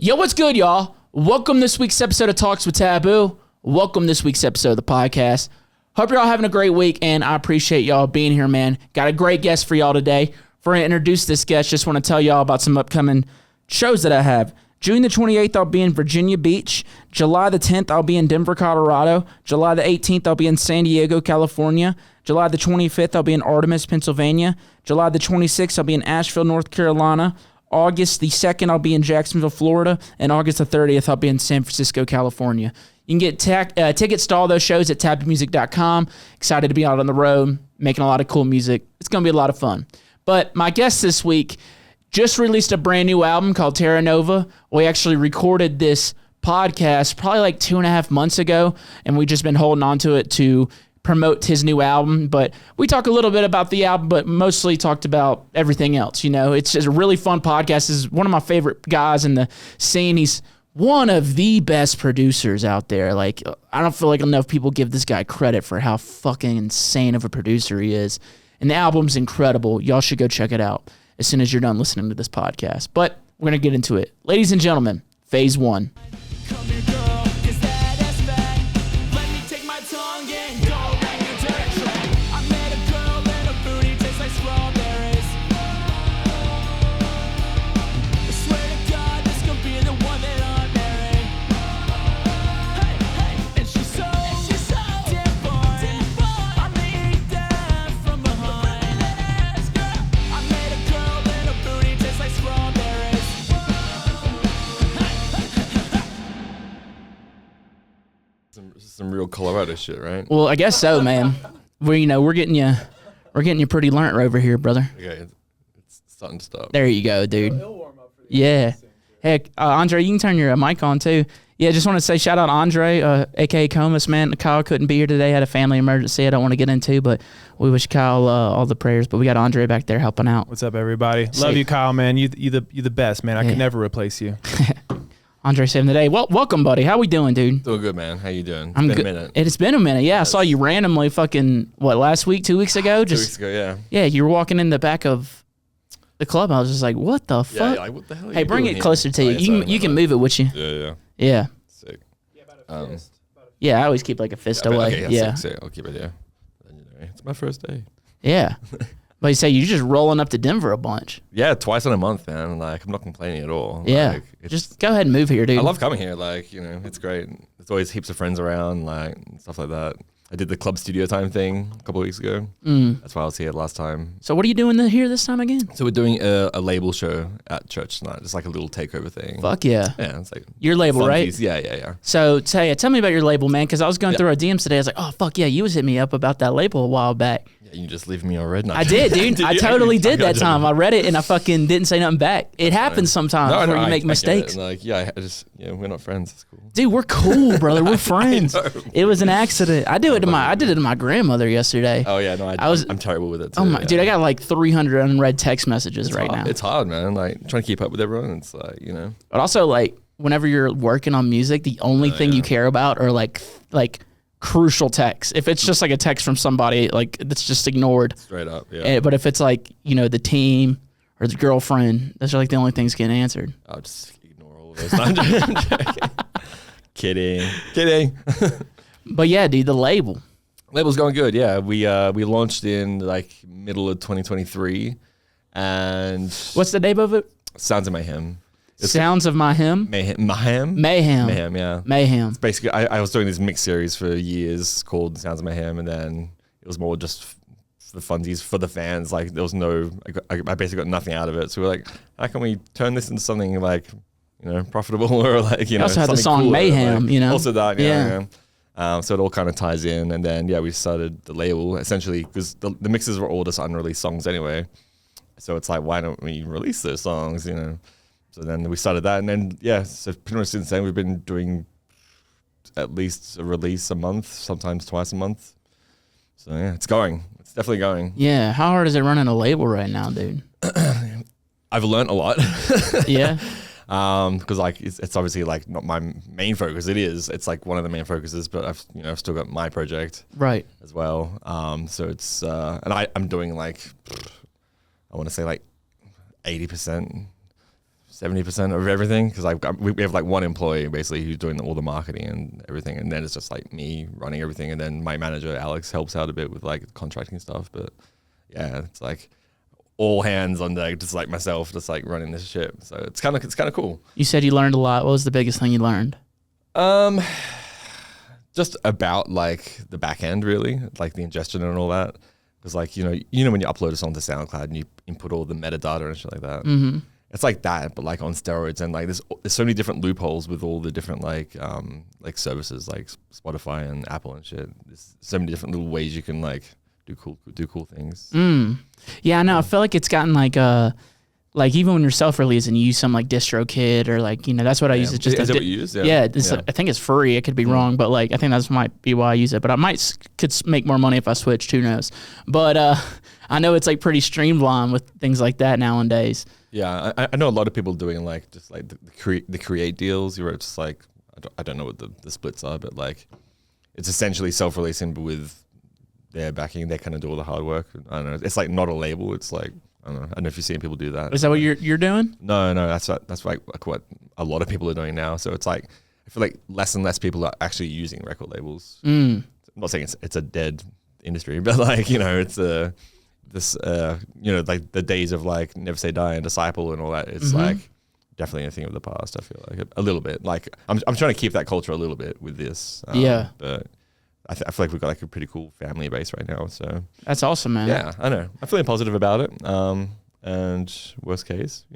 Yo, what's good, y'all? Welcome this week's episode of Talks with TVBOO. Welcome this week's episode of the podcast. Hope you're all having a great week, and I appreciate y'all being here, man. Got a great guest for y'all today. Before I introduce this guest, just want to tell y'all about some upcoming shows that I have. June the 28th, I'll be in Virginia Beach. July the 10th, I'll be in Denver, Colorado. July the 18th, I'll be in San Diego, California. July the 25th, I'll be in Artemis, Pennsylvania. July the 26th, I'll be in Asheville, North Carolina. August the 2nd, I'll be in Jacksonville, Florida. And August the 30th, I'll be in San Francisco, California. You can get tickets to all those shows at TVBOO.com. Excited to be out on the road, making a lot of cool music. It's going to be a lot of fun. But my guest this week just released a brand new album called Terra Nova. We actually recorded this podcast probably like 2.5 months ago, and we've just been holding on to it to promote his new album. But we talk a little bit about the album, but mostly talked about everything else. You know, it's just a really fun podcast. This is one of my favorite guys in the scene. He's one of the best producers out there. Like, I don't feel like enough people give this guy credit for how fucking insane of a producer he is. And the album's incredible. Y'all should go check it out as soon as you're done listening to this podcast. But we're going to get into it. Ladies and gentlemen, PhaseOne. Some real Colorado shit, right? Well, I guess so, man. We're getting you pretty learnt over here, brother. Okay, it's starting to stop. There you go, dude. Yeah. Hey, Andre, you can turn your mic on too. Yeah, just want to say shout out Andre, aka Comus, man. Kyle couldn't be here today, had a family emergency I don't want to get into, but we wish Kyle all the prayers. But we got Andre back there helping out. What's up, everybody? Love you, Kyle, man. You the best, man. I could never replace you. Andre saving the day. Well, welcome, buddy. How we doing, dude? Doing good, man. How you doing? I'm good. A minute. It's been a minute. Yeah, yes. I saw you randomly last week, 2 weeks ago? 2 weeks ago, yeah. Yeah, you were walking in the back of the club. I was just like, what the fuck? Yeah, like, what the hell are hey, you bring doing it closer to you. You can move it with you. Yeah. Sick. Yeah, about a fist. Yeah, I always keep like a fist away. Okay, yeah. Sick. I'll keep it there. It's my first day. Yeah. But you say you're just rolling up to Denver a bunch. Yeah, twice in a month, man. Like, I'm not complaining at all. Yeah. Like, just go ahead and move here, dude. I love coming here. Like, it's great. There's always heaps of friends around, like, stuff like that. I did the club studio time thing a couple of weeks ago. That's why I was here last time. So what are you doing here this time again? So we're doing a label show at church tonight. Just like a little takeover thing. Fuck yeah. Yeah, it's like your label, funsies. Right? Yeah. So tell me about your label, man, because I was going through our DMs today. I was like, oh, fuck yeah, you was hitting me up about that label a while back. Yeah, you just leave me on red. I did, dude. I totally did that time. I read it and I fucking didn't say nothing back. It happens sometimes where you make mistakes. Like, we're not friends. It's cool. Dude, we're cool, brother. We're friends. It was an accident. I did it to my grandmother yesterday. Oh yeah, no, I'm terrible with it too. Oh my, dude, I got like 300 unread text messages right now. It's hard, man. Like trying to keep up with everyone. It's like, But also, like, whenever you're working on music, the only thing you care about are like crucial texts. If it's just like a text from somebody, like, that's just ignored. Straight up, yeah. But if it's like, the team or the girlfriend, those are like the only things getting answered. I'll just ignore all of those. I'm joking. Kidding. But yeah, dude, the label's going good. Yeah, we launched in like middle of 2023, and what's the name of it? Sounds of Mayhem. Sounds of Mayhem. Mayhem. Yeah. Mayhem. It's basically, I was doing this mix series for years called Sounds of Mayhem, and then it was more just for the funsies for the fans. Like, there was I basically got nothing out of it. So we were like, how can we turn this into something like, profitable, or like, you also had the song cooler, Mayhem, like, also that, yeah. So it all kind of ties in, and then we started the label essentially because the mixes were all just unreleased songs anyway. So it's like, why don't we release those songs? So then we started that, and then so pretty much since then we've been doing at least a release a month, sometimes twice a month. So yeah, it's definitely going. Yeah, how hard is it running a label right now, dude? I've learned a lot. Yeah. Because like it's obviously like not my main focus. It's like one of the main focuses, but I've still got my project right as well. So it's and I'm doing like I want to say like 80%, 70% of everything, because we have like one employee basically who's doing all the marketing and everything, and then it's just like me running everything, and then my manager Alex helps out a bit with like contracting stuff. But yeah, it's like all hands on deck, just like myself, just like running this ship. So it's kind of cool. You said you learned a lot. What was the biggest thing you learned? Just about like the back end, really, like the ingestion and all that. Because like you know when you upload a song to SoundCloud and you input all the metadata and shit like that. Mm-hmm. It's like that, but like on steroids, and like there's so many different loopholes with all the different like services like Spotify and Apple and shit. There's so many different little ways you can like do cool things. Yeah, I know. I feel like it's gotten like even when you're self-releasing, you use some like DistroKid or like that's what I use. It's just is that what you use? Yeah, I think it's free. It could be wrong, but like I think that's might be why I use it. But I could make more money if I switched. Who knows? But I know it's like pretty streamlined with things like that nowadays. Yeah, I know a lot of people doing like just like the create deals where it's just like I don't know what the splits are, but like it's essentially self-releasing, but with their backing, they kind of do all the hard work. I don't know. It's like not a label. It's like I don't know if you've seen people do that. Is that what you're doing? No, that's like what a lot of people are doing now. So it's like I feel like less and less people are actually using record labels. I'm not saying it's a dead industry, but like it's like the days of like Never Say Die and Disciple and all that. It's like definitely a thing of the past. I feel like a little bit. Like I'm trying to keep that culture a little bit with this. But I feel like we've got like a pretty cool family base right now. So that's awesome, man. Yeah, I know. I'm feeling positive about it. And worst case,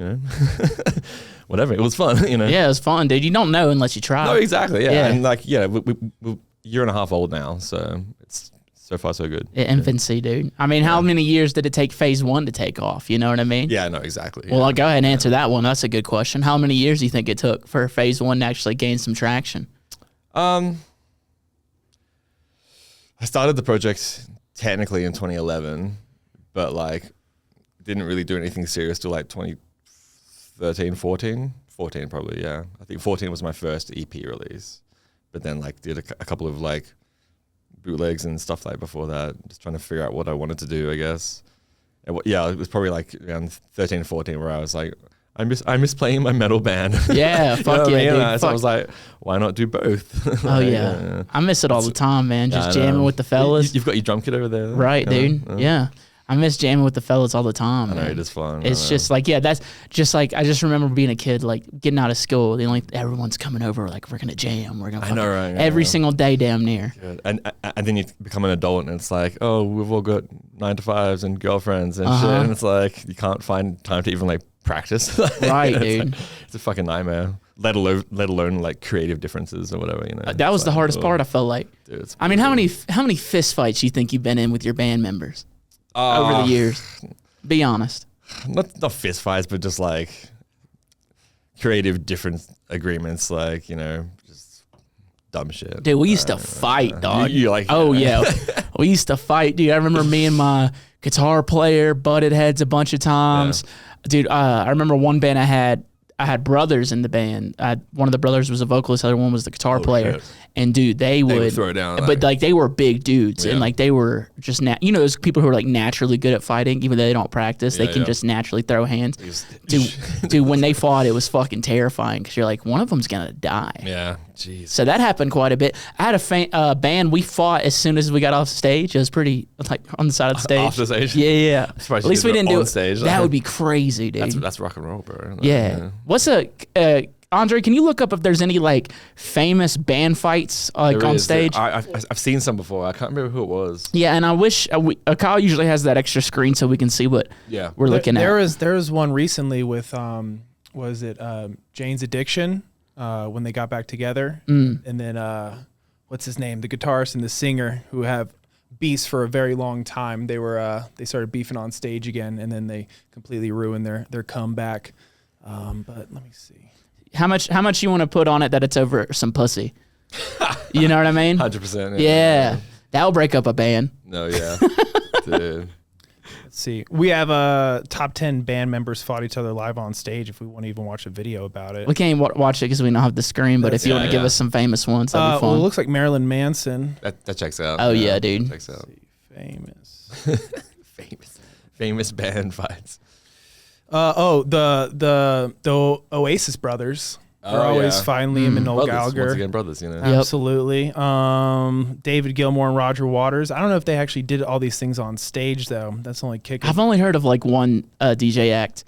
whatever. It was fun, Yeah, it was fun, dude. You don't know unless you try. No, exactly. Yeah. And like, we're a year and a half old now, so it's so far so good. Infancy, dude. I mean, how many years did it take PhaseOne to take off? You know what I mean? Yeah, no, exactly. Well, I'll go ahead and answer that one. That's a good question. How many years do you think it took for PhaseOne to actually gain some traction? I started the project technically in 2011, but like didn't really do anything serious till like 2013, 14 probably. Yeah, I think 14 was my first EP release, but then like did a couple of like bootlegs and stuff like before that, just trying to figure out what I wanted to do, I guess. And it was probably like around 13, 14 where I was like, I miss playing my metal band. Yeah, fuck yeah, dude. So I was like, why not do both? Oh yeah. I miss it all the time, man. Just jamming with the fellas. You've got your drum kit over there, right, dude? Yeah. I miss jamming with the fellas all the time. I know, man. it is fun. It's just like, that's just like, I just remember being a kid, like getting out of school. Everyone's coming over, like, we're going to jam. We're going to right? Every single day, damn near. Good. And then you become an adult and it's like, oh, we've all got 9-to-5s and girlfriends and shit. And it's like, you can't find time to even like practice. Right, dude. It's a fucking nightmare. Let alone like creative differences or whatever, that was the hardest part, I felt like. Dude, I mean, how many fist fights you think you've been in with your band members? Over the years, be honest. Not fist fights, but just like creative different agreements, like just dumb shit. Dude, we used to fight, dog. You like? Oh yeah, we used to fight, dude. I remember me and my guitar player butted heads a bunch of times, dude. I remember one band I had brothers in the band. One of the brothers was a vocalist, the other one was the guitar player. Shit. And dude, they would throw it down, but like they were big dudes, and like they were just those people who are like naturally good at fighting, even though they don't practice, they can just naturally throw hands. Dude, when they fought, it was fucking terrifying because you're like, one of them's gonna die. Yeah, jeez. So that happened quite a bit. I had a band. We fought as soon as we got off stage. It was pretty like on the side of the stage. Off the stage. Yeah. At least we didn't do it. Stage. That would be crazy, dude. That's rock and roll, bro. Yeah. What's Andre, can you look up if there's any like famous band fights like on stage? I've seen some before. I can't remember who it was. Yeah, and I wish Kyle usually has that extra screen so we can see what we're looking at. There was one recently with Jane's Addiction when they got back together, and then what's his name, the guitarist and the singer who have beefs for a very long time. They started beefing on stage again, and then they completely ruined their comeback. But let me see. How much you want to put on it that it's over some pussy? You know what I mean? 100%. Yeah. That'll break up a band. No, yeah. Dude. Let's see. We have top 10 band members fought each other live on stage if we want to even watch a video about it. We can't watch it because we don't have the screen, but if you want to give us some famous ones, that'd be fun. Well, it looks like Marilyn Manson. That checks out. Oh, yeah, dude. Checks out. Famous. Famous band fights. The Oasis brothers are always finding Liam and Noel brothers, Gallagher. once again, brothers, you know. Absolutely. David Gilmour and Roger Waters. I don't know if they actually did all these things on stage though. That's the only kicker. I've only heard of like one DJ act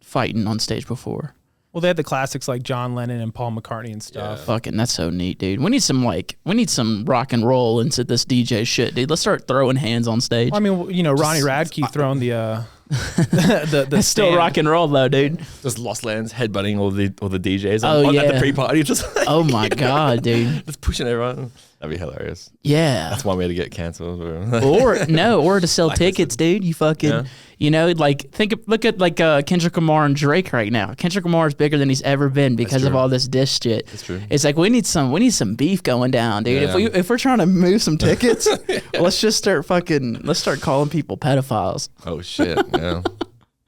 fighting on stage before. Well, they had the classics like John Lennon and Paul McCartney and stuff. Yeah. Fucking, that's so neat, dude. We need some rock and roll into this DJ shit, dude. Let's start throwing hands on stage. Well, I mean, you know, Ronnie Radke throwing the It's still stand. rock and roll though, dude. Just Lost Lands headbutting all the DJs Oh, at yeah. the pre-party, just Oh my god, dude. just pushing everyone. That'd be hilarious. Yeah. That's one way to get cancelled. or to sell tickets, dude. You fucking, you know, like look at like Kendrick Lamar and Drake right now. Kendrick Lamar is bigger than he's ever been because of all this diss shit. That's true. It's like we need some beef going down, dude. Yeah. If we're trying to move some tickets, let's start calling people pedophiles. Oh shit! Yeah,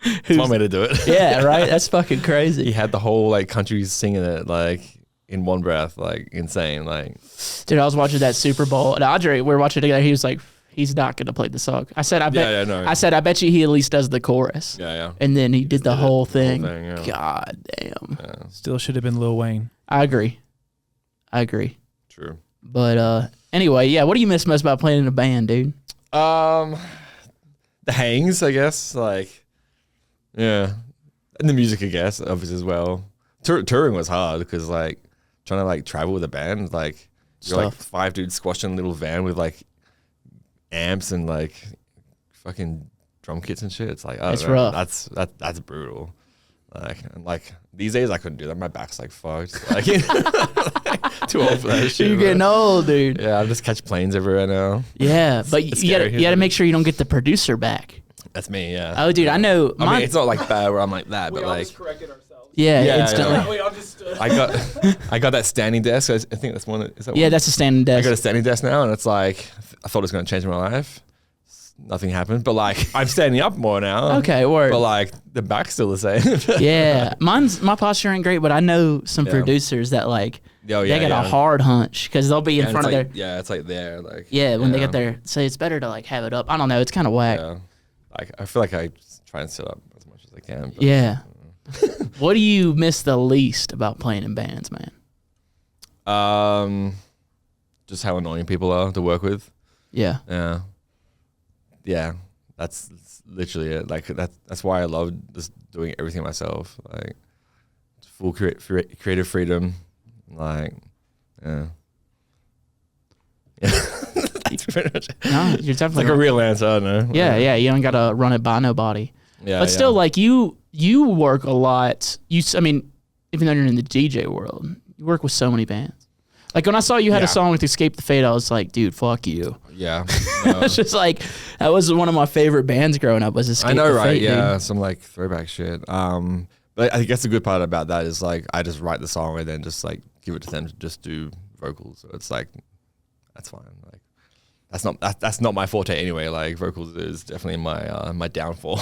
that's one way to do it. Yeah, right. That's fucking He crazy, had the whole like country singing it like in one breath, like insane. Like, dude. I was watching that Super Bowl, and Andre, we were watching it together. He was like, he's not gonna play the song. I said, I bet. no. I said, I bet you he at least does the chorus. Yeah. And then he did the whole thing. yeah. God damn. Yeah, Still should have been Lil Wayne. I agree. true. But anyway, yeah. What do you miss most about playing in a band, dude? The hangs, I guess. Like, yeah, and the music, I guess, obviously as well. Touring was hard because like trying to like travel with a band, like you're like 5 dudes squashed in a little van with like amps and like fucking drum kits and shit. It's like, It's rough. That's brutal. Like these days I couldn't do that. My back's like fucked. Like too old for that shit. You're getting old, dude. Yeah, I just catch planes everywhere now. Yeah, but It's you scary. gotta make sure you don't get the producer back. That's me. Yeah. Oh, dude, I know. I mean, it's not like bad where I'm like that, but like corrected ourselves. Yeah, instantly. We all just stood. I got that standing desk. I think that's one. Is that Yeah, one? that's a standing I got a desk. standing desk now, and it's like I thought it was going to change my life. Nothing happened, but like I'm standing up more now. Okay, word. But like the back's still the same. Yeah, my posture ain't great, but I know some producers that like Oh, they yeah, got yeah. a hard hunch because they'll be in And front it's of like, their yeah, it's like there, like when they get there. So it's better to like have it up. I don't know. It's kind of whack. Yeah, like I feel like I try and sit up as much as I can. But, Yeah. What do you miss the least about playing in bands, man? Just how annoying people are to work with. Yeah. Yeah, that's literally it. Like that's why I love just doing everything myself. Like full creative freedom. Like, yeah. That's pretty much it. No, you're It's like definitely a real answer. I don't know. Yeah. You don't gotta run it by nobody. Yeah, But still, like you work a lot. I mean, even though you're in the DJ world, you work with so many bands. Like when I saw you had a song with Escape the Fate, I was like, dude, fuck you. Yeah. It's just like that was one of my favorite bands growing up. Was Escape I know, the right? Fate, Yeah, dude. some like throwback shit. But I guess the good part about that is like I just write the song and then just like give it to them to just do vocals. So it's like that's fine. Like that's not my forte anyway. Like vocals is definitely my my downfall.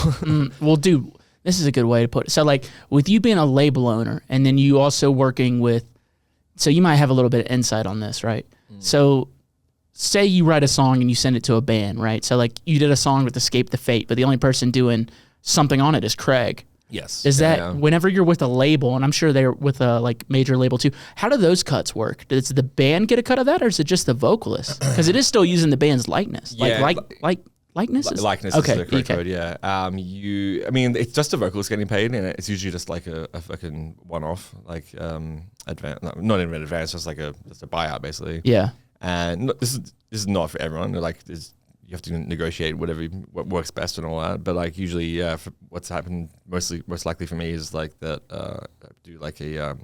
Well, dude, this is a good way to put it. So, like, with you being a label owner and then you also working with, so you might have a little bit of insight on this, right? So, say you write a song and you send it to a band, right? So, like, you did a song with Escape the Fate, but the only person doing something on it is Craig. Yes. Is that whenever you're with a label, and I'm sure they're with a like major label too, how do those cuts work? Does the band get a cut of that, or is it just the vocalist? Because it is still using the band's likeness. Likeness? Likeness is the correct word, yeah. I mean, it's just the vocals getting paid, and it's usually just like a fucking one-off, like advance, not even advance, just a buyout basically. Yeah. And this is not for everyone. Like, you have to negotiate what works best and all that. But like usually, yeah, for what's happened most likely for me is like that do like a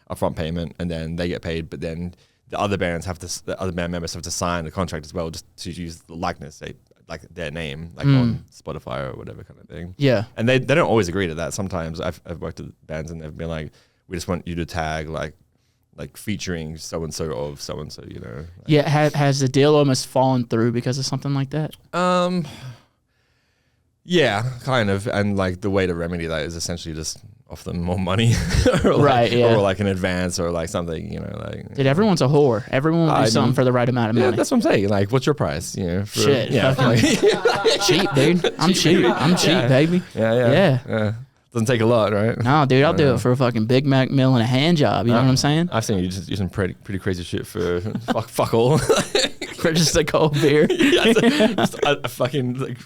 upfront payment and then they get paid, but then the other band members have to sign the contract as well just to use the likeness, like their name, like on Spotify or whatever kind of thing. Yeah. And they don't always agree to that. Sometimes I've worked with bands and they've been like, we just want you to tag like featuring so and so of so and so, you know. Like, Yeah, has the deal almost fallen through because of something like that? Yeah, kind of. And like the way to remedy that is essentially just offer them more money, or Right, yeah. or like an advance or like something, Dude, everyone's a whore. Everyone will do something for the right amount of money. That's what I'm saying. Like, what's your price? For, Shit, cheap, dude. I'm cheap. I'm cheap, baby. Yeah. Doesn't take a lot, right? No, dude, I'll do it for a fucking Big Mac meal and a hand job. You know what I'm saying? I've seen you just do some pretty crazy shit for fuck all. For just a cold beer. just a fucking, like,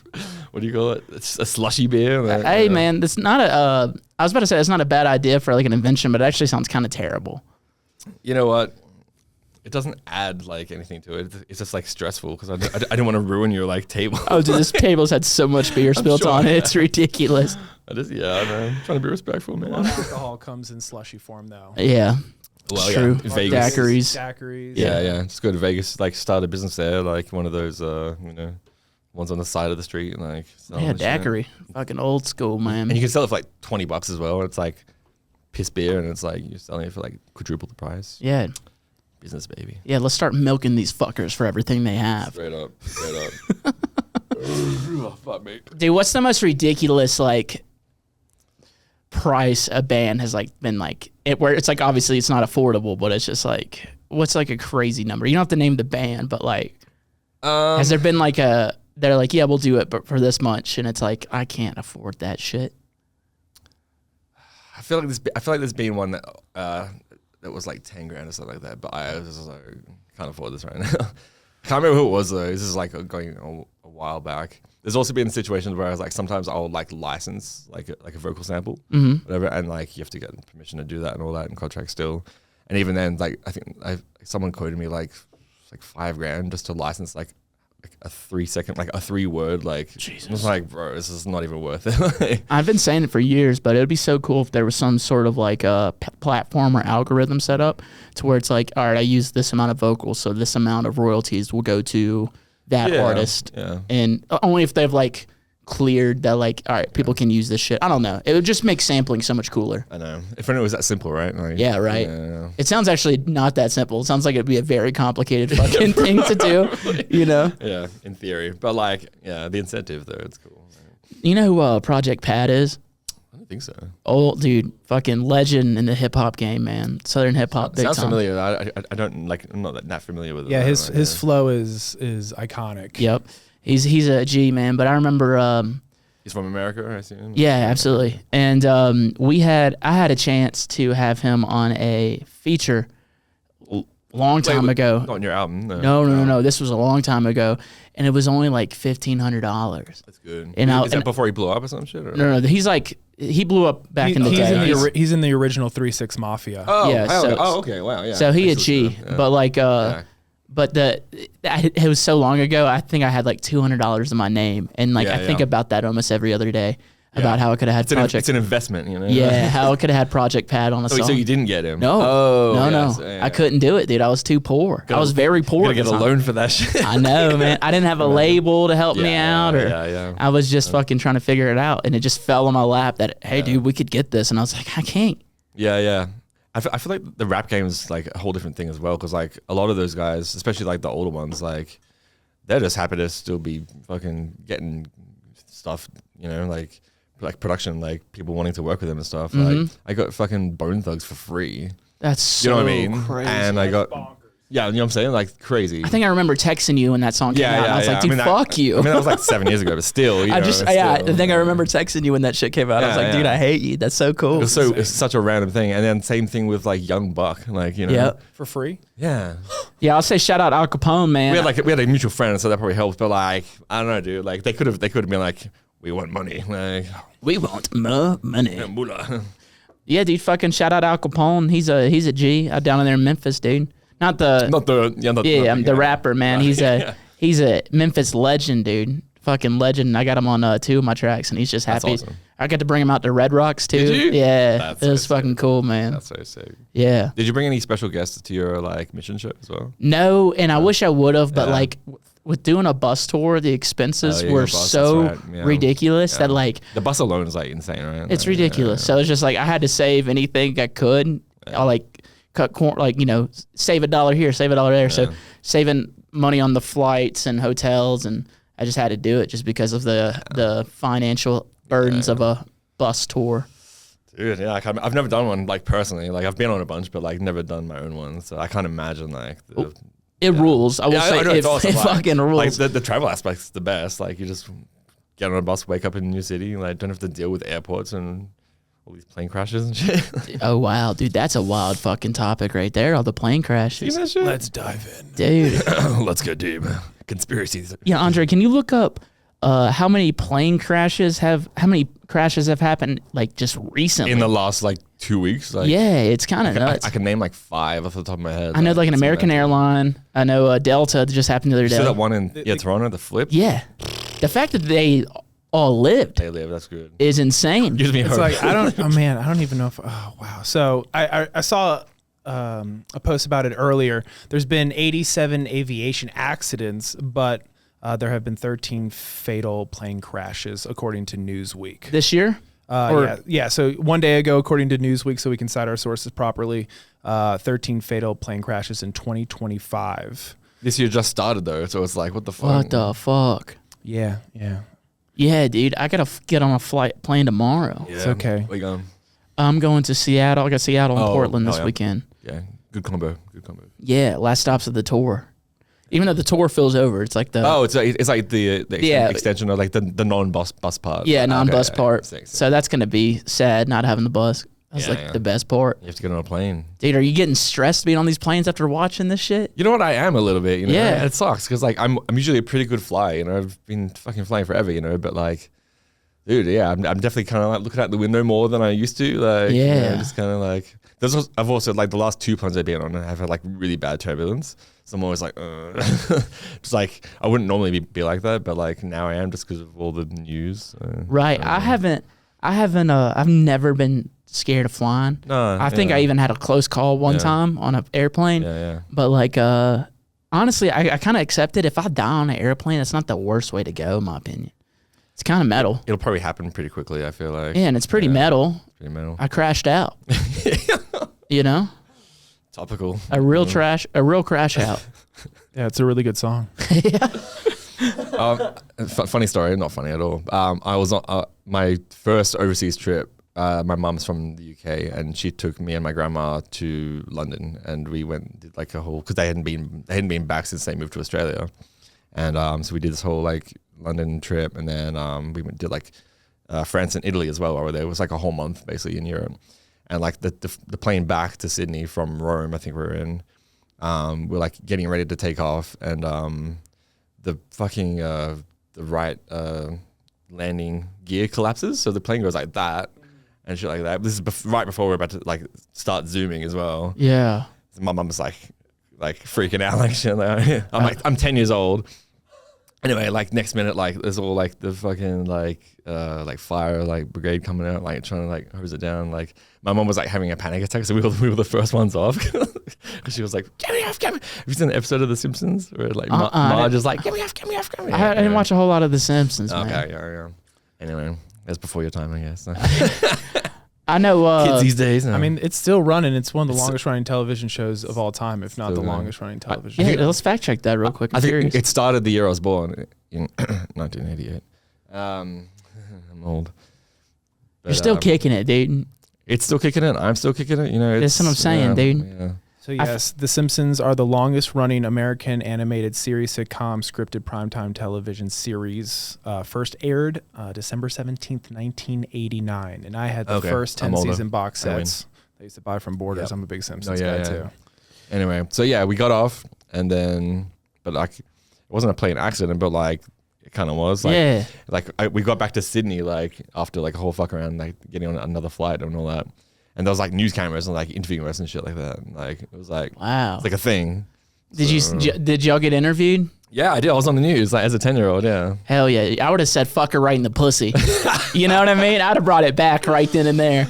what do you call it? It's a slushy beer. Like, Hey, man, that's not a. I was about to say it's not a bad idea for like an invention, but it actually sounds kind of terrible. You know what? It doesn't add like anything to it. It's just like stressful because I didn't want to ruin your like table. Oh, dude, this table's had so much beer spilled on it. It's ridiculous. I know. I'm trying to be respectful, man. A lot of alcohol comes in slushy form, though. Yeah. Well, True. Vegas. Daiquiris. Yeah. Just go to Vegas, like start a business there, like one of those, ones on the side of the street, like. Yeah, daiquiri. Fucking old school, man. And you can sell it for like $20 as well. It's like piss beer, and it's like you're selling it for like quadruple the price. Yeah. Business, baby. Yeah, let's start milking these fuckers for everything they have. Straight up. Oh, fuck, mate. Dude, what's the most ridiculous like price a band has like been like where it's like obviously it's not affordable, but it's just like what's like a crazy number? You don't have to name the band, but like has there been like they're like, yeah, we'll do it, but for this much, and it's like I can't afford that shit. I feel like there's been one that was like 10 grand or something like that, but I was just like, can't afford this right now. Can't remember who it was though. This is like going a while back. There's also been situations where I was like, sometimes I'll like license like a vocal sample, whatever, and like you have to get permission to do that and all that in contract still. And even then, like I think someone quoted me like $5,000 just to license like a 3-second, like a 3-word, like Jesus. I was like, bro, this is not even worth it. I've been saying it for years, but it would be so cool if there was some sort of like a platform or algorithm set up to where it's like, all right, I use this amount of vocals, so this amount of royalties will go to that artist, and only if they've like cleared that, like, all right, people can use this shit. I don't know. It would just make sampling so much cooler. I know. If only it was that simple, right? Like, yeah, right. Yeah. It sounds actually not that simple. It sounds like it'd be a very complicated fucking thing to do, you know? Yeah, in theory. But like, yeah, the incentive though, it's cool. You know who Project Pat is? I don't think so. Old dude, fucking legend in the hip hop game, man. Southern hip hop, big sounds time. familiar. I don't like. I'm not that familiar with it. Yeah, his flow is iconic. Yep, he's a G, man. But I remember. He's from America, I assume. Yeah, absolutely. And I had a chance to have him on a feature long time ago. Not on your album. No. This was a long time ago, and it was only like $1,500. That's good. And is that before he blew up or some shit? Or? No. He's like he blew up back in the day. He's in the original 3-6 Mafia. Oh, yeah. Okay. Wow. Yeah. So he a G, but like But it was so long ago. I think I had like $200 in my name, and like I think about that almost every other day about how I could have had Project. It's an investment, you know. Yeah, how I could have had Project Pat on a song. So you didn't get him? No. No. I couldn't do it, dude. I was too poor. I was very poor. Gotta get a loan for that shit. I know, man. I didn't have a label to help me out, or I was just fucking trying to figure it out, and it just fell on my lap that hey, dude, we could get this, and I was like, I can't. Yeah. I feel like the rap game is like a whole different thing as well, because like a lot of those guys, especially like the older ones, like they're just happy to still be fucking getting stuff, you know, like production, like people wanting to work with them and stuff. Like I got fucking Bone Thugs for free. That's so you know what I mean? crazy. And I got you know what I'm saying? Like crazy. I think I remember texting you when that song came out. And I was like, dude, fuck you. I mean, that was like 7 years ago, but still. I think I remember texting you when that shit came out. I was like, dude, I hate you. That's so cool. It's such a random thing. And then same thing with like Young Buck, like, you know. Yep. For free? Yeah. Yeah, I'll say shout out Al Capone, man. We had a mutual friend, so that probably helped. But like, I don't know, dude. Like they could have been like, we want money. Like we want more money. Yeah, moolah. Yeah, dude, fucking shout out Al Capone. He's a G down in there in Memphis, dude. The rapper, man. He's a Memphis legend, dude. Fucking legend. I got him on 2 of my tracks, and he's just happy. That's awesome. I got to bring him out to Red Rocks too. Did you? Yeah, it was fucking cool, man. That's so sick. Yeah. Did you bring any special guests to your like mission show as well? No, and I wish I would have, but like with doing a bus tour, the expenses were so ridiculous that like the bus alone is like insane, right? It's ridiculous. So it's just like I had to save anything I could. I like cut corn, like, you know, save $1 here, save $1 there. So saving money on the flights and hotels, and I just had to do it just because of the financial burdens of a bus tour. Dude, yeah, I've never done one like personally. Like I've been on a bunch, but like never done my own one. So I can't imagine like it rules. I will say know it, it's awesome. it fucking rules. Like the travel aspect's the best. Like you just get on a bus, wake up in a new city, like don't have to deal with airports and all these plane crashes and shit. Oh wow, dude, that's a wild fucking topic right there. All the plane crashes. See that shit? Let's dive in. Dude. Let's go deep. Conspiracies. Yeah, Andre, can you look up how many crashes have happened like just recently? In the last like 2 weeks? Like yeah, it's kind of nuts. I can name like 5 off the top of my head. I know like an American airline. I know Delta just happened the other You day. saw that one in Toronto, the flip? Yeah. The fact that they all lived They live, that's good. is insane. Gives me It's hope. like I don't even know if. Oh wow. So I saw a post about it earlier. There's been 87 aviation accidents, but there have been 13 fatal plane crashes according to Newsweek. This year? Yeah. So one day ago, according to Newsweek, so we can cite our sources properly, 13 fatal plane crashes in 2025. This year just started though, so it's like, what the fuck? What the fuck? Yeah. Yeah, dude, I gotta get on a plane tomorrow. Yeah. It's okay. Where you going? I'm going to Seattle. I got Seattle and Portland this hell yeah. weekend. Yeah, good combo. Yeah, last stops of the tour. Even though the tour feels over, it's like the It's like the extension of like the non-bus part. non-bus Okay, part. sick. So that's gonna be sad not having the bus. That's Yeah. the best part. You have to get on a plane. Dude, are you getting stressed being on these planes after watching this shit? You know what? I am a little bit. You know? Yeah. It sucks because like I'm usually a pretty good flyer. You know, I've been fucking flying forever. You know, but like, dude, yeah, I'm definitely kind of like looking out the window more than I used to. Like, you know, Yeah. just kind of like. I've also like the last 2 planes I've been on, I've had like really bad turbulence. So I'm always like, just like I wouldn't normally be like that, but like now I am just because of all the news. Right. I've never been scared of flying. No, I think I even had a close call one time on an airplane. Yeah. But like, honestly, I kind of accept it. If I die on an airplane, that's not the worst way to go, in my opinion. It's kind of metal. It'll probably happen pretty quickly. I feel like. Yeah, and it's pretty metal. Pretty metal. I crashed out. You know, Topical. a real crash out. Yeah, it's a really good song. Funny story, not funny at all. I was on my first overseas trip. My mom's from the UK, and she took me and my grandma to London, and we went did like a whole because they hadn't been back since they moved to Australia, and so we did this whole like London trip, and then we did like France and Italy as well. While we were there, it was like a whole month basically in Europe, and like the plane back to Sydney from Rome, I think we were in. We're like getting ready to take off, and the fucking the right landing gear collapses, so the plane goes like that and shit like that. This is right before we're about to like start zooming as well. Yeah. So my mum's like freaking out like shit. Like, I'm 10 years old. Anyway, like next minute, like there's all like the fucking like fire like brigade coming out, like trying to like hose it down. Like my mum was like having a panic attack, so we were the first ones off. She was like, "Get me off, get me!" Have you seen an episode of The Simpsons where like Marge is like, "Get me off, get me off, get me off"? I didn't watch a whole lot of The Simpsons, man. Okay, yeah. Anyway, that's before your time, I guess. I know. Kids these days. No. I mean, it's still running. It's one of the longest running television shows of all time, if not the Still going. longest running television yeah, show. let's fact check that real quick. I'm I think curious. it started the year I was born in 1988. I'm old. But, You're still kicking it, dude. It's still kicking it. I'm still kicking it. You know, That's what I'm saying, dude. Yeah. So yes, The Simpsons are the longest running American animated series sitcom scripted primetime television series. First aired December 17th, 1989. And I had the first 10 season box sets. I used to buy from Borders. Yep. I'm a big Simpsons guy too. Anyway, so yeah, we got off, and then, but like, it wasn't a plane accident, but like, it kind of was. Like, Yeah. Like, we got back to Sydney, like, after like a whole fuck around, like, getting on another flight and all that. And there was like news cameras and like interviewing us and shit like that. And, like, it was like, Wow. it's like a thing. Did y'all get interviewed? Yeah, I did. I was on the news, like, as a 10-year-old, yeah. Hell yeah. I would have said fuck her right in the pussy. You know what I mean? I'd have brought it back right then and there.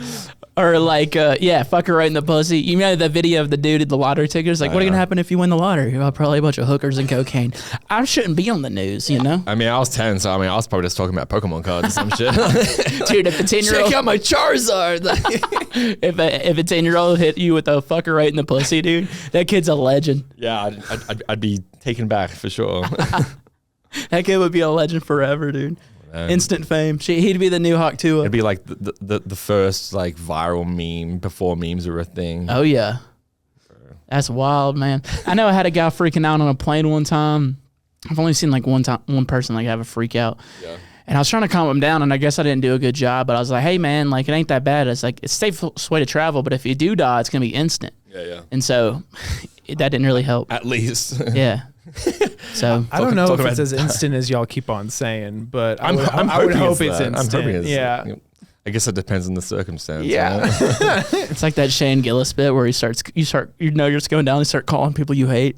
Or like, fuck her right in the pussy. You know the video of the dude at the lottery ticket? It's like, what are going to happen if you win the lottery? Well, probably a bunch of hookers and cocaine. I shouldn't be on the news, you know? I mean, I was 10, so I mean, I was probably just talking about Pokemon cards or some shit. Dude, if a 10-year-old... Check out my Charizard. if a 10-year-old hit you with a fucker right in the pussy, dude, that kid's a legend. Yeah, I'd be taken back for sure. That kid would be a legend forever, dude. Instant fame. He'd be the new Hawk Tua. It'd be like the first like viral meme before memes were a thing. Oh yeah, that's wild, man. I know I had a guy freaking out on a plane one time. I've only seen like one person like have a freak out. Yeah. And I was trying to calm him down, and I guess I didn't do a good job. But I was like, "Hey, man, like it ain't that bad. It's like it's safest way to travel. But if you do die, it's gonna be instant." Yeah. And so that didn't really help. At least. Yeah. So I don't know if it's as instant as y'all keep on saying, but I would hope it's instant. I'm hoping it's, yeah. I guess it depends on the circumstance. Yeah. Right? it's like that Shane Gillis bit where you know you're just going down and start calling people you hate.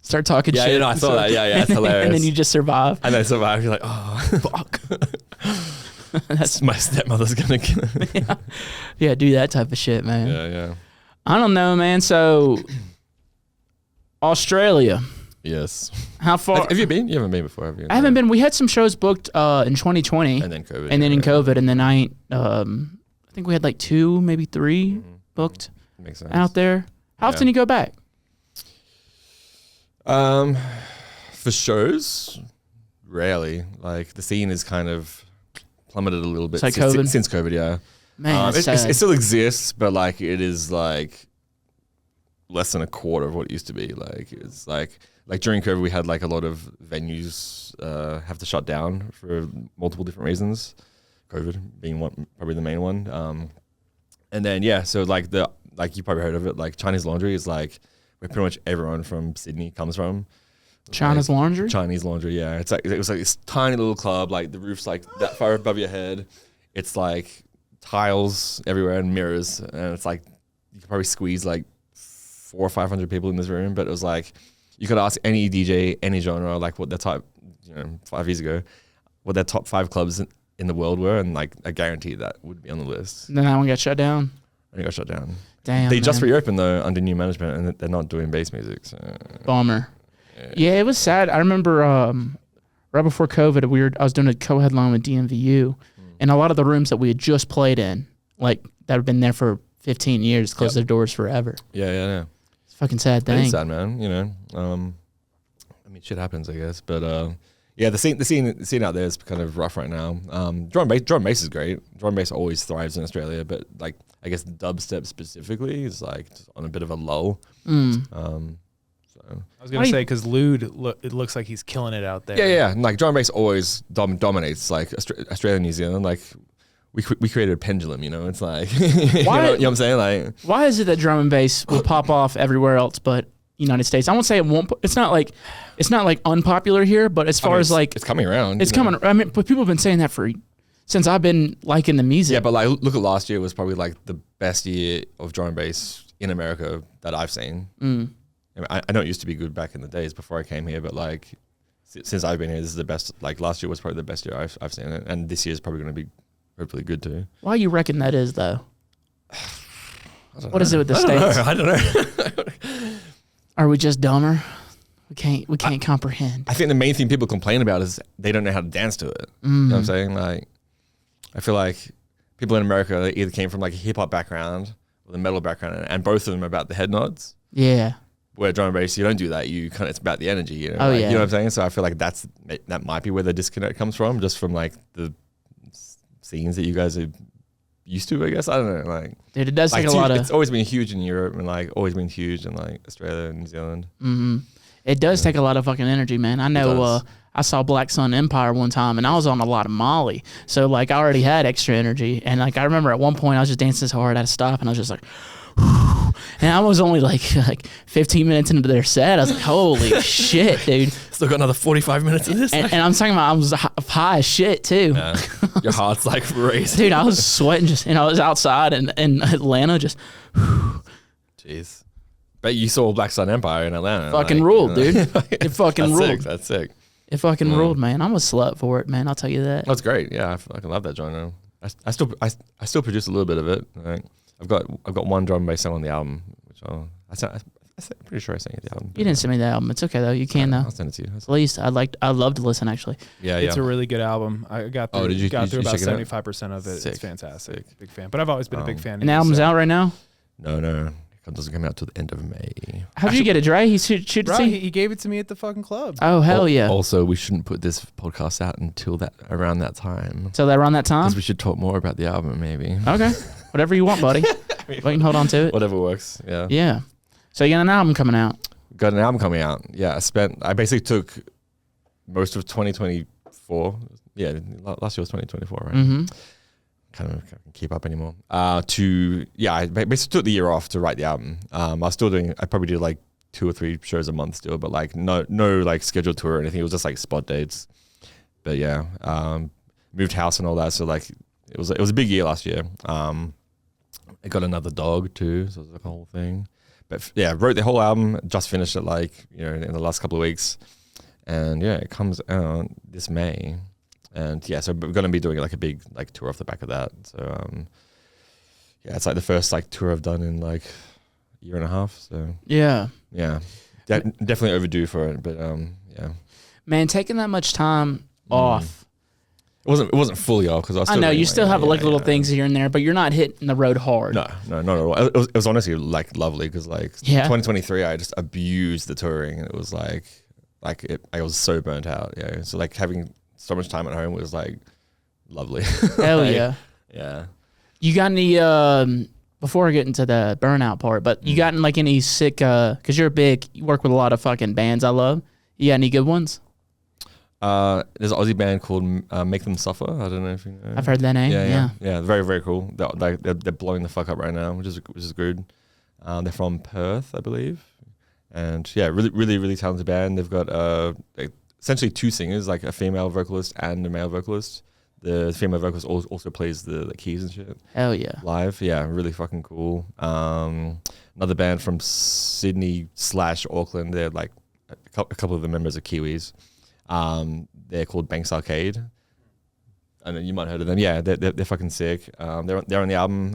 Start talking shit. Yeah, I saw that. Yeah, it's hilarious. And then you just survive. And then survive. You're like, oh, fuck. That's my stepmother's gonna kill me. Yeah, do that type of shit, man. Yeah. I don't know, man. So Australia. Yes. How far? Have you been? You haven't been before, have you? I haven't been. We had some shows booked in 2020. And then COVID. And then in COVID. And then I think we had like 2, maybe 3 booked Makes sense. out there. How often do you go back? For shows, rarely. Like the scene is kind of plummeted a little bit Since COVID? Since COVID, yeah. Man, that's sad. It still exists, but like it is like less than a quarter of what it used to be. Like it's like during COVID, we had like a lot of venues have to shut down for multiple different reasons. COVID being one, probably the main one. And then so like you probably heard of it. Like Chinese Laundry is like where pretty much everyone from Sydney comes from. China's Laundry? Chinese Laundry, yeah. It was like this tiny little club. Like the roof's like that far above your head. It's like tiles everywhere and mirrors, and it's like you could probably squeeze like 400 or 500 people in this room. But it was like you could ask any DJ, any genre, like what their top, 5 years ago, what their top 5 clubs in the world were, and like I guarantee that would be on the list. And then that one got shut down. And it got shut down. Damn. They just reopened though under new management, and they're not doing bass music. So. Bummer. Yeah, it was sad. I remember right before COVID, I was doing a co-headline with DMVU, and a lot of the rooms that we had just played in, like that had been there for 15 years, closed their doors forever. Yeah. It's a fucking sad thing. It's sad, man. I mean, shit happens, I guess. But the scene out there is kind of rough right now. Drum bass is great. Drum bass always thrives in Australia, but like I guess dubstep specifically is like just on a bit of a lull. I was gonna say because Lude, it looks like he's killing it out there. Yeah. And like drum bass always dominates like Australia, New Zealand. Like we created a pendulum. It's like you know what I'm saying. Like why is it that drum and bass will pop off everywhere else but United States? I won't say it won't. It's not like unpopular here, but as far as like it's coming around. It's coming. I mean, but people have been saying that since I've been liking the music. Yeah, but like look at last year was probably like the best year of drum and bass in America that I've seen. I know it used to be good back in the days before I came here, but like since I've been here, this is the best. Like last year was probably the best year I've seen it, and this year is probably going to be hopefully good too. Why you reckon that is though? What is it with the States? I don't know. Are we just dumber? We can't comprehend. I think the main thing people complain about is they don't know how to dance to it. You know what I'm saying? Like I feel like people in America either came from like a hip hop background or the metal background, and both of them are about the head nods. Yeah. Where drum and bass, you don't do that. It's about the energy. Oh, yeah. You know what I'm saying? So I feel like that might be where the disconnect comes from, just from like the scenes that you guys are used to, I guess. I don't know. Like, dude, it does take a lot of. It's always been huge in Europe and like always been huge in like Australia and New Zealand. Mm-hmm. It does take a lot of fucking energy, man. I know. I saw Black Sun Empire one time, and I was on a lot of Molly, so like I already had extra energy, and like I remember at one point I was just dancing so hard I had to stop, and I was just like. And I was only like 15 minutes into their set. I was like, holy shit, dude. Still got another 45 minutes of this. And I'm talking about I was high as shit, too. Yeah. Your heart's like racing. Dude, I was sweating I was outside in Atlanta just. Jeez. Bet you saw Black Sun Empire in Atlanta. Fucking ruled, dude. It fucking ruled. That's sick. It fucking ruled, man. I'm a slut for it, man. I'll tell you that. That's great. Yeah, I fucking love that genre. I still produce a little bit of it. Right? I've got one drum and bass song on the album, which I'm pretty sure I sent you the album. You didn't send me the album. It's okay though. You can though. I'll send it to you. At least I'd love to listen actually. Yeah, It's a really good album. I got through, did you got through about check it out? 75% of it. Sick. It's fantastic. Big fan. But I've always been a big fan. And the album's out right now? No. doesn't come out till the end of May. How'd you get it, Dre? He shoot Bro, see? he gave it to me at the fucking club. Oh hell yeah! Also, we shouldn't put this podcast out until around that time. So that around that time. Because we should talk more about the album, maybe. Okay, whatever you want, buddy. We can hold on to it. Whatever works. Yeah. Yeah. So you got an album coming out. Got an album coming out. Yeah, I basically took most of 2024. Yeah, last year was 2024, right? Mm-hmm. Kind of can't keep up anymore. I basically took the year off to write the album. I probably did like 2 or 3 shows a month still, but like no like scheduled tour or anything. It was just like spot dates. But yeah, moved house and all that. So like it was a big year last year. I got another dog too, so it was like a whole thing. But yeah, wrote the whole album. Just finished it like in the last couple of weeks, and yeah, it comes out this May. And yeah, so we're going to be doing like a big like tour off the back of that. So yeah, it's like the first like tour I've done in like a year and a half. So Yeah. yeah, definitely overdue for it. But yeah, Man, taking that much time off. it wasn't fully off because I know you still have like little things here and there, but you're not hitting the road hard. No, not at all. It was honestly like lovely because like 2023, I just abused the touring, and it was like I was so burnt out. Yeah, so like having so much time at home was like lovely. Hell Like, yeah. Yeah. You got any before I get into the burnout part, but you gotten like any sick because you work with a lot of fucking bands I love. You got any good ones? There's an Aussie band called Make Them Suffer. I don't know if you know. I've heard that name. Yeah. Very, very cool. They're blowing the fuck up right now, which is good. They're from Perth, I believe, and yeah, really, really, really talented band. They've got essentially 2 singers, like a female vocalist and a male vocalist. The female vocalist also plays the keys and shit. Hell yeah. Live. Yeah, really fucking cool. Another band from Sydney / Auckland. They're like a couple of the members are Kiwis. They're called Banks Arcade. I know you might have heard of them. Yeah, they're fucking sick. They're on the album.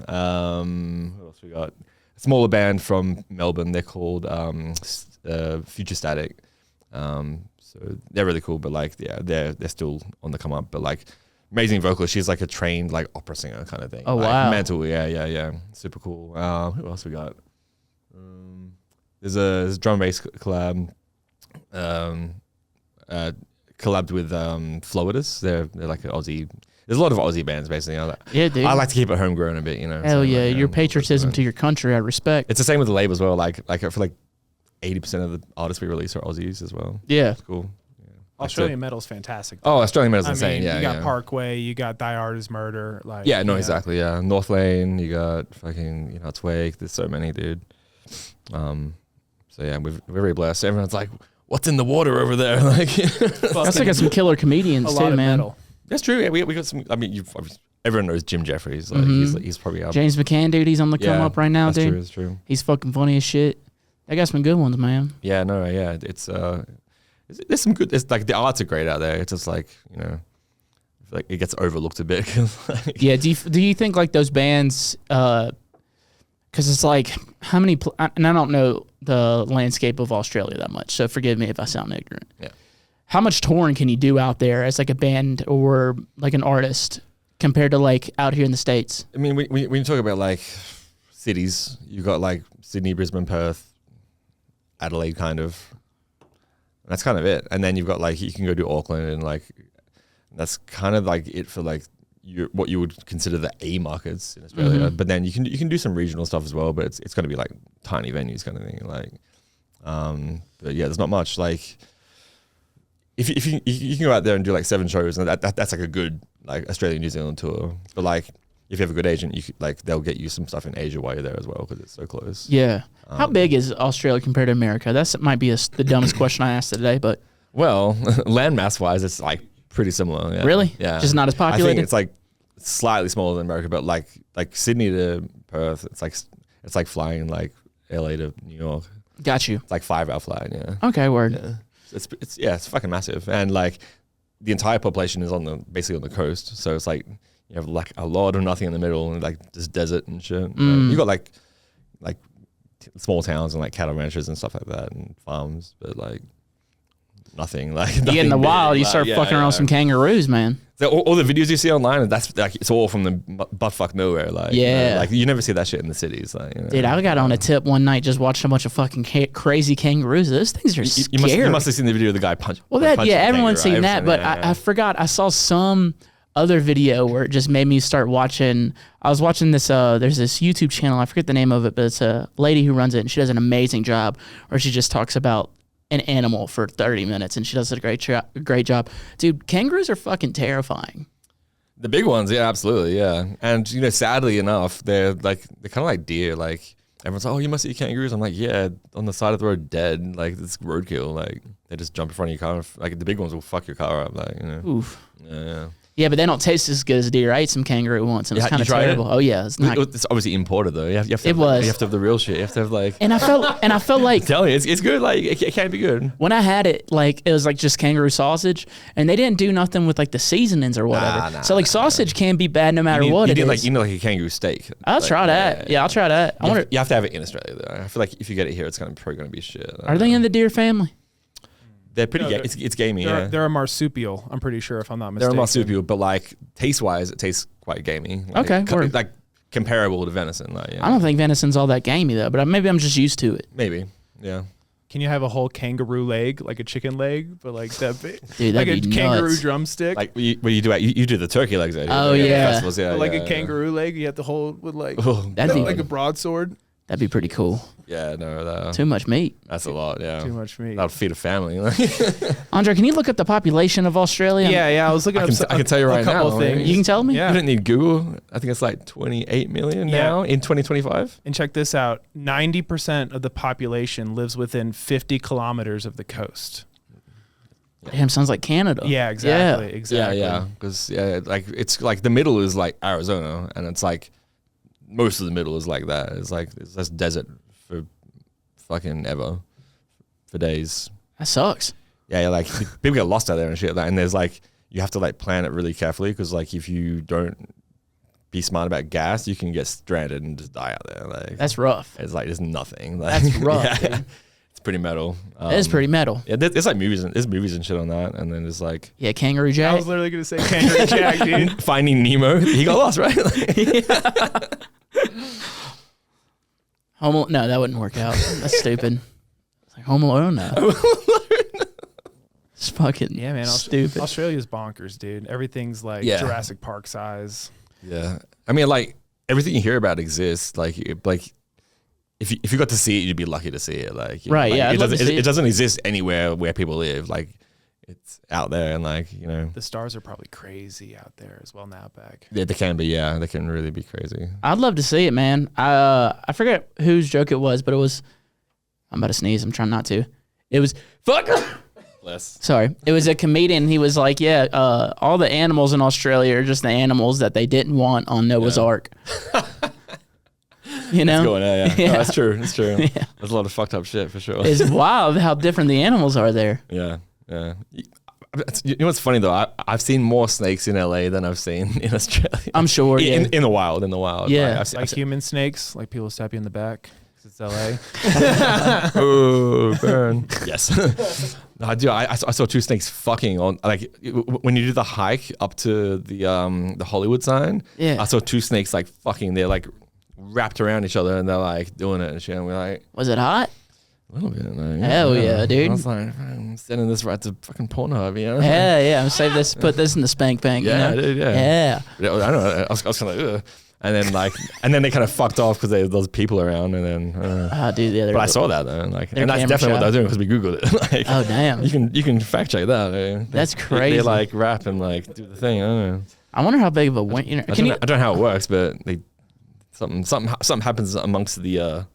What else we got? A smaller band from Melbourne. They're called Future Static. So they're really cool, but like they're still on the come up. But like amazing vocalist. She's like a trained like opera singer kind of thing. Oh like, wow, mental. Yeah. Super cool. Who else we got? There's a drum and bass collab. Collabed with Flowidus. They're like an Aussie. There's a lot of Aussie bands basically. yeah, dude. I like to keep it homegrown a bit, Hell so, yeah, like, your patriotism to your country, I respect. It's the same with the label as well. Like I feel like 80% of the artists we release are Aussies as well. Yeah, It's cool. Yeah. Australian metal's fantastic. Oh, Australian metal's I insane. mean, Yeah, you got yeah. Parkway, you got Thy Art Is Murder. Like Yeah, no, exactly. Yeah, North Lane. You got fucking it's Wake. There's so many, dude. So yeah, we're very blessed. Everyone's like, "What's in the water over there?" Like, that's like some killer comedians a too, lot of man. metal. that's true. Yeah, we got some. I mean, everyone knows Jim Jeffries. Like, he's probably up. James McCann, dude, he's on the come up right now, that's dude. True, that's true. He's fucking funny as shit. They got some good ones, man. Yeah, no, yeah. There's some good. It's like the arts are great out there. It's just like like it gets overlooked a bit. Like, Yeah, do you think like those bands? Because it's like how many? And I don't know the landscape of Australia that much, so forgive me if I sound ignorant. Yeah. How much touring can you do out there as like a band or like an artist compared to like out here in the States? I mean, when you talk about like cities, you've got like Sydney, Brisbane, Perth, Adelaide, kind of. That's kind of it. And then you've got like you can go to Auckland and like that's kind of like it for like what you would consider the A markets in Australia. Mm-hmm. But then you can do some regional stuff as well. But it's going to be like tiny venues kind of thing. Like, but yeah, there's not much like. If you can go out there and do like 7 shows, and that's like a good like Australia New Zealand tour. But like if you have a good agent, they'll get you some stuff in Asia while you're there as well because it's so close. Yeah. How big is Australia compared to America? That might be the dumbest question I asked today, but Well, landmass wise, it's like pretty similar. Yeah. Really? Yeah. Just not as I populated? think it's like slightly smaller than America, but like Sydney to Perth, it's like flying like LA to New York. Got you. It's like 5-hour flight. Yeah. Okay, word. Yeah. It's fucking massive, and like the entire population is basically on the coast, so it's like you have like a lot of nothing in the middle, and like just desert and shit. You got like small towns and like cattle ranches and stuff like that, and farms, but like nothing. Like You get in the nothing wild, big. you Like, start fucking around with some kangaroos, man. So all the videos you see online, that's like it's all from the buttfuck nowhere. Like Yeah. like you never see that shit in the cities. Like Dude, I got on a tip one night just watching a bunch of fucking crazy kangaroos. Those things are scary. You must have seen the video of the guy punch. Well, everyone's seen that, but I forgot. I saw some other video where it just made me start watching. I was watching this. There's this YouTube channel. I forget the name of it, but it's a lady who runs it, and she does an amazing job. Where she just talks about an animal for 30 minutes, and she does a great job. Dude, kangaroos are fucking terrifying. The big ones, yeah, absolutely, yeah. And sadly enough, they're kind of like deer. Like everyone's like, oh, you must eat kangaroos. I'm like, yeah, on the side of the road, dead. Like it's roadkill. Like they just jump in front of your car. Like the big ones will fuck your car up. Like Oof. Yeah. Yeah, but they don't taste as good as deer. I ate some kangaroo once, and it was kind of terrible. Oh yeah, it's not. It's obviously imported though. You have to It was. You have to have the real shit. You have to have like. And I felt like Tell you, it's good. Like it can be good. when I had it, like it was like just kangaroo sausage, and they didn't do nothing with like the seasonings or whatever. Nah, so like sausage can be bad no matter You what need it is. like like a kangaroo steak. I'll Like, try that. Yeah, I'll try that. I wonder, You have to have it in Australia though. I feel like if you get it here, it's probably gonna be shit. are they in the deer family? They're pretty. No, It's gamey. Yeah. They're a marsupial. I'm pretty sure, if I'm not They're a mistaken. marsupial, but like taste wise, it tastes quite gamey. Like, Okay, word. like comparable to venison. Like yeah. I don't think venison's all that gamey though, but maybe I'm just used to it. Maybe. Yeah. Can you have a whole kangaroo leg, like a chicken leg, but like that big, Dude, like that'd a be kangaroo nuts. drumstick? Like what you do you do the turkey legs. Oh, yeah. Festivals, yeah. like yeah, a kangaroo leg, you have to hold with like Yeah. That'd be like a broadsword. that'd be pretty cool. Yeah. No. Too much meat. That's a lot. Yeah. Too much meat. That'll feed a family. Andre, can you look up the population of Australia? Yeah. I was looking I up. can tell you right a couple now, things. You can tell me? Yeah. You don't need Google. I think it's like 28 million now in 2025. And check this out: 90% of the population lives within 50 kilometers of the coast. Damn, sounds like Canada. Yeah, exactly. Yeah. Exactly. Yeah. Because like it's like the middle is like Arizona, and it's like most of the middle is like that. It's like it's just desert for fucking ever, for days. That sucks. Yeah, like people get lost out there and shit like that. And there's like you have to like plan it really carefully because like if you don't be smart about gas, you can get stranded and just die out there. Like That's rough. it's like there's nothing. Like, That's rough, Yeah, dude. it's pretty metal. That is pretty metal. Yeah, there's like movies and shit on that, and then there's like Yeah, Kangaroo I Jack. was literally gonna say kangaroo jack, dude. Finding Nemo. He got lost, right? No, that wouldn't work out. That's stupid. It's like Home Alone now. It's fucking Yeah, man. stupid. Australia's bonkers, dude. Everything's like Yeah. Jurassic Park size. Yeah, I mean, like everything you hear about exists. Like if you got to see it, you'd be lucky to see it. Like Right, like, yeah, I'd it love to doesn't see it. it doesn't exist anywhere where people live. Like it's out there, and like The stars are probably crazy out there as well in the outback. yeah, they can be. Yeah, they can really be crazy. I'd love to see it, man. I forget whose joke it was, but it was. I'm about to sneeze. I'm trying not to. It was fuck. Less. Sorry, it was a comedian. He was like, "Yeah, all the animals in Australia are just the animals that they didn't want on Noah's Yeah. Ark." You know, Going, yeah. Yeah. No, that's true. That's true. Yeah. There's a lot of fucked up shit for sure. it's wild how different the animals are there. Yeah. You know what's funny though? I've seen more snakes in LA than I've seen in Australia. I'm sure. Yeah. In the wild. Yeah. I've seen, Like human snakes, like people stab you in the back because it's LA. oh, burn. Yes. No, dude, I saw two snakes fucking on like when you do the hike up to the Hollywood sign. Yeah. I saw two snakes like fucking. They're like wrapped around each other and they're like doing it and shit. And we're like Was it hot? a little bit. Like, Hell yeah, dude. I was like, I'm sending this right to fucking Pornhub, you know? Yeah. Save this. Put this in the spank bank. Yeah, you know? dude, yeah. Yeah. Yeah, I don't know. I was kind of like, ugh. And then like, and then they kind of fucked off because there's those people around, and then. Oh, dude. Yeah. But I saw that though, like, They're and that's camera definitely what shot. they're doing because we googled it. Like, Oh damn. you can fact check that. Eh? That's They crazy. like rap and like do the thing. I don't know. I wonder how big of a win. You know, I don't know how it works, but they something happens amongst the.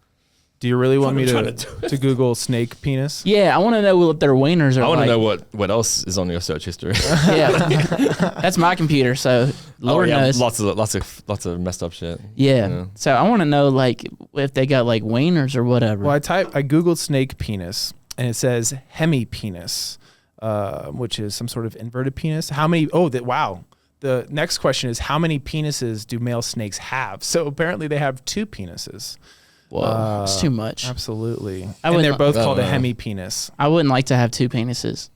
Do you really want me trying to Google snake penis? Yeah, I want to know what their wieners are I want like. to know what else is on your search history. Yeah, that's my computer, so Lord knows. lots of messed up shit. Yeah. So I want to know like if they got like wieners or whatever. Well, I googled snake penis and it says hemipenis, which is some sort of inverted penis. How many? Oh, wow. The next question is how many penises do male snakes have? So apparently they have 2 penises. Whoa, it's too much. Absolutely. I And wouldn't they're both I called a don't know. hemipenis. I wouldn't like to have 2 penises.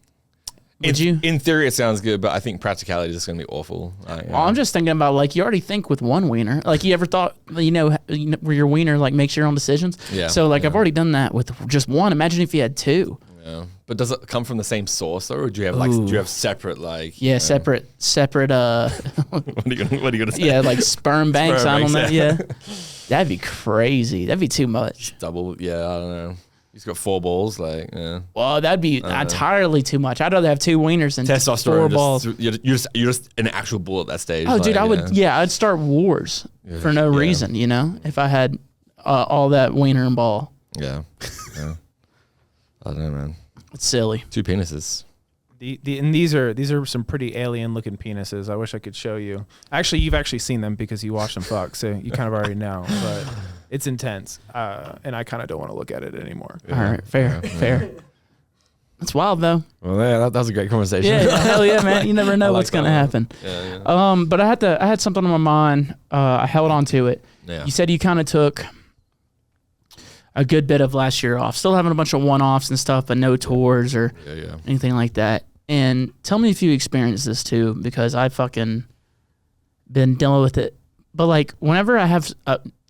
Would you? In theory, it sounds good, but I think practicality is just gonna be awful. Well, I'm just thinking about like you already think with one wiener. Like you ever thought where your wiener like makes your own decisions? Yeah. So like I've already done that with just one. Imagine if you had two. Yeah. But does it come from the same source though, or do you have like do you have separate like? Yeah, separate. What are you gonna say? Yeah, like sperm banks. I don't know. banks, Yeah, that'd be crazy. That'd be too much. Double. Yeah, I don't know. He's got 4 balls. Like, yeah. Well, that'd be entirely too much. I'd rather have 2 wieners than 4 Testosterone. balls. You're just an actual bull at that stage. Oh, like, dude, I would. Yeah, I'd start wars for no reason. You know, if I had all that wiener and ball. Yeah. Yeah. I don't know, man. It's silly. 2 penises. And these are some pretty alien looking penises. I wish I could show you. Actually, you've actually seen them because you watched them fuck, so you kind of already know. But it's intense, and I kind of don't want to look at it anymore. All right, fair. That's wild though. Well, yeah, that was a great conversation. Yeah, hell yeah, man. You never know what's gonna happen. Yeah. But I had something on my mind. I held on to it. Yeah. You said you kind of took a good bit of last year off, still having a bunch of one-offs and stuff, but no tours or anything like that. And tell me if you experienced this too, because I fucking been dealing with it. But like whenever I have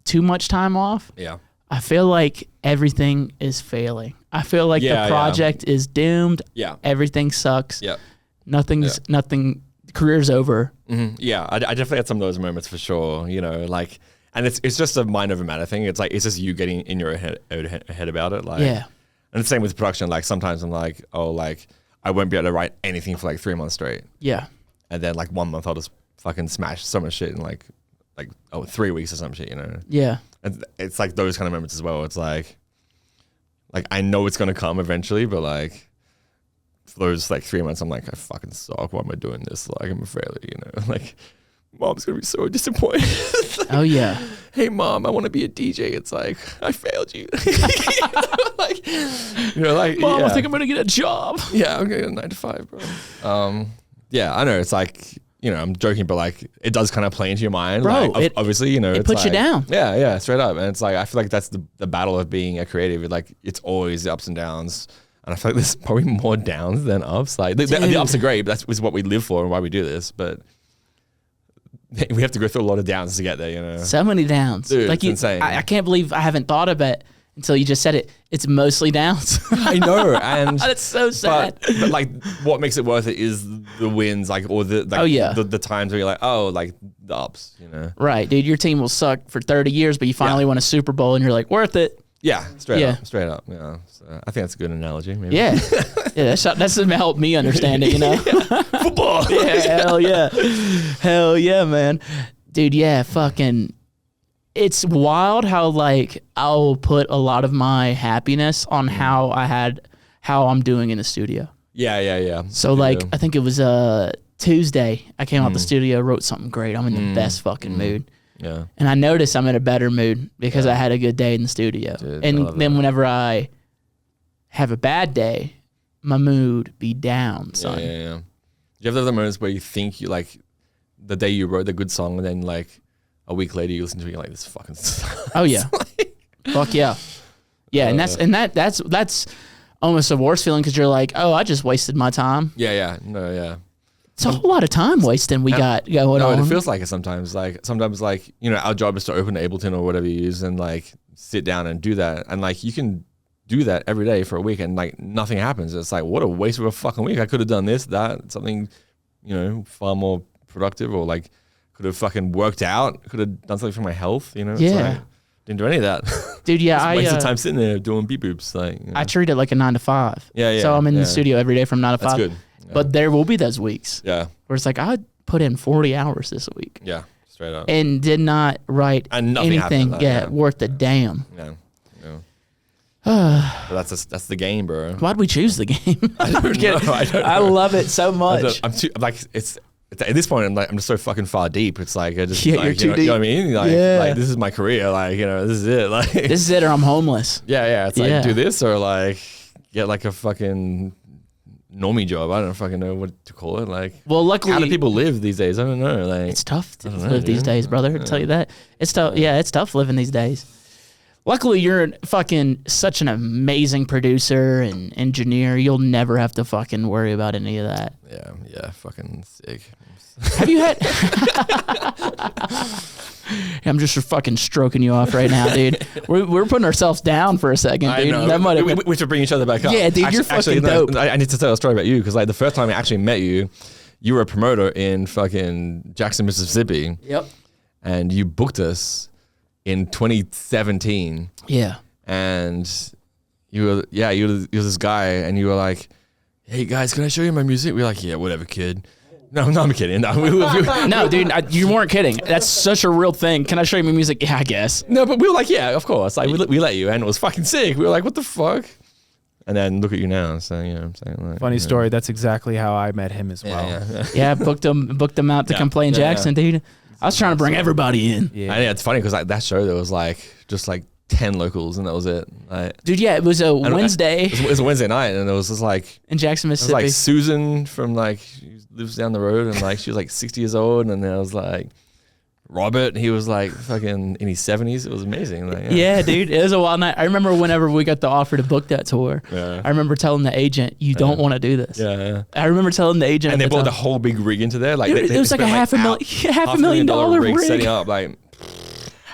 too much time off, I feel like everything is failing. I feel like the project is doomed. Yeah. Everything sucks. Yeah. Nothing. Career's over. Mm-hmm. Yeah, I definitely had some of those moments for sure. You know, like, and it's just a mind over matter thing. It's like it's just you getting in your head about it. Like, Yeah. And the same with production. Like sometimes I'm like, oh, like I won't be able to write anything for like 3 months straight. Yeah. And then like 1 month I'll just fucking smash so much shit in like 3 weeks or some shit. You know. Yeah. And it's like those kind of moments as well. It's like I know it's gonna come eventually, but like for those like 3 months, I'm like, I fucking suck. Why am I doing this? Like I'm a failure, you know. Like mom's gonna be so disappointed. Like, Oh yeah. hey mom, I want to be a DJ. It's like I failed you. Like Mom, yeah. I think I'm gonna get a job. Yeah, I'm gonna get a 9 to 5, bro. Yeah, I know. It's like, you know, I'm joking, but like it does kind of play into your mind, Bro, like, obviously, you know, it it's puts you like, down. Yeah, straight up. And it's like I feel like that's the battle of being a creative. Like it's always the ups and downs, and I feel like there's probably more downs than ups. Like the ups are great, but that's what we live for and why we do this. But we have to go through a lot of downs to get there, you know. So many downs. Dude, like it's insane. I can't believe I haven't thought of it until you just said it. It's mostly downs. I know, and That's so sad. But like, what makes it worth it is the wins, like, or the the times where you're like, oh, like the ups, you know. Right, dude. Your team will suck for 30 years, but you finally win a Super Bowl, and you're like, worth it. Yeah, straight up. Yeah, so I think that's a good analogy. Maybe. Yeah, that's helped me understand it. You know, Football. Yeah, hell yeah, man, dude. Yeah, fucking. It's wild how like I'll put a lot of my happiness on how I'm doing in the studio. Yeah. So like I think it was Tuesday. I came out the studio, wrote something great. I'm in the best fucking mood. Yeah. And I noticed I'm in a better mood because I had a good day in the studio. Dude, and then whenever I have a bad day, my mood be down, son. Yeah. Do you have the moments where you think you like the day you wrote the good song and then like a week later you listen to it and you're like, this fucking sucks. Oh yeah. Fuck yeah. Yeah, and that's almost a worse feeling because you're like, oh, I just wasted my time. Yeah. It's a whole lot of time wasting we got going on. No, it feels like it sometimes. Like sometimes, like, you know, our job is to open Ableton or whatever you use and like sit down and do that. And like you can do that every day for a week and like nothing happens. It's like, what a waste of a fucking week. I could have done this, that, something, you know, far more productive, or like could have fucking worked out. Could have done something for my health. You know. It's like, didn't do any of that. Dude, yeah, I wasted time sitting there doing beep boops. Like, you know. I treat it like a 9 to 5. Yeah. So I'm in the studio every day from 9 to 5. That's good. Yeah. But there will be those weeks. Yeah. Where it's like I put in 40 hours this week. Yeah. Straight up. And did not write anything worth a damn. Yeah. But that's the game, bro. Why'd we choose the game? I don't know. I love it so much. I'm it's at this point I'm just so fucking far deep. It's like I just Yeah, like, you're too you know what I deep. mean? Like this is my career. Like, you know, this is it. Like This is it or I'm homeless. Yeah. It's like do this or like get like a fucking normie job. I don't fucking know what to call it. Like, well, luckily, how do people live these days? I don't know. Like, it's tough to live these days, brother. I'll tell you that. It's tough. Yeah, it's tough living these days. Luckily, you're fucking such an amazing producer and engineer. You'll never have to fucking worry about any of that. Yeah, fucking sick. Have you had? I'm just fucking stroking you off right now, dude. We're putting ourselves down for a second, dude. I know. That might have been- We should bring each other back up. Yeah, dude, you're fucking dope. I need to tell a story about you because like the first time I actually met you, you were a promoter in fucking Jackson, Mississippi. Yep. And you booked us in 2017. Yeah. And you were this guy, and you were like, "Hey guys, can I show you my music?" We were like, "Yeah, whatever, kid." No, I'm kidding. No, No, dude, you weren't kidding. That's such a real thing. Can I show you my music? Yeah, I guess. no, but we were like, "Yeah, of course." Like we let you, and it was fucking sick. We were like, "What the fuck?" And then look at you now. So you know what I'm saying? Like, Funny story. That's exactly how I met him as well. Yeah. Yeah, booked them out to come play in Jackson, dude. I was trying to bring everybody in. Yeah. And yeah, it's funny because like that show there was like just like 10 locals, and that was it. Like, Dude, yeah, it was a Wednesday it was a Wednesday night, and it was just like in Jackson, it was Mississippi. like Susan from like she lives down the road, and like she was like 60 years old, and then I was like Robert, he was like fucking in his 70s. It was amazing. Like, Yeah, dude, it was a wild night. I remember whenever we got the offer to book that tour, Yeah. I remember telling the agent, "You don't want to do this." Yeah. I remember telling the agent, And at they the brought the time, whole big rig into there. Like Dude, it was like spent, half a million dollar rig. setting up. Like,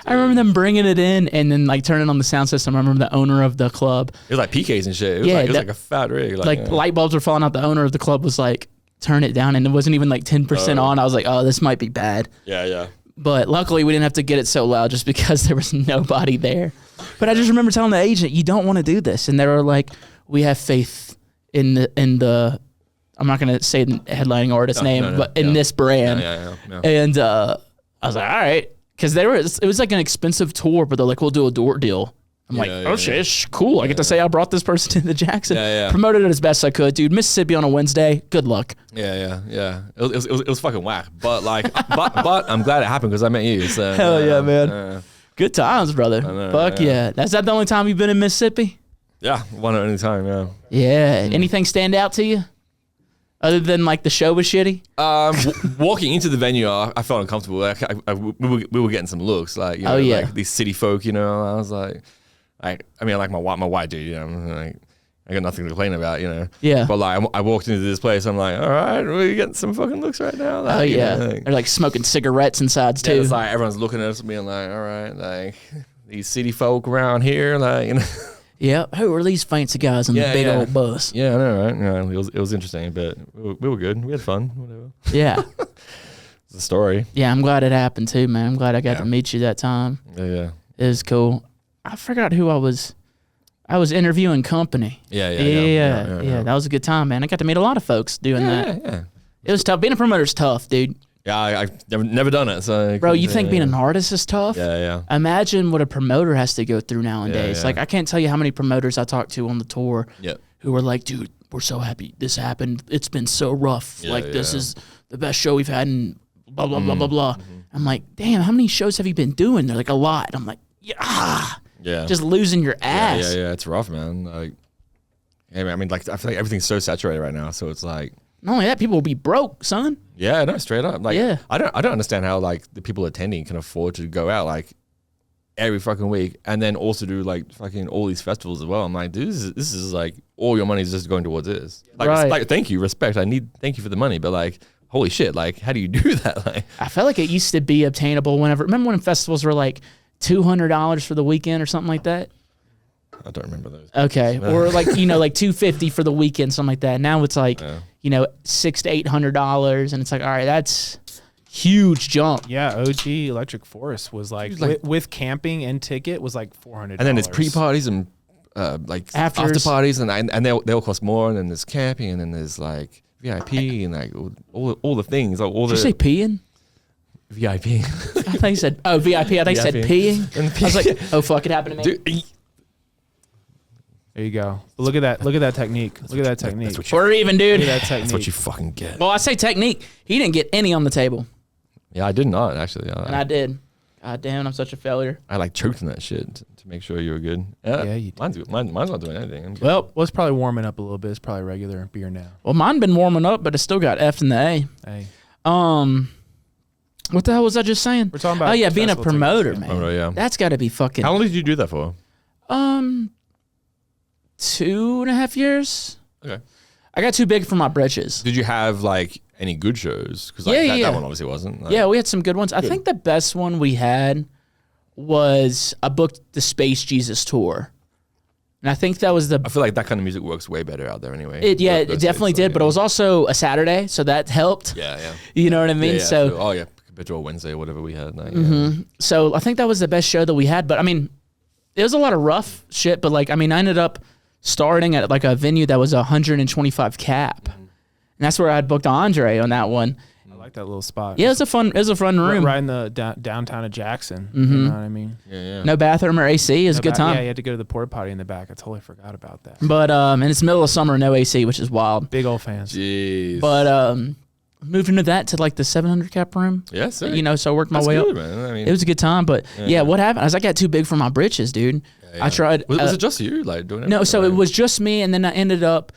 I remember them bringing it in and then like turning on the sound system. I remember the owner of the club, it was like PKs and shit. It was, Yeah, like, it was that- like a fat rig. like yeah. light bulbs were falling out. The owner of the club was like, "Turn it down," and it wasn't even like 10% on. I was like, "Oh, this might be bad." Yeah. But luckily, we didn't have to get it so loud just because there was nobody there. But I just remember telling the agent, "You don't want to do this," and they were like, "We have faith in the." I'm not gonna say the headlining artist's name, no, but in yeah. this brand. Yeah. And I was like, "All right," because it was like an expensive tour, but they're like, "We'll do a door deal." I'm like, Yeah, "Oh yeah, shit, it's cool! I get to say I brought this person to the Jackson." Yeah. Promoted it as best I could, dude. Mississippi on a Wednesday. Good luck. Yeah. It was fucking whack. But like, but I'm glad it happened because I met you. So Hell yeah, man. Good times, brother. know, Fuck yeah. That's that the only time you've been in Mississippi? Yeah, one at any time. Yeah. Yeah. Anything stand out to you? Other than like the show was shitty? Walking into the venue, I felt uncomfortable. Like, we were getting some looks, like, you know, like these city folk, you know. I was like my white dude, you know. Like, I got nothing to complain about, you know. Yeah. But like, I walked into this place, I'm like, all right, we're getting some fucking looks right now. Like, Oh yeah. you know, like, They're like smoking cigarettes inside yeah, too. it's like everyone's looking at us being like, all right, like these city folk around here, like, you know. Yeah. Who are these fancy guys on the big old bus? Yeah, I know, right? Yeah, it was interesting, but we were good. We had fun. Whatever. Yeah. It's a story. Yeah, I'm glad it happened too, man. I'm glad I got to meet you that time. Yeah. It was cool. I forgot who I was interviewing company. Yeah. That was a good time, man. I got to meet a lot of folks doing that. Yeah. It was tough. Being a promoter is tough, dude. Yeah, I've never done it, so. Bro, you think being an artist is tough? Yeah. Imagine what a promoter has to go through nowadays. Yeah. Like, I can't tell you how many promoters I talked to on the tour Yep. who were like, "Dude, we're so happy this happened. It's been so rough. Yeah, like, this yeah. is the best show we've had in blah, blah, blah, blah, blah." I'm like, "Damn, how many shows have you been doing?" They're like, "A lot." I'm like, Yeah. just losing your ass. Yeah. It's rough, man. Like, I mean, like, I feel like everything's so saturated right now, so it's like. Not only that, people will be broke, son. Yeah, no, straight up. Like, Yeah. I don't understand how like the people attending can afford to go out like every fucking week and then also do like fucking all these festivals as well. I'm like, dude, this is like all your money is just going towards this. Like, Right. like, thank you, respect. Thank you for the money, but like, holy shit, like, how do you do that? Like, I felt like it used to be obtainable remember when festivals were like $200 for the weekend or something like that? I don't remember those. Okay. Or like, like $250 for the weekend, something like that. Now it's like, $600 to $800. And it's like, all right, that's huge jump. Yeah, OG Electric Forest was like, with camping and ticket was like $400. And then there's pre-parties and like Afters. after parties and they'll cost more. And then there's camping and then there's like VIP and like all the things. Like, all Did the you say peeing? VIP. I thought you said, VIP. I thought you said peeing. And I was like, oh, fuck, it happened to me. Dude, There you go. But look at that. Look at that technique. Look at that technique. That's what you, We're even, Look dude. at that technique. that's what you fucking get. Well, I say technique. He didn't get any on the table. Yeah, I did not actually. And I did. God damn, I'm such a failure. I like choked on that shit to make sure you were good. Yeah, you did. Mine's not doing anything. I'm good. Well, it's probably warming up a little bit. It's probably regular beer now. Well, mine been warming up, but it still got F in the A. Hey, What the hell was I just saying? we're talking about. Oh yeah, being a festival promoter, tickets, man. Oh, yeah. That's got to be fucking. How long did you do that for? 2.5 years. Okay. I got too big for my britches. Did you have like any good shows? Because like, that one obviously wasn't. Like, Yeah, we had some good ones. I think the best one we had was I booked the Space Jesus tour. And I think that was I feel like that kind of music works way better out there anyway. it definitely did, but it was also a Saturday, so that helped. Yeah, yeah. You know what I mean? Yeah, so oh yeah, compared to a Wednesday or whatever we had. Like, So I think that was the best show that we had. But I mean, it was a lot of rough shit. But like, I mean, I ended up starting at like a venue that was 125 cap, and that's where I had booked Andre on that one. I like that little spot. Yeah, it was a fun room. Right in the downtown of Jackson. You know what I mean? Yeah. No bathroom or AC. It was a good time. Yeah, you had to go to the porta potty in the back. I totally forgot about that. But and it's middle of summer, no AC, which is wild. Big old fans. Jeez. But moved into that to like the 700 cap room. Yeah, sick. You know, so I worked my That's way good, up. man. I mean, It was a good time. But yeah, what happened is I got too big for my britches, dude. I tried. Was it just you like doing it? No, so it was just me, and then I ended up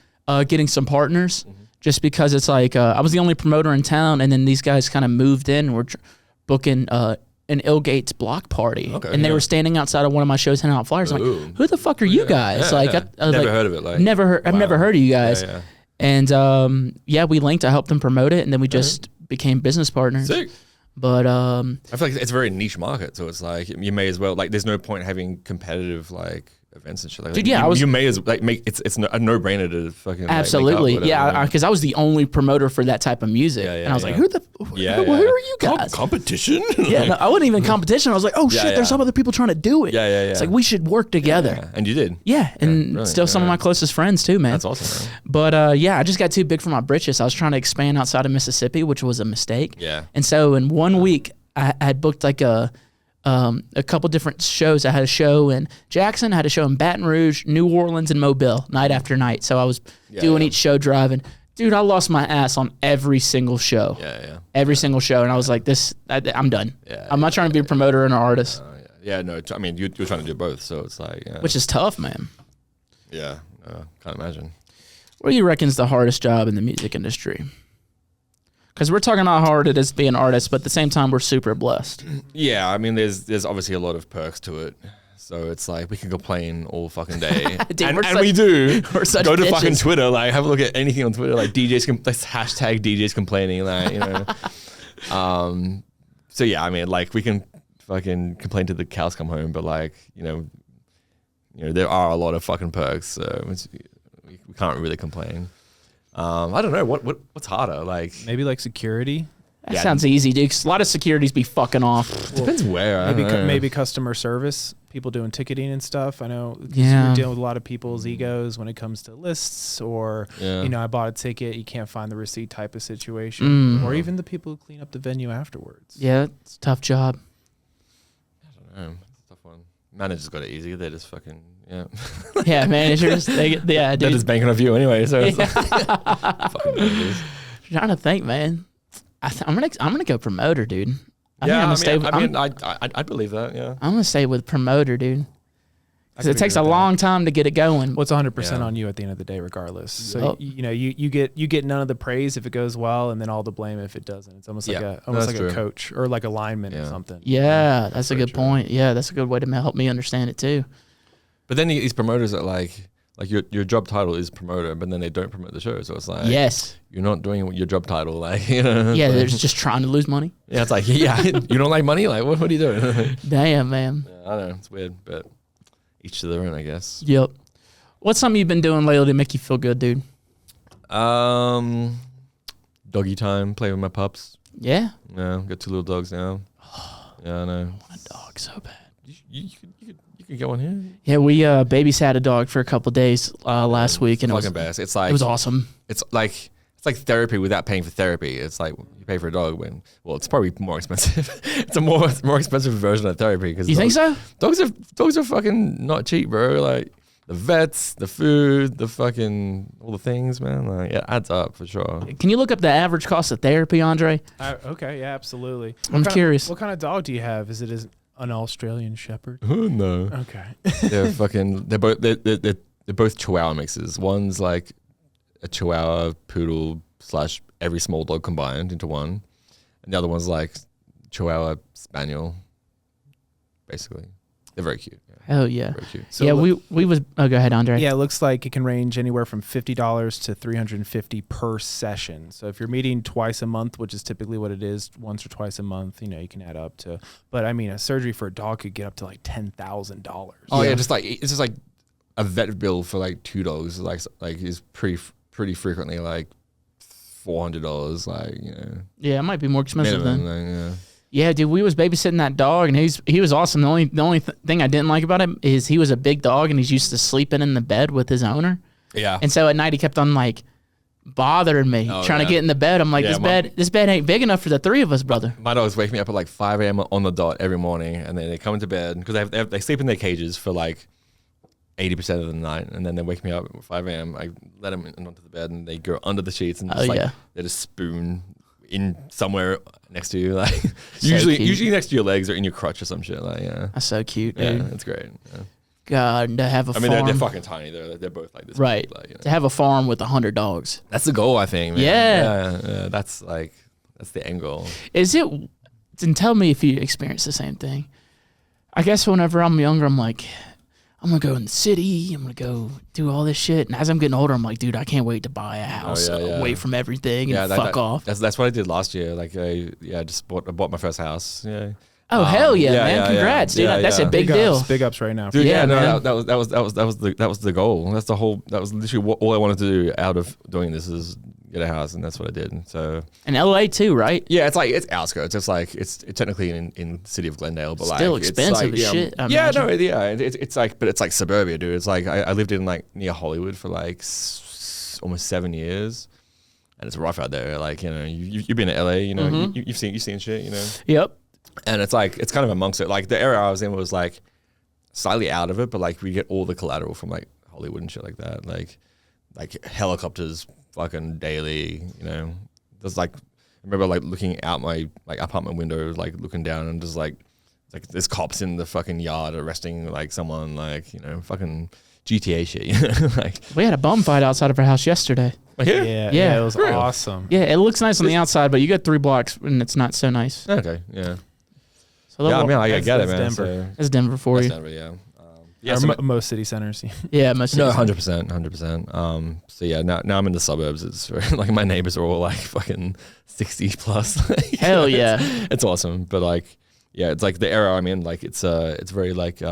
getting some partners, just because it's like I was the only promoter in town, and then these guys kind of moved in. We're booking an Illgates block party, and they were standing outside of one of my shows handing out flyers. I'm like, who the fuck are you guys? Yeah, like, yeah. I was Never like, heard of it. Like, I've never heard of you guys. Yeah. And we linked. I helped them promote it, and then we just became business partners. Sick. But I feel like it's a very niche market, so it's like you may as well like. There's no point having competitive like events and shit like that. Dude, yeah, you may as like make it's a no brainer to fucking like, absolutely, make up whatever, because I was the only promoter for that type of music, and I was like, who are you guys? Competition? Yeah, no, I wasn't even competition. I was like, oh shit, there's some other people trying to do it. Yeah. It's like we should work together. Yeah. And you did. Yeah, and still some of my closest friends too, man. That's awesome, man. But I just got too big for my britches. I was trying to expand outside of Mississippi, which was a mistake. Yeah. And so in 1 week, I had booked like a couple different shows. I had a show in Jackson, I had a show in Baton Rouge, New Orleans, and Mobile, night after night. So I was doing each show driving. Dude, I lost my ass on every single show. Yeah. Every single show. And I was like, I'm done. I'm not trying to be a promoter and an artist. Yeah, no, I mean, you're trying to do both, so it's like... Yeah. Which is tough, man. Yeah, can't imagine. What do you reckon is the hardest job in the music industry? Because we're talking about how hard it is to be an artist, but at the same time, we're super blessed. Yeah, I mean, there's obviously a lot of perks to it. So it's like we can complain all fucking day. Dude, and we do. We're such Go to bitches. fucking Twitter, like have a look at anything on Twitter, like let's hashtag DJs complaining, like, you know. So yeah, I mean, like we can fucking complain till the cows come home, but like, you know, there are a lot of fucking perks, so we can't really complain. I don't know what's harder, like Maybe like security. That sounds easy, dude. 'Cause a lot of securities be fucking off. depends where. I don't know. Maybe customer service, people doing ticketing and stuff. I know 'cause Yeah. you're dealing with a lot of people's egos when it comes to lists or, I bought a ticket, you can't find the receipt type of situation. Or even the people who clean up the venue afterwards. Yeah, it's a tough job. I don't know. It's a tough one. Managers got it easy. They're just fucking Yeah, managers. They're They're dude. just banking off you anyway. So it's like, fucking managers. I'm trying to think, man. I'm gonna go promoter, dude. I believe that. Yeah. I'm gonna stay with promoter, dude. Because it takes a long time to get it going. Well, it's 100% on you at the end of the day, regardless. So you get none of the praise if it goes well, and then all the blame if it doesn't. It's almost like a coach or like a lineman or something. Yeah, that's a good point. Yeah, that's a good way to help me understand it too. But then these promoters are like your job title is promoter, but then they don't promote the show. So it's like, yes, you're not doing your job title. Like, you know, yeah, they're just trying to lose money. Yeah, it's like, yeah, you don't like money. Like, what are you doing? Damn, man. Yeah, I don't know, it's weird, but each to their own, I guess. Yep. What's something you've been doing lately to make you feel good, dude? Doggy time, play with my pups. Yeah. Yeah, got 2 little dogs now. Yeah, I know. I want a dog so bad. You could get one here. Yeah, we babysat a dog for a couple days last week, and it Fucking best. It's like it was awesome. It's like therapy without paying for therapy. It's like you pay for a dog when it's probably more expensive. It's a more expensive version of therapy. Cause You think so? Dogs are fucking not cheap, bro. Like the vets, the food, the fucking all the things, man. Like it adds up for sure. Can you look up the average cost of therapy, Andre? Okay, yeah, absolutely. I'm curious. What kind of dog do you have? Is it an Australian Shepherd? Oh no. Okay. They're both Chihuahua mixes. One's like a Chihuahua poodle / every small dog combined into one, and the other one's like Chihuahua Spaniel, basically. They're very cute. Yeah, Hell yeah. very cute. So yeah, we was. Oh, go ahead, Andre. Yeah, it looks like it can range anywhere from $50 to $350 per session. So if you're meeting twice a month, which is typically what it is, once or twice a month, you can add up to. But I mean, a surgery for a dog could get up to like $10,000. Oh yeah, just like it's just like a vet bill for like $2 is like is pretty frequently like $400. Like Yeah, it might be more expensive minimum. than. Like, Yeah, dude, we was babysitting that dog, and he was awesome. The only thing I didn't like about him is he was a big dog, and he's used to sleeping in the bed with his owner. yeah. And so at night he kept on like bothering me, trying to get in the bed. I'm like, this bed ain't big enough for the three of us, brother. My dogs wake me up at like 5 a.m. on the dot every morning, and then they come into bed because they sleep in their cages for like 80% of the night, and then they wake me up at 5 a.m. I let them onto the bed, and they go under the sheets, and just they just spoon in somewhere next to you, like usually next to your legs or in your crotch or some shit. Like That's so cute, dude. yeah, it's great. Yeah. God, to have a farm. I mean, they're fucking tiny. They're both like this. Right. Big, like, To have a farm with 100 dogs. That's the goal, I think. Man. Yeah. That's the end goal. Is it? And tell me if you experience the same thing. I guess whenever I'm younger, I'm like, I'm gonna go in the city. I'm gonna go do all this shit. And as I'm getting older, I'm like, dude, I can't wait to buy a house away from everything and fuck off. That's what I did last year. Like, I bought my first house. Yeah. Oh hell yeah, man! Congrats, dude. That's a big deal. Big ups right now. Dude, man. that was the goal. That was literally all I wanted to do out of doing this is get a house, and that's what I did. So in LA too, right? yeah, it's outskirts. It's technically in the city of Glendale, but Still like expensive it's as shit. I yeah, imagine. no, yeah, it's like, but it's like suburbia, dude. It's like I lived in like near Hollywood for like almost 7 years, and it's rough out there. Like you've been to LA, you've seen shit, Yep. and it's like it's kind of amongst it. Like the area I was in was like slightly out of it, but like we get all the collateral from like Hollywood and shit like that. Like helicopters fucking daily, There's like I remember like looking out my like apartment window, like looking down and just like there's cops in the fucking yard arresting like someone, like fucking GTA shit. Like We had a bum fight outside of our house yesterday. Yeah, it was awesome. Yeah, it looks nice on the outside, but you get 3 blocks and it's not so nice. Okay, yeah. So Yeah, I mean, I get it, that's man. Denver. So, that's Denver for you. that's Denver, yeah. Yeah, Or so most city centers. Yeah, most no, cities. 100%. So yeah, now I'm in the suburbs. It's very, like my neighbors are all like fucking 60 plus. Hell yeah. It's awesome. But like, yeah, it's like the area I'm in, like it's very like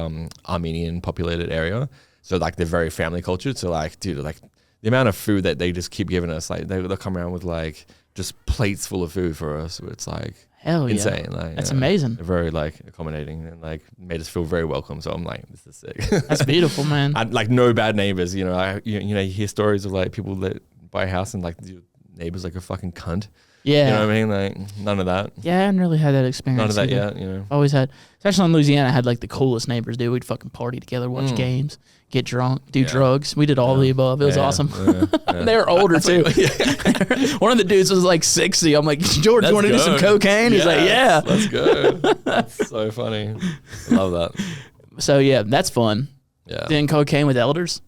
Armenian populated area. So like they're very family cultured. So like, dude, like the amount of food that they just keep giving us, like they'll come around with like just plates full of food for us. It's like Hell insane. yeah. Like That's amazing. They're very like accommodating and like made us feel very welcome. So I'm like, this is sick. That's beautiful, man. I like no bad neighbors. You hear stories of like people that buy a house and like the neighbors like a fucking cunt. Yeah. You know what I mean? Like none of that. Yeah, I hadn't really had that experience. None of that either. yet. Always had, especially in Louisiana, I had like the coolest neighbors, dude. We'd fucking party together, watch games, get drunk, do drugs. We did all of the above. It was awesome. They were older too. One of the dudes was like 60. I'm like, George, you want to do some cocaine? He's like, yeah. Let's go. That's so funny. I love that. So yeah, that's fun. Yeah. Doing cocaine with elders.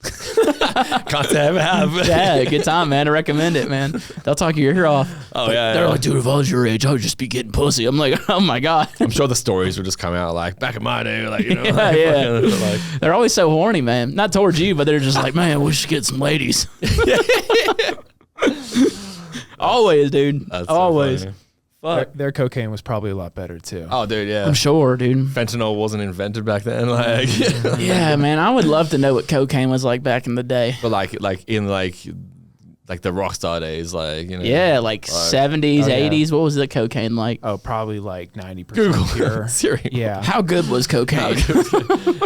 Can't say I ever have. Yeah, good time, man. I recommend it, man. They'll talk your ear off. Oh yeah. They're like, dude, if I was your age, I would just be getting pussy. I'm like, oh my God. I'm sure the stories would just come out like back in my day, like Yeah. like, They're always so horny, man. Not towards you, but they're just like, man, we should get some ladies. Always, dude. That's so Always. funny. Fuck. Their cocaine was probably a lot better too. Oh, dude, yeah. I'm sure, dude. Fentanyl wasn't invented back then, like. Yeah, man. I would love to know what cocaine was like back in the day. But like in like the rock star days, like Yeah, like 70s, Oh, yeah. 80s. What was the cocaine like? Oh, probably like 90% Google pure. Siri. Yeah. How good was cocaine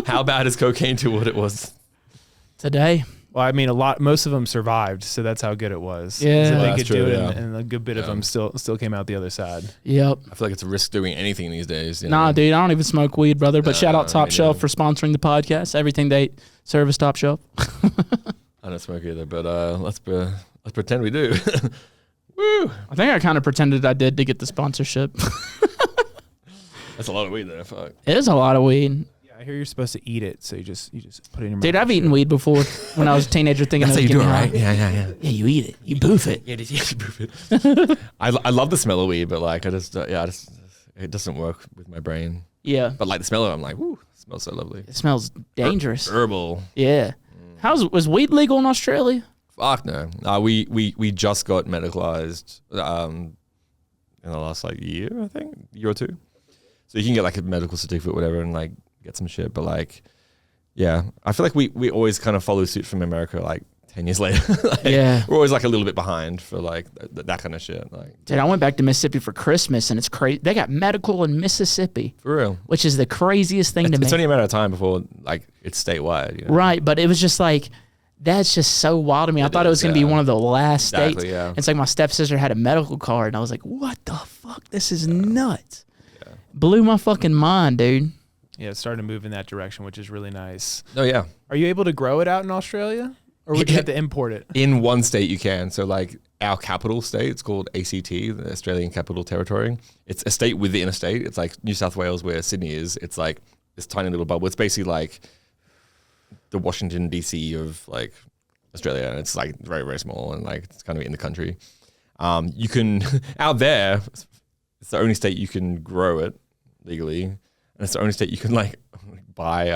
How bad is cocaine to what it was? today? Well, I mean, most of them survived, so that's how good it was. Yeah. So Well, they that's could true, do it, yeah. and a good bit of them still came out the other side. Yep. I feel like it's a risk doing anything these days. Nah, dude, I don't even smoke weed, brother. But shout out Top me Shelf neither. for sponsoring the podcast. Everything they serve is Top Shelf. I don't smoke either, but let's pretend we do. Woo! I think I kind of pretended I did to get the sponsorship. That's a lot of weed there. Fuck. It is a lot of weed. Yeah, I hear you're supposed to eat it, so you just put it in your mouth. Dude, I've eaten weed before when I was a teenager thinking That's I how was you do getting it, high. right? Yeah. Yeah, you eat it. You boof it. Yeah, it. I love the smell of weed, but like it doesn't work with my brain. Yeah. But like the smell of it, I'm like, woo, smells so lovely. It smells dangerous. Herbal. Yeah. Was weed legal in Australia? Fuck no. We just got medicalized in the last like year, I think, year or two. So you can get like a medical certificate, whatever, and like get some shit. But like, yeah, I feel like we always kind of follow suit from America like 10 years later. Like, Yeah. we're always like a little bit behind for like that kind of shit. Like, Dude, I went back to Mississippi for Christmas, and it's crazy. They got medical in Mississippi, for real. which is the craziest thing to me. It's only a matter of time before like it's statewide. You know? Right, but it was just like, that's just so wild to me. I thought it was going to be one of the last states. Exactly, yeah. It's like my stepsister had a medical card, and I was like, what the fuck? This is nuts. Yeah. Blew my fucking mind, dude. Yeah, it's starting to move in that direction, which is really nice. Oh yeah. Are you able to grow it out in Australia? Or would you have to import it? In one state you can. So like our capital state, it's called ACT, the Australian Capital Territory. It's a state within a state. It's like New South Wales where Sydney is. It's like this tiny little bubble. It's basically like the Washington DC of like Australia, and it's like very, very small and like it's kind of in the country. You can out there, it's the only state you can grow it legally, and it's the only state you can like buy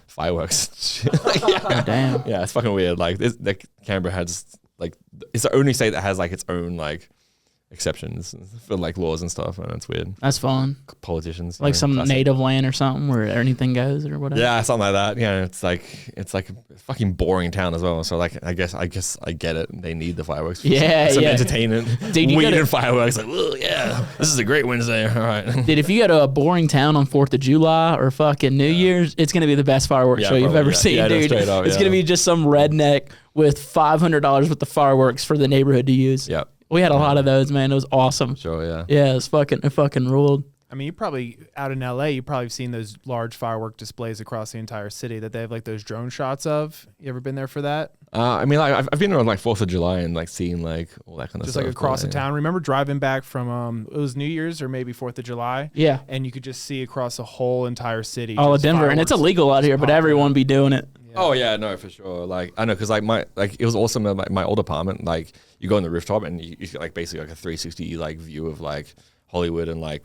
fireworks. Yeah. Damn. Yeah, it's fucking weird. Like Canberra has like it's the only state that has like its own like exceptions for like laws and stuff, and it's weird. That's fun. Politicians, Like some classic. native land or something where anything goes or whatever. Yeah, something like that. Yeah, it's like a fucking boring town as well. So like I guess I get it. They need the fireworks. For Yeah, some yeah. entertainment. Dude, you Weed gotta- and fireworks. Like, well, yeah, this is a great Wednesday. All right. Dude, if you go to a boring town on 4th of July or fucking New Year's, it's going to be the best fireworks Yeah, show you've probably, ever yeah. seen, Yeah, no, dude. straight up, It's yeah. going to be just some redneck with $500 worth of fireworks for the neighborhood to use. Yep. We had a lot of those, man. It was awesome. Sure. Yeah. Yeah, it fucking ruled. I mean, you probably, out in LA, you probably have seen those large firework displays across the entire city that they have like those drone shots of. You ever been there for that? I mean, like I've been on like 4th of July and like seeing like all that kind of Just stuff. like across the yeah. town. Remember driving back from, it was New Year's or maybe 4th of July? Yeah. And you could just see across the whole entire city. All of just Denver. And it's fireworks. illegal out here, but popping everyone up. be doing it. Oh yeah, no, for sure. Like I know, cause like it was awesome. Like my old apartment, like you go on the rooftop and you get like basically like a 360 like view of like Hollywood and like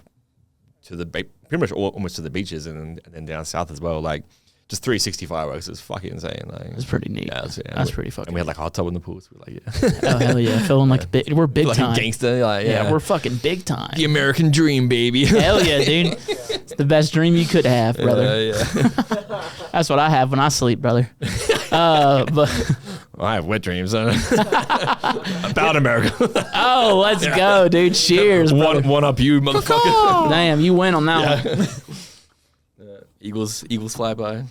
to the pretty much almost to the beaches and then down south as well. Like just 360 fireworks is fucking insane. Like It's pretty neat. yeah, That's pretty fucking And we had like a hot tub in the pools. We're like yeah, Oh, hell yeah. Feeling like we're big like time. a gangster. Like Yeah, yeah, we're fucking big time. the American dream, baby. Hell yeah, dude. It's the best dream you could have, brother. yeah. That's what I have when I sleep, brother. But Well, I have wet dreams about America. oh, let's go, dude. Cheers, brother. one up you, motherfucker. Damn, you win on that one. Eagles fly by.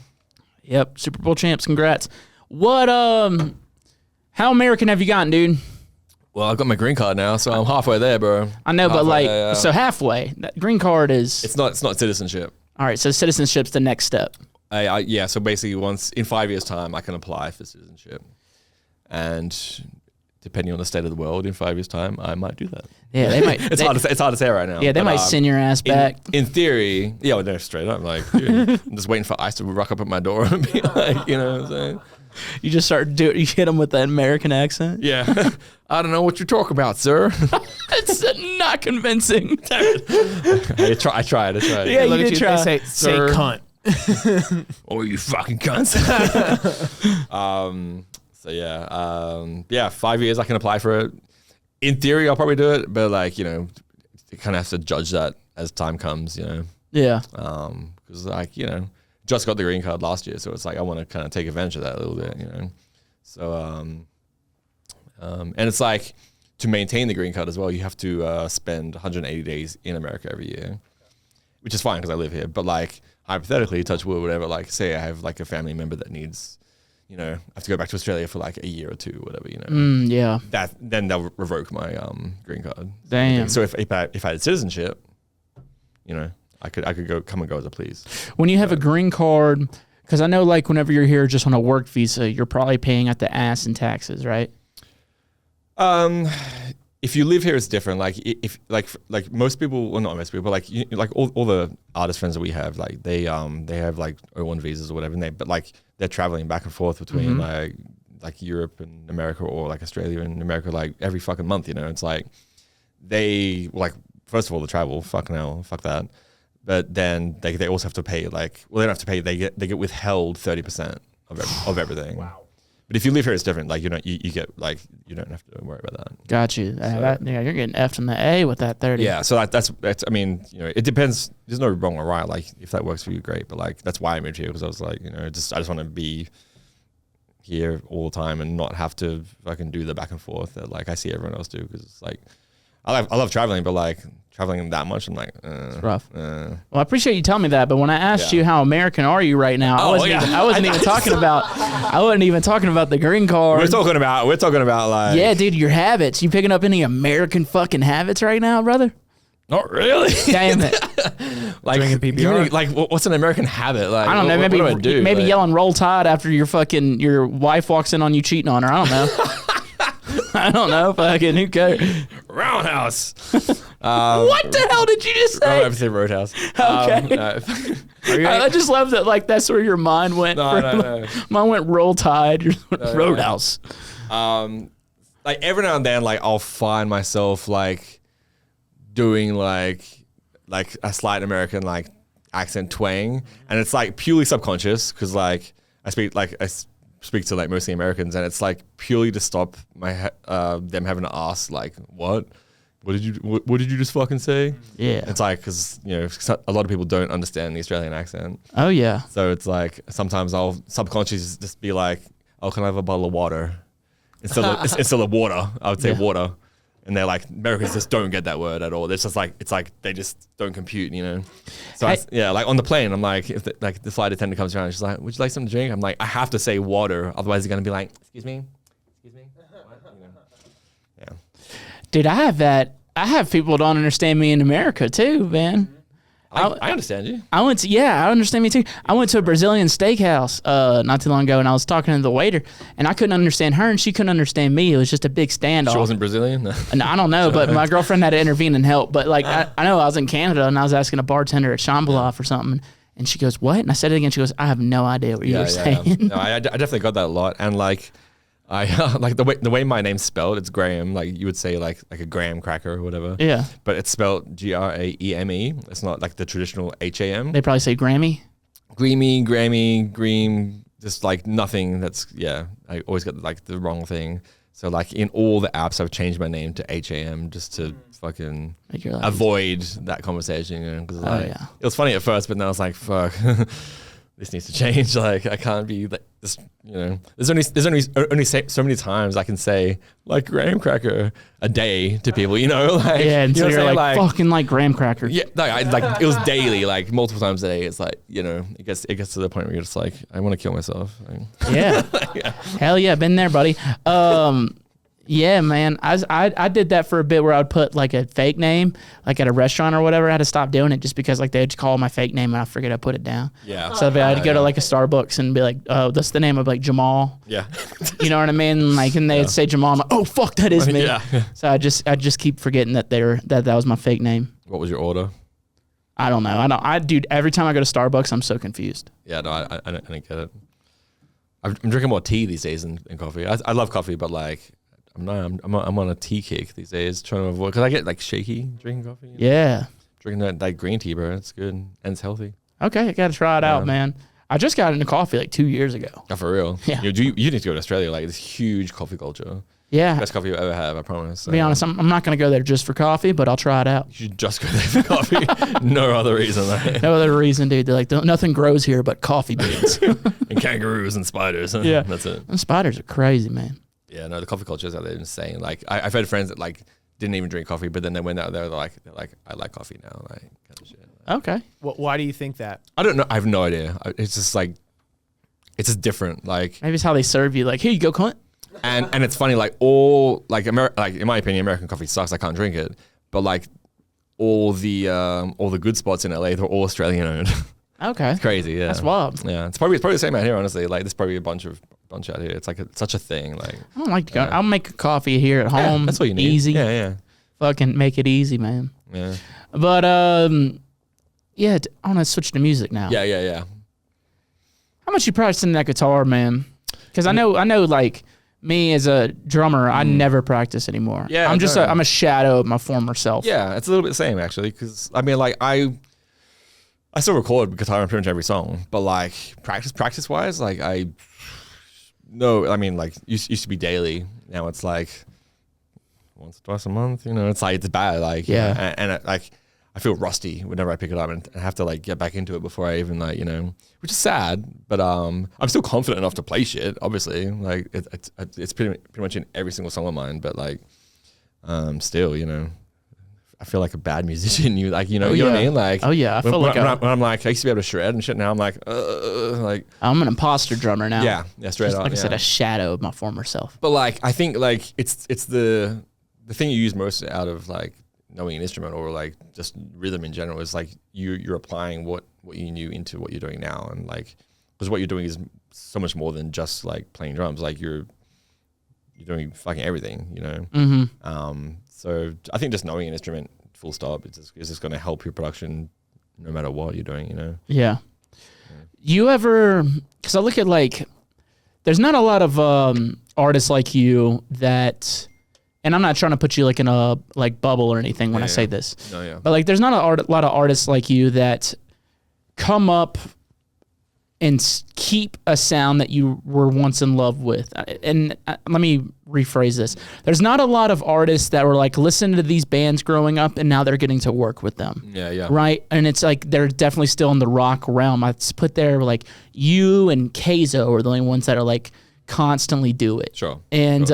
Yep, Super Bowl champs. Congrats. What how American have you gotten, dude? Well, I've got my green card now, so I'm halfway there, bro. I know, but Halfway like, there, yeah. so halfway. That green card is It's not citizenship. all right. So citizenship's the next step. Yeah, so basically once in 5 years' time, I can apply for citizenship. And depending on the state of the world, in 5 years' time, I might do that. Yeah, they might. It's hard to say right now. Yeah, they but, might send your ass back. In theory, yeah, well, no, straight up. Like, dude, I'm just waiting for ICE to rock up at my door and be like, you know what I'm saying? You just start do it. You hit them with that American accent. Yeah. I don't know what you're talking about, sir. It's not convincing. I tried. Yeah, you Look at did try. They say Sir. cunt. Oh, you fucking cunts. So yeah, 5 years I can apply for it. In theory, I'll probably do it, but like, you know, you kind of have to judge that as time comes, you know. Yeah. Because like, you know, just got the green card last year, so it's like I want to kind of take advantage of that a little bit, you know. So and it's like to maintain the green card as well, you have to spend 180 days in America every year, which is fine because I live here. But like hypothetically, touch wood, whatever. Like say I have like a family member that needs, you know, I have to go back to Australia for like a year or two, whatever, you know. Yeah. Then they'll revoke my green card. Damn. So if I had citizenship, you know, I could come and go as I please. When you have a green card, because I know like whenever you're here just on a work visa, you're probably paying out the ass in taxes, right? If you live here, it's different. Like if like most people, well not most people, but like like all the artist friends that we have, like they have like O1 visas or whatever, and but like they're traveling back and forth between like Europe and America or like Australia and America like every fucking month. You know, it's like they like first of all the travel, fucking hell, fuck that. but then they also have to pay like, well, they don't have to pay. They get withheld 30% of everything. Wow. But if you live here, it's different. Like, you get like, you don't have to worry about that. Got you. You're getting F'd in the A with that 30. Yeah. So that's. I mean, it depends. There's no wrong or right. Like, if that works for you, great. But like, that's why I moved here, because I was like, I just want to be here all the time and not have to fucking do the back and forth that like I see everyone else do. Because it's like, I love traveling, but like traveling that much, I'm like, it's rough. Well, I appreciate you telling me that, but when I asked you how American are you right now, I wasn't even talking about the green card. We're talking about like, yeah, dude, your habits. You picking up any American fucking habits right now, brother? Not really. Damn it. Like drinking PBR. Like, what's an American habit? Like, I don't know. What do I do? Maybe like, yelling "Roll Tide" after your wife walks in on you cheating on her. I don't know. I don't know. Fucking who cares? Roundhouse. What the hell did you just say? I say Roadhouse. Okay. I just love that. Like, that's where your mind went. No. Mine went Roll Tide. Roadhouse. Like every now and then, like I'll find myself like doing like a slight American like accent twang, and it's like purely subconscious because like I speak to like mostly Americans, and it's like purely to stop them having to ask like, what did you just fucking say? Yeah. It's like, because a lot of people don't understand the Australian accent. Oh yeah. So it's like sometimes I'll subconsciously just be like, oh, can I have a bottle of water instead of water? I would say water. And they're like, Americans just don't get that word at all. It's like they just don't compute, So like on the plane, I'm like, if the flight attendant comes around, and she's like, would you like something to drink? I'm like, I have to say water, otherwise they're gonna be like, excuse me. Yeah. Dude, I have that. I have people who don't understand me in America too, man. I understand you. I understand me too. I went to a Brazilian steakhouse not too long ago, and I was talking to the waiter, and I couldn't understand her, and she couldn't understand me. It was just a big standoff. She wasn't Brazilian? No. And I don't know, but my girlfriend had to intervene and help. But like, I know I was in Canada, and I was asking a bartender at Shambhala for something, and she goes, "What?" And I said it again. She goes, "I have no idea what you were saying." Yeah. No, I definitely got that a lot, and like, I like the way my name's spelled. It's Graham. Like you would say like a graham cracker or whatever. Yeah. But it's spelled Graeme. It's not like the traditional HAM. They probably say Grammy. Grammy, Green. Just like nothing. That's I always get like the wrong thing. So like in all the apps, I've changed my name to HAM just to fucking avoid that conversation. Because it was funny at first, but now it's like fuck. This needs to change. Like I can't be like this. There's only so many times I can say like graham cracker a day to people. Like and so you're like fucking like graham cracker. Yeah, like it was daily, like multiple times a day. It's like it gets to the point where you're just like I want to kill myself. Yeah. Hell yeah, been there, buddy. Yeah, man. I did that for a bit where I would put like a fake name, like at a restaurant or whatever. I had to stop doing it just because like they'd call my fake name and I forget I put it down. Yeah. So I had to go to like a Starbucks and be like, oh, that's the name of like Jamal. Yeah. You know what I mean? Like, and they'd say Jamal. I'm like, oh fuck, that is me. Yeah. So I just keep forgetting that that was my fake name. What was your order? I don't know. Dude, every time I go to Starbucks, I'm so confused. Yeah, no, I don't get it. I'm drinking more tea these days than coffee. I love coffee, but like. I'm on a tea kick these days, trying to avoid because I get like shaky drinking coffee. Yeah, drinking that green tea, bro. It's good and it's healthy. Okay, I gotta try it out, man. I just got into coffee like 2 years ago. Oh, for real? Yeah. You need to go to Australia. Like this huge coffee culture. Yeah, Best coffee you ever have, I promise. To be honest, I'm not gonna go there just for coffee, but I'll try it out. You should just go there for coffee. No other reason. No other reason, dude. They're like nothing grows here but coffee beans and kangaroos and spiders. Yeah, that's it. And spiders are crazy, man. Yeah, no, the coffee culture is out there insane. Like I've had friends that like didn't even drink coffee, but then they went out there, they're like, I like coffee now, like kind of shit. Okay. Why do you think that? I don't know. I have no idea. It's just like, it's just different. Like maybe it's how they serve you. Like, here you go, cunt. And it's funny. Like all like in my opinion, American coffee sucks. I can't drink it. But like all the good spots in LA, they're all Australian owned. Okay. It's crazy. Yeah. That's wild. Yeah. It's probably the same out here. Honestly, like there's probably a bunch out here. It's like such a thing. Like I don't like to go. I'll make a coffee here at home. That's what you need. Easy. Yeah. Fucking make it easy, man. Yeah. But yeah. I want to switch to music now. Yeah. How much you practicing that guitar, man? Because I know, like me as a drummer, I never practice anymore. Yeah. I'm a shadow of my former self. Yeah, it's a little bit the same actually. Because I mean, like I still record guitar on pretty much every song, but like practice wise, like I mean like used to be daily. Now it's like once or twice a month. You know, it's like it's bad. Like and like I feel rusty whenever I pick it up and I have to like get back into it before I even like which is sad. But I'm still confident enough to play shit. Obviously, like it's pretty much in every single song of mine. But like still, I feel like a bad musician. You know what I mean? Like, oh yeah, I feel like when I'm like, I used to be able to shred and shit. Now I'm like I'm an imposter drummer now. Yeah, straight Just, up. like I said, a shadow of my former self. But like, I think like it's the thing you use most out of like knowing an instrument or like just rhythm in general is like you're applying what you knew into what you're doing now, and like because what you're doing is so much more than just like playing drums. Like you're doing fucking everything, Mm-hmm. So I think just knowing an instrument, full stop, is just going to help your production no matter what you're doing, Yeah. You ever, because I look at like, there's not a lot of artists like you that, and I'm not trying to put you like in a like bubble or anything when I say this, but like there's not a lot of artists like you that come up and keep a sound that you were once in love with. And let me rephrase this. There's not a lot of artists that were like, listen to these bands growing up and now they're getting to work with them. Yeah. Right? And it's like, they're definitely still in the rock realm. I put there like you and Keizo are the only ones that are like constantly do it. Sure. And,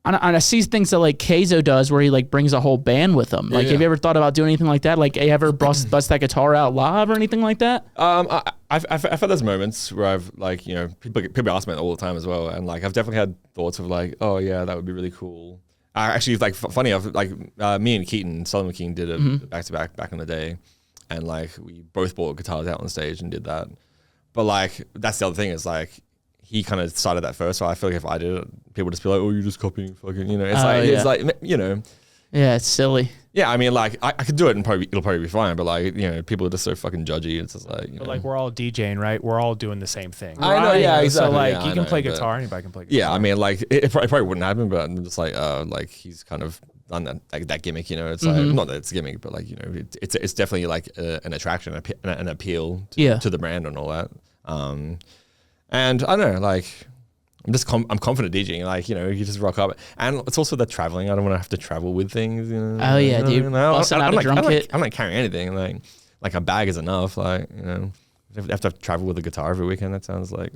and I see things that like Keizo does where he like brings a whole band with him. Like, have you ever thought about doing anything like that? Like, you ever bust that guitar out live or anything like that? I've had those moments where I've like, people ask me that all the time as well. And like, I've definitely had thoughts of like, oh yeah, that would be really cool. Actually, like funny, me and Keaton, Solomon King did a back-to-back back in the day. And like, we both bought guitars out on stage and did that. But like, that's the other thing is like, he kind of started that first, so I feel like if I did it, people would just be like, "Oh, you're just copying fucking," It's like, Yeah, it's silly. Yeah, I mean, like I could do it and it'll probably be fine, but like people are just so fucking judgy. It's just like, but like we're all DJing, right? We're all doing the same thing. I know, yeah, exactly. So like yeah, you can play guitar, anybody can play guitar. Yeah, I mean, like it probably wouldn't happen, but I'm just like he's kind of done that gimmick, It's like not that it's a gimmick, but like it's definitely like an attraction, an appeal to the brand and all that. And I don't know, like. I'm confident DJing, like, you just rock up. And it's also the traveling. I don't want to have to travel with things, Oh, yeah, dude. Busting out a drum kit. I'm not carrying anything. Like a bag is enough. Like, if I have to travel with a guitar every weekend, that sounds like,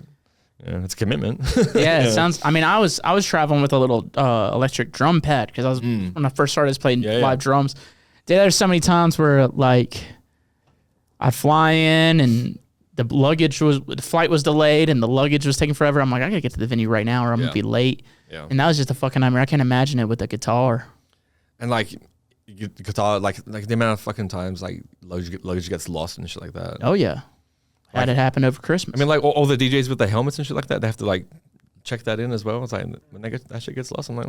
it's a commitment. Yeah, it sounds, I mean, I was traveling with a little electric drum pad because I was, when I first started playing live drums, there's so many times where, like, I'd fly in and the flight was delayed and the luggage was taking forever. I'm like, I gotta get to the venue right now or I'm gonna be late. Yeah. And that was just a fucking nightmare. I can't imagine it with a guitar. And like the guitar, like the amount of fucking times like luggage gets lost and shit like that. Oh yeah. Had it happen over Christmas. I mean, like all the DJs with the helmets and shit like that, they have to like check that in as well. It's like when that shit gets lost, I'm like,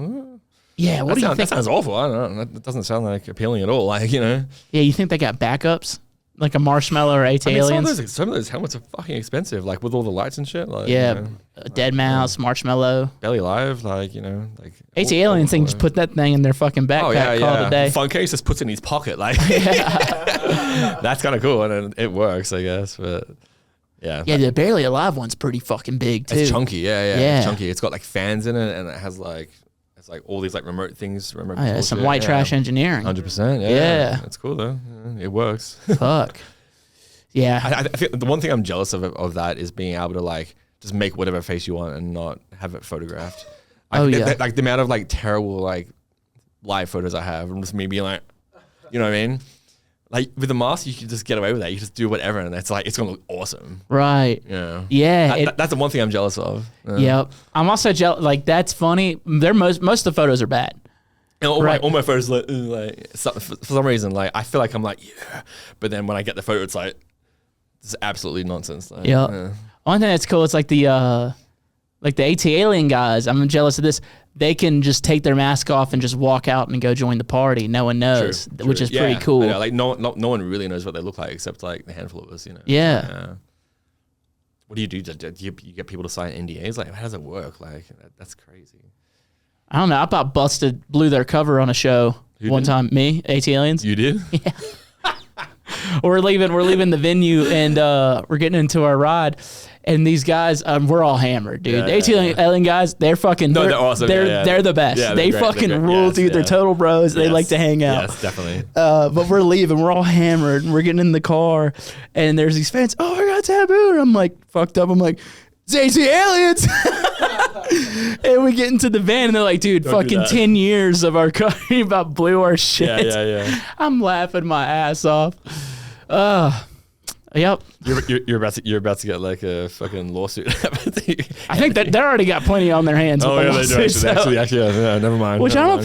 yeah, what do you think? That sounds awful. I don't know. That doesn't sound like appealing at all. Like, Yeah, you think they got backups? Like a Marshmallow or AT-Aliens? Some of those helmets are fucking expensive, like with all the lights and shit. Like, Dead Mouse, Marshmallow. Barely Live, like, like... AT-Aliens thing just put that thing in their fucking backpack, call it a day. Funkcase just puts it in his pocket, like... That's kind of cool, and it works, I guess, but... Yeah. Yeah, the Barely Alive one's pretty fucking big, too. It's chunky, yeah. It's chunky. It's got like fans in it, and it has like... It's like all these like remote things. Some white trash engineering. 100%. Yeah. That's cool though. It works. Fuck. Yeah. I feel the one thing I'm jealous of that is being able to like just make whatever face you want and not have it photographed. Like the amount of like terrible like live photos I have, and just me being like, you know what I mean? Like with the mask, you can just get away with that. You just do whatever, and it's like it's gonna look awesome. Right. Yeah. Yeah. That's the one thing I'm jealous of. Yep. I'm also jealous. Like that's funny. Most of the photos are bad. And all my photos like for some reason like I feel like I'm like but then when I get the photo, it's like it's absolutely nonsense. Like, One thing that's cool. It's like the AT-Alien guys. I'm jealous of this. They can just take their mask off and just walk out and go join the party. No one knows, which is pretty cool. Like no one really knows what they look like except like the handful of us, Yeah. What do you do? You get people to sign NDAs? Like, how does it work? Like, that's crazy. I don't know. I about blew their cover on a show one time. Me, AT-Aliens. You did? Yeah. we're leaving the venue, and we're getting into our ride. And these guys, we're all hammered, dude. The ATL guys, they're fucking. No, they're awesome. They're the best. Yeah, they great. fucking They're rule, yes, dude. They're total bros. They like to hang out. Yes, definitely. But we're leaving. We're all hammered. And we're getting in the car, and there's these fans. Oh, I got Taboo. And I'm like fucked up. I'm like, it's aliens. And we get into the van, and they're like, dude, fucking 10 years of our country about blew our shit. Yeah. I'm laughing my ass off. Yep. You're about to get like a fucking lawsuit. I think that they already got plenty on their hands. Oh with yeah, the they do lawsuit, actually. Yeah, never mind. Which never I mind.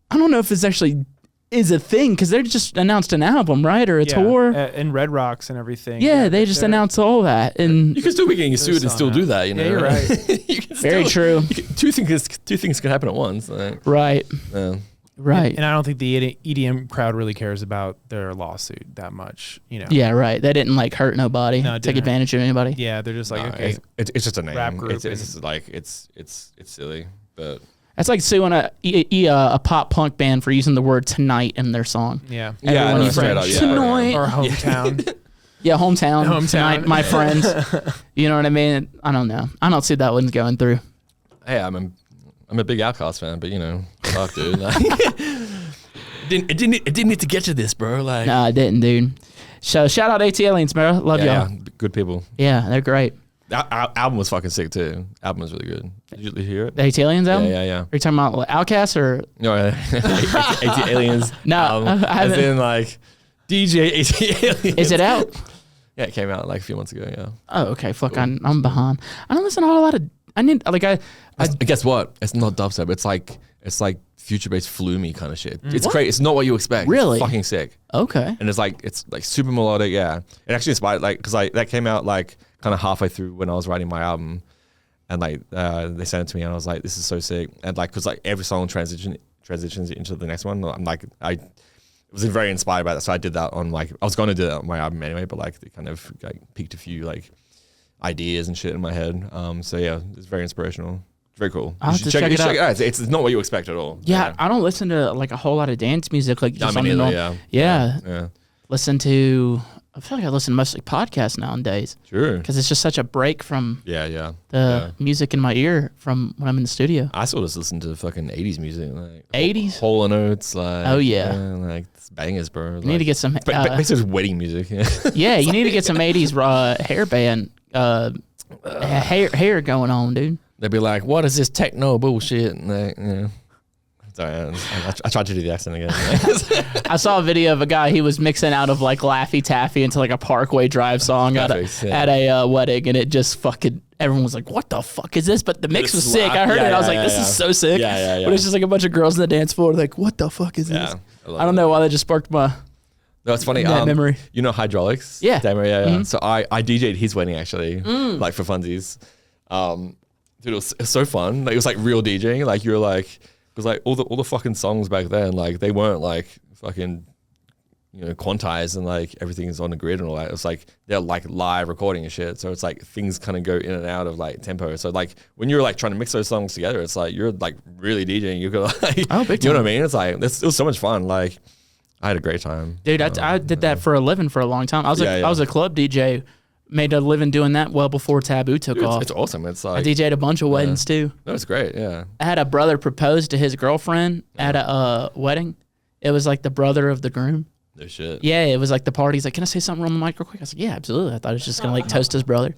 don't know if it's actually is a thing because they just announced an album, right, or a tour. And Red Rocks and everything. Yeah, they just announced all that, and You can still be getting sued and still do that. You know, Yeah, you're right. You can very true. two things can happen at once. Like, Right, yeah. right. And I don't think the EDM crowd really cares about their lawsuit that much. You know. Yeah, right. They didn't like hurt nobody, No, it take didn't. advantage of anybody. Yeah, they're just like, No, okay. it's just a name. Rap group It's and- just like it's silly, but That's like suing a pop punk band for using the word "tonight" in their song. Yeah. Everyone no, is straight like, up, yeah. "Tonight." Or hometown. Yeah, hometown. Hometown. Tonight, my friends. You know what I mean? I don't know. I don't see that one's going through. hey, I'm a big Outkast fan, but you know, fuck, dude. Like, it didn't need to get to this, bro. Like, No, I didn't, dude. So shout out AT Aliens, bro. Love y'all. good people. Yeah, they're great. Our album was fucking sick too. Album was really good. Did you hear it? The AT Aliens album? Yeah. Are you talking about like, Outkast or? No, AT Aliens. No, I as haven't. in like DJ AT Aliens. Is it out? Yeah, it came out like a few months ago. Yeah. Oh, okay. Fuck, I'm behind. I don't listen to a lot of. I need like I Guess what? It's not dubstep. It's like future-based flumy kind of shit. It's great. It's not what you expect. Really? It's fucking sick. okay. And it's like super melodic. Yeah. It actually inspired like because that came out like kind of halfway through when I was writing my album, and like they sent it to me, and I was like, this is so sick. And like because like every song transitions into the next one. I'm like I was very inspired by that, so I did that on like I was going to do that on my album anyway, but like it kind of like piqued a few like ideas and shit in my head. So yeah, it's very inspirational. It's very cool. I'll You have should to check it it out. It's not what you expect at all. Yeah, I don't listen to like a whole lot of dance music. Like just me on the neither, norm- yeah. Yeah. Listen to. I feel like I listen to mostly podcasts nowadays Sure. because it's just such a break from Yeah. the music in my ear from when I'm in the studio. I sort of just listen to fucking 80s music, like 80s? Hall and Oates, like Oh, yeah. like it's bangers, bro. You need to get some. basically just wedding music. Yeah. Yeah, you need to get some 80s hairband hair going on, dude. They'd be like, "What is this techno bullshit?" And they, you know. Sorry, I tried to do the accent again. I saw a video of a guy, he was mixing out of like Laffy Taffy into like a Parkway Drive song at a wedding, and it just fucking, everyone was like, what the fuck is this? But the mix was sick. I heard it. I was like, this is so sick. Yeah. But it's just like a bunch of girls on the dance floor like, what the fuck is this? Yeah, I don't know why that just sparked my No, it's funny. that memory. You know Hydraulics? Yeah. Demo, yeah. So I DJ'd his wedding actually, like for funsies. Dude, it was so fun. Like it was like real DJing. Like you were like, because like all the fucking songs back then, like they weren't like fucking, you know, quantized and like everything's on the grid and all that. It's like they're like live recording and shit. So it's like things kind of go in and out of like tempo. So like when you're like trying to mix those songs together, it's like you're like really DJing. You could like, Oh, big you know time. what I mean? It's like it was so much fun. Like I had a great time. Dude, I did that for a living for a long time. I was a club DJ, made a living doing that well before Taboo took Dude, off. it's awesome. It's I like DJ'd a bunch of weddings too. no, it's great. Yeah. I had a brother propose to his girlfriend at a wedding. It was like the brother of the groom. No shit. Yeah, it was like the party. He's like, can I say something on the mic real quick? I was like, yeah, absolutely. I thought he was just going to like toast his brother.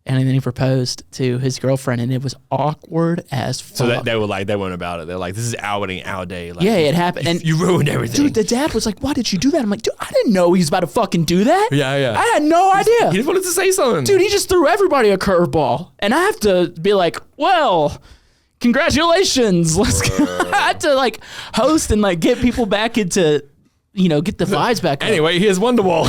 And then he proposed to his girlfriend, and it was awkward as fuck. So they were like, they weren't about it. They're like, this is our wedding, our day. Like, Yeah, it happened. And you ruined everything. dude, the dad was like, why did you do that? I'm like, dude, I didn't know he was about to fucking do that. Yeah. I had no idea. He just wanted to say something. Dude, he just threw everybody a curveball. And I have to be like, well, congratulations. Let's I had to like host and like get people back into, you know, get the vibes back up. Anyway, here's Wonderwall.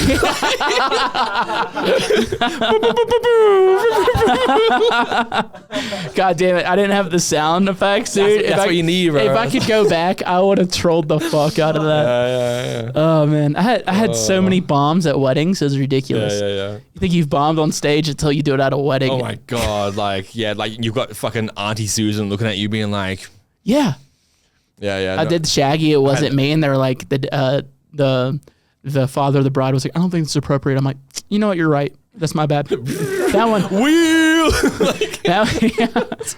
God damn it. I didn't have the sound effects, dude. That's what you need, bro. If I could go back, I would have trolled the fuck out of that. Yeah. Oh, man. I had so many bombs at weddings. It was ridiculous. Yeah. You think you've bombed on stage until you do it at a wedding. Oh my God. Like, yeah, like you've got fucking Auntie Susan looking at you being like, Yeah. yeah. I did Shaggy. It wasn't me. And they're like, the the father of the bride was like, I don't think it's appropriate. I'm like, you know what? You're right. That's my bad. That one. Wheel.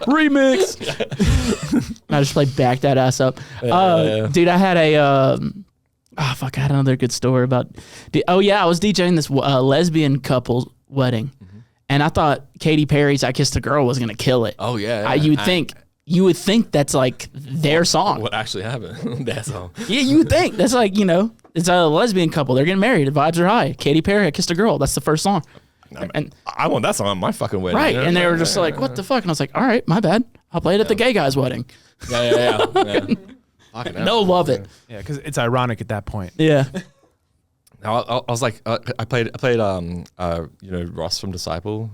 Remix. I just like back that ass up. Dude, I had a I had another good story about I was DJing this lesbian couple's wedding, and I thought Katy Perry's I Kissed a Girl was gonna kill it. Oh yeah. You would think that's like their song. What actually happened? That song. Yeah, you would think that's like, it's a lesbian couple, they're getting married, the vibes are high. Katy Perry, I Kissed a Girl, that's the first song. And I want that song on my fucking wedding. right, and they were just like, what the fuck? And I was like, all right, my bad. I'll play it at the gay guy's wedding. Yeah. No, love it. Yeah, because it's ironic at that point. Yeah. I was like, I played Ross from Disciple.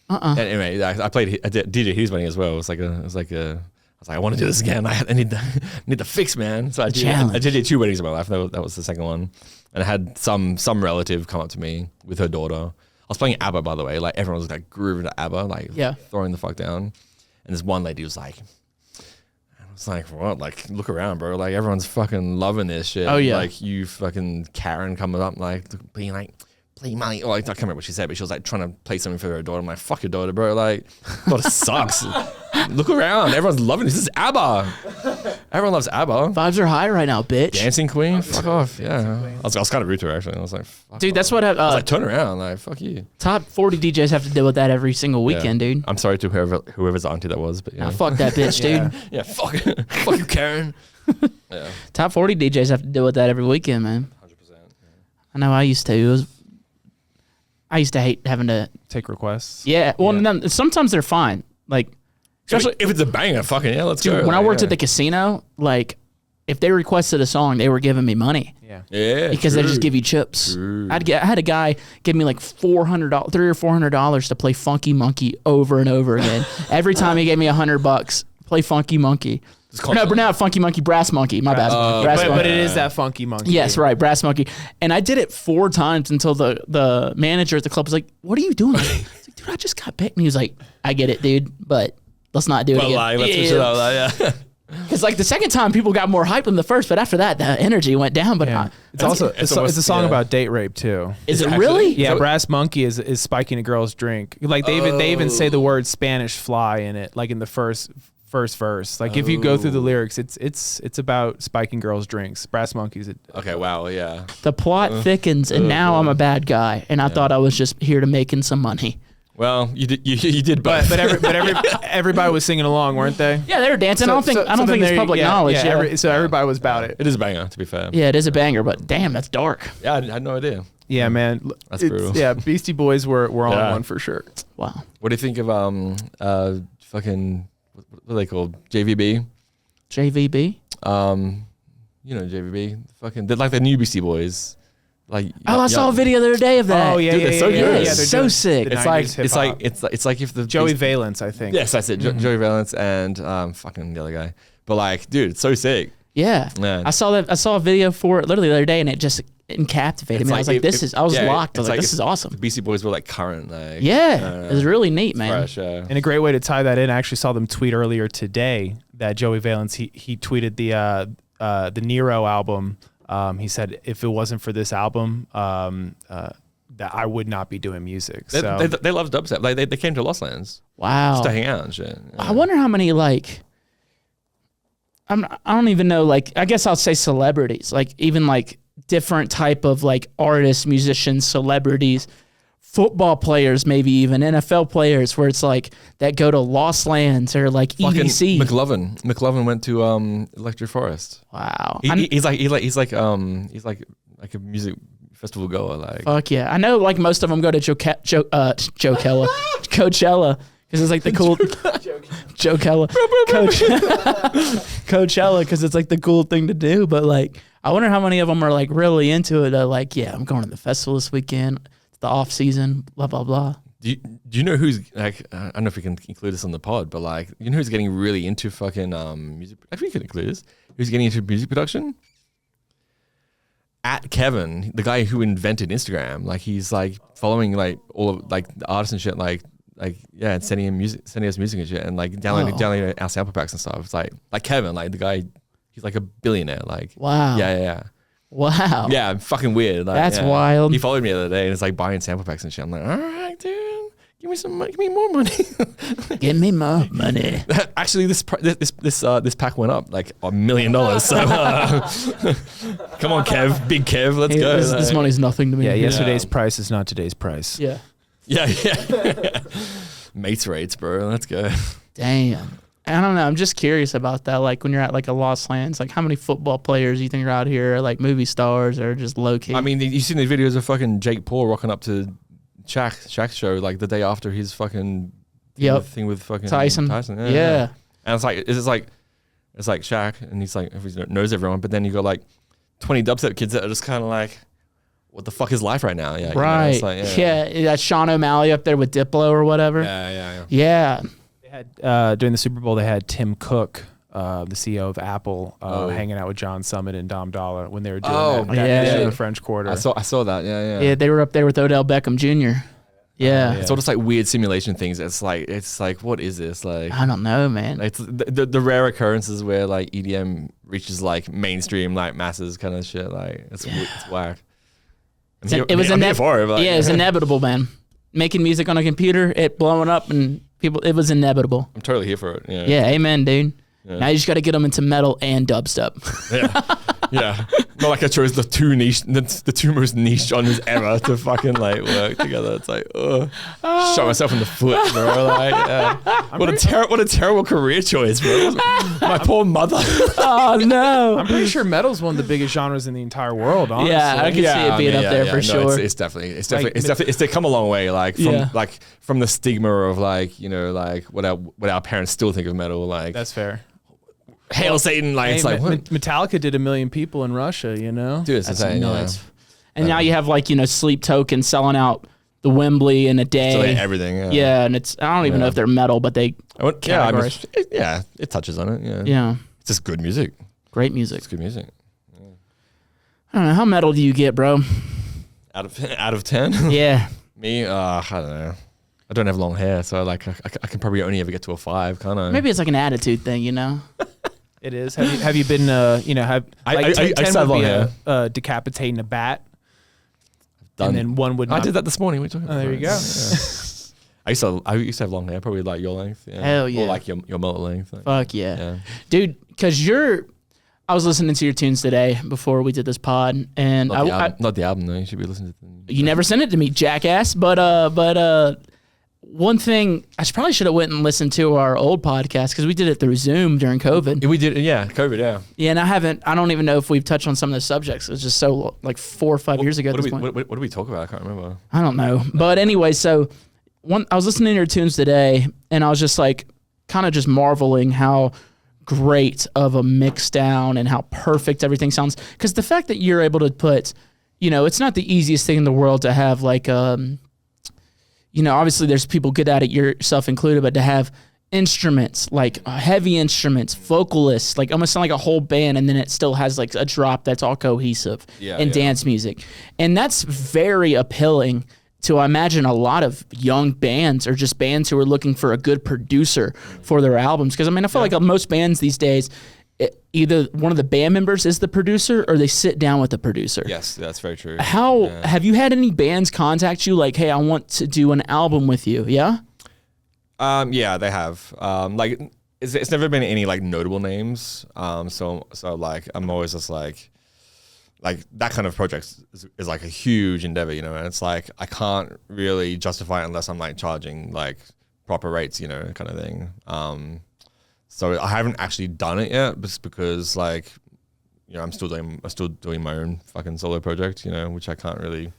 And anyway, I did DJ his wedding as well. I was like, I want to do this again. I need the fix, man. So I did 2 weddings in my life. That was the second one, and I had some relative come up to me with her daughter. I was playing ABBA, by the way. Like everyone was like grooving to ABBA, like throwing the fuck down. And this one lady was like, it's like, what? Like, look around, bro. Like, everyone's fucking loving this shit. Oh, yeah. Like, you fucking Karen coming up, like, being like, play money. Or, like, I can't remember what she said, but she was, like, trying to play something for her daughter. I'm like, fuck your daughter, bro. Like, daughter sucks. Look around. Everyone's loving this. This is ABBA. Everyone loves ABBA. Vibes are high right now, bitch. Dancing Queen? Fuck off. Yeah. I was kind of rude to her, actually. I was like, fuck Dude, off. that's what I was like, turn around. Like, fuck you. top 40 DJs have to deal with that every single weekend, dude. I'm sorry to whoever's auntie that was, but yeah. Nah, fuck that bitch, dude. Yeah, fuck you, Karen. Yeah. Top 40 DJs have to deal with that every weekend, man. 100%. Yeah. I know I used to. I used to hate having to Take requests. Yeah, well, no, sometimes they're fine. Like, especially if it's a banger, fucking yeah, let's dude, go. when I Like, worked at the casino, like, if they requested a song, they were giving me money yeah, because they just give you chips. I had a guy give me like $300 or $400 to play Funky Monkey over and over again. Every time he gave me $100, play Funky Monkey. No, but now Funky Monkey, Brass Monkey. My bad. Brass Monkey. But it is that funky monkey. Yes, right, Brass Monkey. And I did it 4 times until the manager at the club was like, "What are you doing?" I was like, "Dude, I just got picked." And he was like, "I get it, dude, but let's not do it again." Like, let's switch it up. Like, yeah. Because like the second time, people got more hype than the first, but after that, the energy went down. But It's a song about date rape too. Is it really? Yeah, Brass Monkey is spiking a girl's drink. Like they even say the word Spanish fly in it, like in the first verse. Like if you go through the lyrics, it's about spiking girls' drinks. Brass Monkeys. Okay, wow, yeah. The plot thickens, and now I'm a bad guy, and I thought I was just here to making some money. Well, you did both. But everybody was singing along, weren't they? Yeah, they were dancing. I don't think it's public knowledge. So everybody was about it. It is a banger, to be fair. Yeah, it is a banger, but damn, that's dark. Yeah, I had no idea. Yeah, man. That's brutal. Yeah, Beastie Boys were on one for sure. Wow. What do you think of fucking what are they called? JVB? JVB? You know JVB. Fucking they're like the new Beastie Boys. Like I saw a video the other day of that. Oh yeah, Dude, yeah, they're so yeah, good. yeah, It's so sick. the it's like 90s hip-hop. it's like if the Joey Valence, I think. Yes, that's it. Joey Valence and fucking the other guy. But like, dude, it's so sick. Yeah. Man. I saw a video for it literally the other day, and it just captivated me. I was like, I was locked. I was like, this is awesome. The Beastie Boys were like current. Like, yeah. It was really neat, man. fresh, yeah. And a great way to tie that in, I actually saw them tweet earlier today that Joey Valence he tweeted the Nero album. He said if it wasn't for this album, that I would not be doing music. So They love dubstep. Like they came to Lost Lands Wow. just to hang out and shit. Yeah. I wonder how many like I don't even know, like I guess I'll say celebrities, like even like different type of like artists, musicians, celebrities, football players, maybe even NFL players, where it's like that go to Lost Lands or like Fucking EDC. McLovin went to Electric Forest. Wow. He's like a music festival goer. Like Fuck yeah. I know like most of them go to Coachella. Because it's like the cool Coachella, because it's like the cool thing to do. But like, I wonder how many of them are like really into it. They're like, yeah, I'm going to the festival this weekend. It's the off season. Blah blah blah. Do you know who's like? I don't know if we can include this on the pod, but like, you know who's getting really into fucking music? Actually, we could include this. Who's getting into music production? At Kevin, the guy who invented Instagram. Like he's like following like all of like the artists and shit. Like yeah, and sending us music and shit, and like downloading our sample packs and stuff. It's like Kevin, like the guy, he's like a billionaire. Like Wow. Yeah. Wow. Yeah, fucking weird. Like, That's yeah. wild. He followed me the other day and it's like buying sample packs and shit. I'm like, all right, dude, give me some money, give me more money. Give me more money. Actually, this pack went up like $1 million. So come on, Kev, big Kev, let's Hey, go. this money's nothing to me. Yeah, yesterday's price is not today's price. Yeah. Yeah. Mates rates, bro. Let's go. Damn. I don't know. I'm just curious about that. Like when you're at like a Lost Lands, like how many football players you think are out here, are, like movie stars or just low key? I mean, you seen the videos of fucking Jake Paul rocking up to Shaq's show like the day after his fucking thing with fucking Tyson. Yeah. And it's like Shaq, and he's like, he knows everyone, but then you got like 20 dubstep kids that are just kind of like, what the fuck is life right now? Yeah, Right. You know, it's like, Yeah. That's Sean O'Malley up there with Diplo or whatever. Yeah. They had during the Super Bowl, they had Tim Cook, the CEO of Apple, hanging out with John Summit and Dom Dollar when they were doing the French Quarter. I saw that. Yeah. Yeah, they were up there with Odell Beckham Jr. Yeah. It's all just like weird simulation things. It's like, what is this? Like, I don't know, man. it's the rare occurrences where like EDM reaches like mainstream like masses kind of shit. Like it's whack. I'm here for it, but, it was inevitable, man. Making music on a computer, it blowing up, and people, it was inevitable. I'm totally here for it. Yeah, amen, dude. Yeah. Now you just got to get them into metal and dubstep. Yeah. Not like I chose the two most niche genres ever to fucking like work together. It's like, shot myself in the foot, bro. Like, what a terrible career choice, bro. My poor mother. Oh no! I'm pretty sure metal's one of the biggest genres in the entire world. Honestly. Yeah, I can see it being up there for sure. It's come a long way. Like from the stigma of like, you know, like what our parents still think of metal. Like That's fair. Hail Satan! Like it's like what? Metallica did 1 million people in Russia. You know, Dude, it's That's insane. nuts. And now you have like, you know, Sleep Token selling out the Wembley in a day. So like everything. Yeah, and it's, I don't even know if they're metal, but they categorize. It touches on it. Yeah. Yeah, It's just good music. great music. It's good music. I don't know, how metal do you get, bro? Out of 10. Yeah. Me, I don't know. I don't have long hair, so like I can probably only ever get to a 5, can't I? Maybe it's like an attitude thing, you know? it is. Have you been? You know, have I like 10 used to have would long be decapitating a bat, Done. and then one would. Not. I did that this morning. What are you talking about? There you go. Yeah. I used to have long hair, probably like your length. Yeah. Hell yeah. Or like your mullet length. Like, Fuck yeah. yeah. Dude, because I was listening to your tunes today before we did this pod, and Not the album though. You should be listening to. You never sent it to me, jackass. But one thing I probably should have went and listened to our old podcast because we did it through Zoom during COVID. We did, yeah, COVID, yeah. Yeah, and I don't even know if we've touched on some of the subjects. It was just so like 4 or 5 years ago. What did we talk about? I can't remember. I don't know. But anyway, so I was listening to your tunes today, and I was just like kind of just marveling how great of a mix down and how perfect everything sounds. Because the fact that you're able to put, you know, it's not the easiest thing in the world to have like, you know, obviously there's people good at it, yourself included, but to have instruments, like heavy instruments, vocalists, like almost sound like a whole band, and then it still has like a drop that's all cohesive and dance music. And that's very appealing to, I imagine, a lot of young bands or just bands who are looking for a good producer for their albums. Because I mean, I feel like most bands these days, either one of the band members is the producer or they sit down with the producer. Yes, that's very true. Have you had any bands contact you like, hey, I want to do an album with you? Yeah? Yeah, they have. Like it's never been any like notable names. So like I'm always just like that kind of project is like a huge endeavor, you know, and it's like I can't really justify it unless I'm like charging like proper rates, you know, kind of thing. So I haven't actually done it yet, just because like, you know, I'm still doing my own fucking solo project, you know, which I can't really,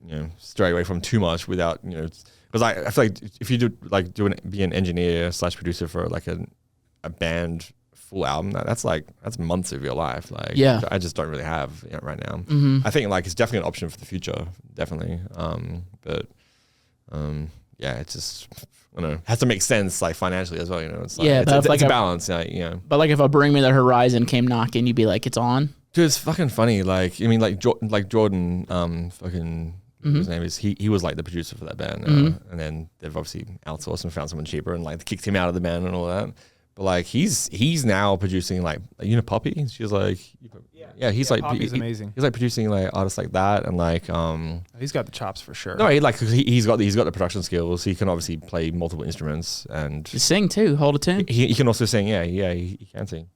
you know, stray away from too much without, you know, because I feel like if you be an engineer / producer for like a band full album, that's months of your life. Like, yeah, I just don't really have right now. Mm-hmm. I think like it's definitely an option for the future, definitely. Yeah, it's just, I don't know, it has to make sense like financially as well, you know. It's like, it's a balance, you know. But like if a Bring Me the Horizon came knocking, you'd be like, it's on. Dude, it's fucking funny. Like, I mean, like Jordan, fucking, his name is, he was like the producer for that band, and then they've obviously outsourced and found someone cheaper and like kicked him out of the band and all that. But like he's now producing like Poppy. She's like he's like Poppy's amazing. He's like producing like artists like that and like he's got the chops for sure. no, he's got the production skills. He can obviously play multiple instruments and You sing too. Hold a tune. he can also sing. He can sing.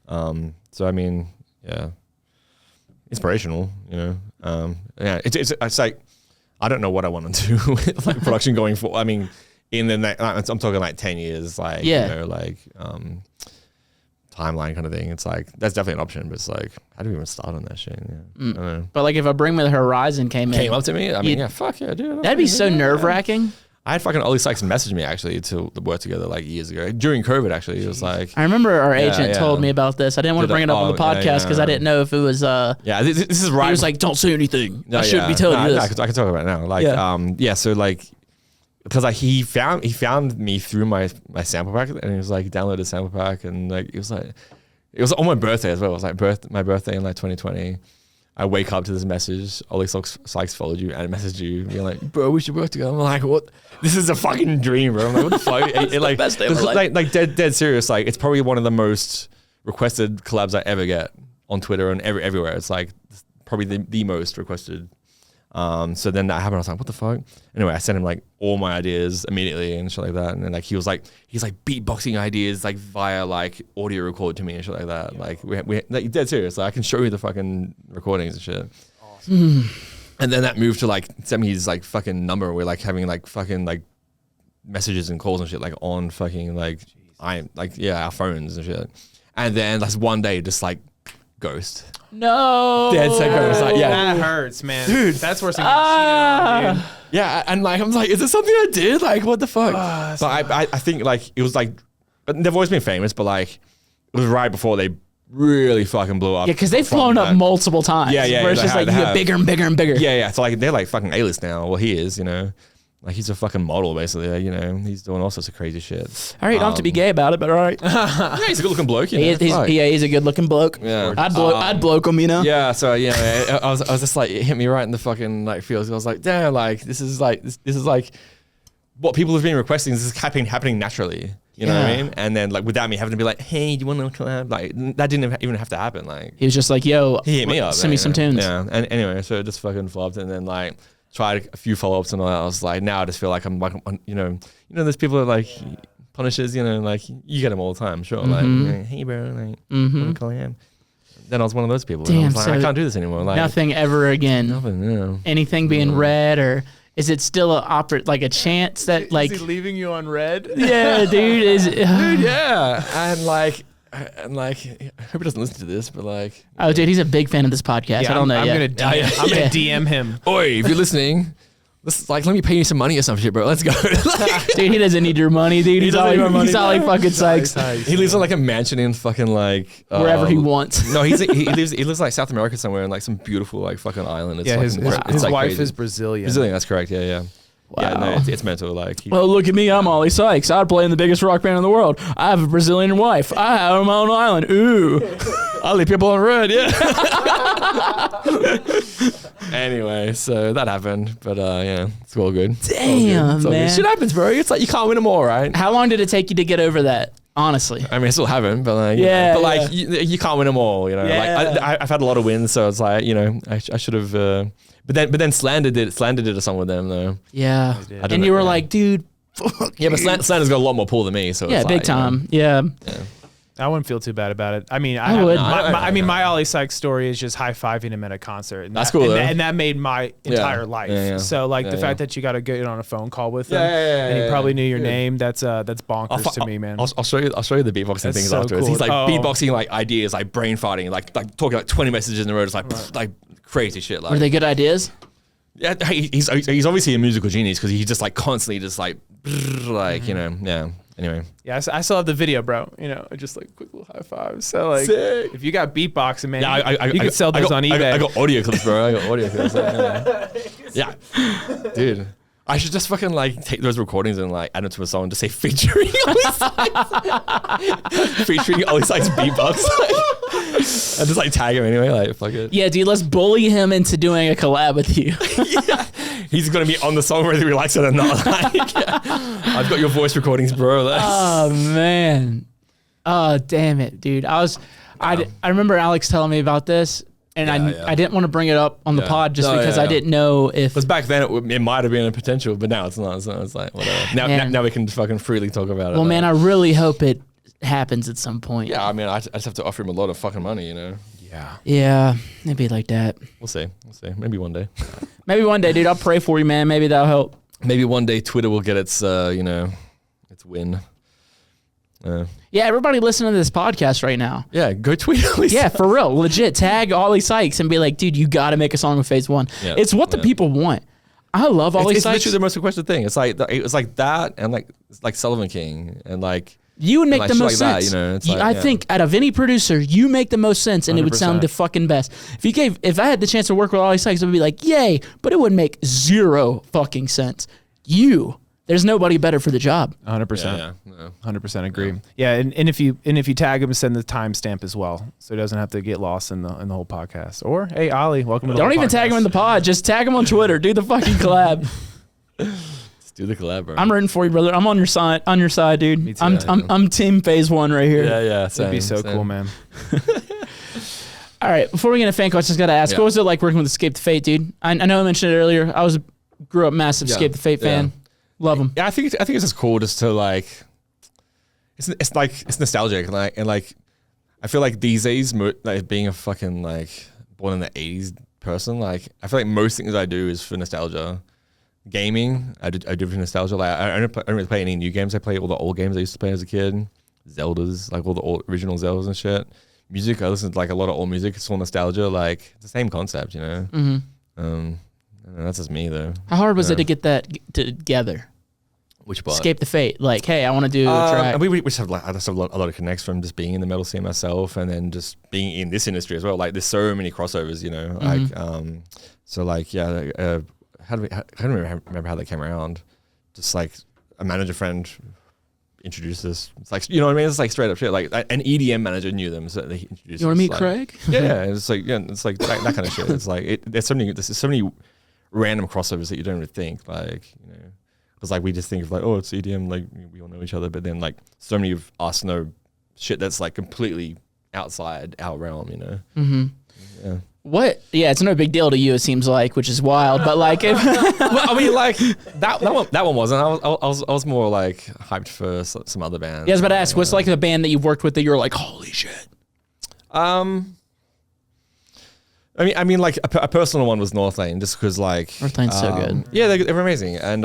So I mean, yeah, inspirational. It's like I don't know what I want to do with like production going forward. I mean, in the next, I'm talking like 10 years, like timeline kind of thing. It's like that's definitely an option, but it's like how do we even start on that shit? Yeah. I don't know. But like if a Bring Me the Horizon came up to me, I mean, fuck yeah, dude. That'd be so nerve wracking. I had fucking Ollie Sykes message me actually to work together like years ago during COVID. Actually, it was like I remember our agent told me about this. I didn't want to bring it up on the podcast because I didn't know if it was. This is right. He was like, "Don't say anything. I shouldn't be telling you this." I can talk about it now. Like, so like, because like he found me through my sample pack, and he was like, download a sample pack, and like it was on my birthday as well. It was like my birthday in like 2020. I wake up to this message. Ollie Sykes followed you and messaged you. You're like, bro, we should work together. I'm like, what? This is a fucking dream, bro. I'm like, what the fuck? It like, best day of my life. Like dead serious. Like, it's probably one of the most requested collabs I ever get on Twitter and everywhere. It's like probably the most requested. So then that happened. I was like, what the fuck? Anyway, I sent him like all my ideas immediately and shit like that. And then like he's like beatboxing ideas like via like audio record to me and shit like that. Like we like dead serious. Like I can show you the fucking recordings and shit. Awesome. And then that moved to like send me his like fucking number. We're like having like fucking like messages and calls and shit like on fucking like our phones and shit. And then like one day just like ghost. No. Dead set ghost. Like, that hurts, man. Dude, that's worse than getting cheated on, dude. Yeah, and like I'm like, is this something I did? Like, what the fuck? But I think like it was like, but they've always been famous, but like it was right before they really fucking blew up. Yeah, because they've blown up multiple times. Yeah. Where it's just like you get bigger and bigger and bigger. Yeah. So like they're like fucking A-list now. Well, he is, Like he's a fucking model basically, he's doing all sorts of crazy shit. All right, don't have to be gay about it, but all right. Yeah, he's a good looking bloke. He's a good looking bloke. Yeah. I'd bloke him, Yeah, so I was just like, it hit me right in the fucking like feels. I was like, damn, like this is like what people have been requesting. This is happening naturally. You know what I mean? And then like without me having to be like, hey, do you want to collab? Like that didn't even have to happen. Like he was just like, yo, he hit me up. Send me some tunes. Yeah. And anyway, so it just fucking flopped, and then like tried a few follow-ups and all that. I was like, now I just feel like I'm like, there's people that like Punishers, like you get them all the time, sure. Like, hey bro, like, want to collab? Then I was one of those people. Damn, I was like, I can't do this anymore. Like nothing ever again. Nothing. Anything being read, or is it still a chance that like is he leaving you on red? Yeah, dude. Dude, yeah, and like, I hope he doesn't listen to this, but like, oh, dude, he's a big fan of this podcast. I don't know I'm yet. gonna DM him. Oi, if you're listening, let me pay you some money or some shit, bro. Let's go. Dude, he doesn't need your money, dude. He's all like fucking Sykes. He lives in like a mansion in fucking like wherever he wants. No, he lives like South America somewhere in like some beautiful like fucking island. It's his like wife crazy. is Brazilian. Brazilian, that's correct. Yeah. Wow. Yeah, no, it's mental. Like, well, look at me. I'm Ollie Sykes. I'd play in the biggest rock band in the world. I have a Brazilian wife. I have my own island. Ooh. I leave people on red. Yeah. Anyway, so that happened. But yeah, it's all good. Damn, it's all man. good. Shit happens, bro. It's like you can't win them all, right? How long did it take you to get over that? Honestly. I mean, I still haven't, but like, you can't win them all, Like, I've had a lot of wins, so it's like, I should have. But then slandered it to someone with them though. Yeah. And you were like, dude, fuck. Yeah, but Slander's got a lot more pull than me, so yeah, it's big like, time. Yeah. I wouldn't feel too bad about it. I mean, I would. my Ollie Sykes story is just high-fiving him at a concert. And that's cool, and that made my entire life. Yeah. So like the fact that you got to get on a phone call with him, and he probably knew your name. That's bonkers to me, man. I'll show you the beatboxing things so afterwards. cool. He's like beatboxing like ideas, like brain farting, like talking like 20 messages in the row, just like crazy shit. Like, Were they good ideas? Yeah, he's obviously a musical genius because he's just like constantly just like yeah. Anyway, yeah, I still have the video, bro. Just like quick little high fives. So like, sick. If you got beatboxing, man, Yeah, you could sell those on eBay. I got audio clips, bro. I got audio clips. Yeah, dude. I should just fucking like take those recordings and like add them to a song and just say featuring Ollie Sykes. Featuring Ollie Sykes beatbox. And just like tag him anyway, like fuck it. Yeah, dude, let's bully him into doing a collab with you. Yeah. He's gonna be on the song whether he likes it or not. Like, I've got your voice recordings, bro. Oh man. Oh, damn it, dude. I remember Alex telling me about this, and I didn't want to bring it up on the pod just because I didn't know if. Because back then it might have been a potential, but now it's not. So it's like, whatever. Now we can fucking freely talk about it. Well, man, I really hope it happens at some point. Yeah, I mean, I just have to offer him a lot of fucking money, you know? Yeah. Yeah, it'd be like that. We'll see. Maybe one day. Maybe one day, dude. I'll pray for you, man. Maybe that'll help. Maybe one day Twitter will get its, its win. Yeah, everybody listening to this podcast right now. Yeah, go tweet at least. Yeah, for real. Legit. Tag Ollie Sykes and be like, dude, you got to make a song with PhaseOne. Yeah, it's what the people want. I love Ollie Sykes. It's literally the most requested thing. It's like that and like Sullivan King and like you would make the most sense. That, you know, it's I think out of any producer, you make the most sense, and 100%. It would sound the fucking best. If I had the chance to work with Ollie Sykes, I would be like, yay! But it would make zero fucking sense. There's nobody better for the job. 100%. 100% agree. Yeah, and if you tag him, send the timestamp as well, so he doesn't have to get lost in the whole podcast. Or hey, Ollie, welcome to the Don't even tag him in the pod. Just tag him on Twitter. Do the fucking collab. Do the collab, bro. I'm rooting for you, brother. I'm on your side, dude. Me too. I'm team PhaseOne right here. Yeah. That'd be so cool, man. All right, before we get into fan questions, gotta ask, what was it like working with Escape the Fate, dude? I know I mentioned it earlier. I grew up massive Escape the Fate fan. Love them. Yeah, I think it's just cool just to like. It's nostalgic and I feel like these days, like being a fucking like born in the 80s person, like I feel like most things I do is for nostalgia. Gaming, I do for nostalgia. Like I don't really play any new games. I play all the old games I used to play as a kid. Zeldas, like all the original Zeldas and shit. Music, I listen to like a lot of old music. It's all nostalgia. Like it's the same concept, you know. Mm-hmm. I don't know, that's just me though. How hard was it to get that together? Which part? Escape the Fate. Like, hey, I want to do a track. We just have I just have a lot of connects from just being in the metal scene myself, and then just being in this industry as well. Like, there's so many crossovers, you know. Mm-hmm. Like, so like, yeah. I don't remember how they came around. Just like a manager friend introduced us. It's like, you know what I mean? It's like straight up shit. Like an EDM manager knew them, so they introduced us. You want to meet like, Craig? Yeah, it's like that kind of shit. It's like there's so many random crossovers that you don't really think, like, you know, because like we just think of like, oh, it's EDM, like we all know each other, but then like so many of us know shit that's like completely outside our realm, you know. Mm-hmm. Yeah. What? Yeah, it's no big deal to you, it seems like, which is wild. But like, if well, I mean, like that one wasn't. I was more like hyped for some other bands. Yeah, I was about to ask, what's like the band that you've worked with that you're like, holy shit? I mean, like a personal one was Northlane, just because like Northlane's so good. Yeah, they're amazing, and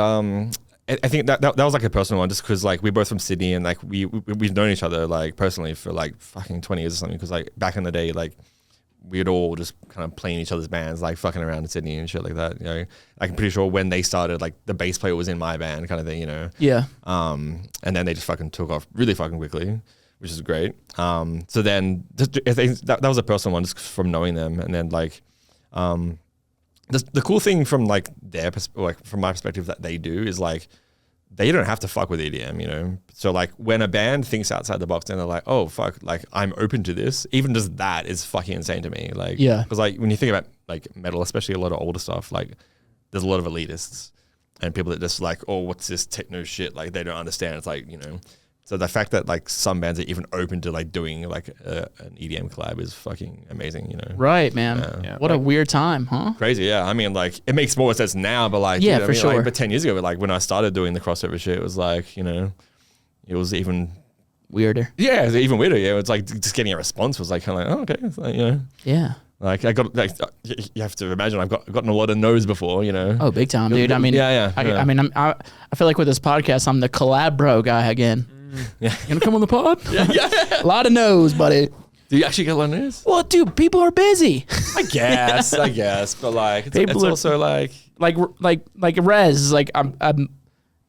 I think that was like a personal one, just because like we're both from Sydney, and like we've known each other like personally for like fucking 20 years or something. Because like back in the day, like we'd all just kind of play in each other's bands, like fucking around in Sydney and shit like that. You know, I'm pretty sure when they started, like the bass player was in my band, kind of thing. You know. Yeah. And then they just fucking took off really fucking quickly, which is great. So then I think that was a personal one, just from knowing them, and then like, the cool thing from like from my perspective that they do is like, they don't have to fuck with EDM, you know? So like when a band thinks outside the box, then they're like, oh fuck, like I'm open to this. Even just that is fucking insane to me. Like, yeah. Cause like when you think about like metal, especially a lot of older stuff, like there's a lot of elitists and people that just like, oh, what's this techno shit? Like they don't understand. It's like, you know, so the fact that like some bands are even open to like doing like an EDM collab is fucking amazing, you know? Right, man. Yeah. What a weird time, huh? Crazy, yeah. I mean, like it makes more sense now, but like, yeah, you know for I mean? sure. Like, but 10 years ago, like when I started doing the crossover shit, it was like, you know, it was even weirder. Yeah, it was even weirder. Yeah, it's like just getting a response was like kind of like, oh, okay, it's like, you know, yeah. Like I got, like you have to imagine I've gotten a lot of no's before, you know. Oh, big time, dude. I mean, I mean, I feel like with this podcast, I'm the collab bro guy again. Yeah, you gonna come on the pod? Yeah. A lot of no's, buddy. Do you actually get a lot of no's? Well, dude, people are busy. I guess, but like it's also like Rez. Like I'm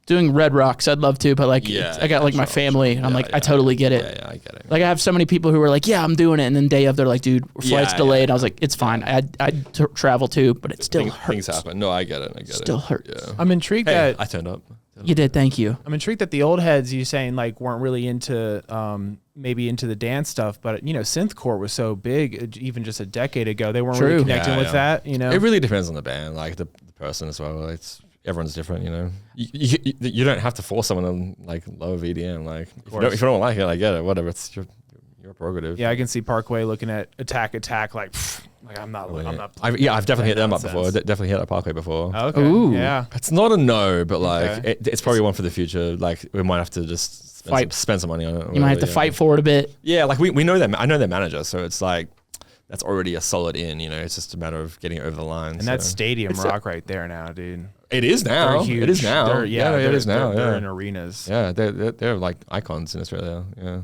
doing Red Rocks. I'd love to, but like I got like my family, and I'm like, I totally get it. Yeah, I get it. Like I have so many people who are like, yeah, I'm doing it, and then day of they're like, dude, flight's delayed. I was like, it's fine. I travel too, but it still hurts. Things happen. No, I get it. Still hurts. Yeah. I'm intrigued that I turned up. You did, thank you. I'm intrigued that the old heads you saying like weren't really into maybe into the dance stuff, but you know, synthcore was so big even just a decade ago. They weren't really connecting with that. You know, it really depends on the band, like the person as well. everyone's different, you know. You don't have to force someone to like love EDM. Like if you don't like it, I get it. Whatever, it's your prerogative. Yeah, I can see Parkway looking at Attack like I'm not. I've definitely hit them up before. Definitely hit a Parkway before. Oh, okay. Ooh. Yeah. It's not a no, but like Okay. it's probably one for the future. Like we might have to just spend some money on it. You might have to fight for it a bit. Yeah, like we know them. I know their manager, so it's like that's already a solid in. You know, it's just a matter of getting it over the line. And that's stadium rock right there now, dude. It is now. They're huge. It is now. They're, It is now. They're Yeah, in arenas. yeah. They're like icons in Australia. Yeah,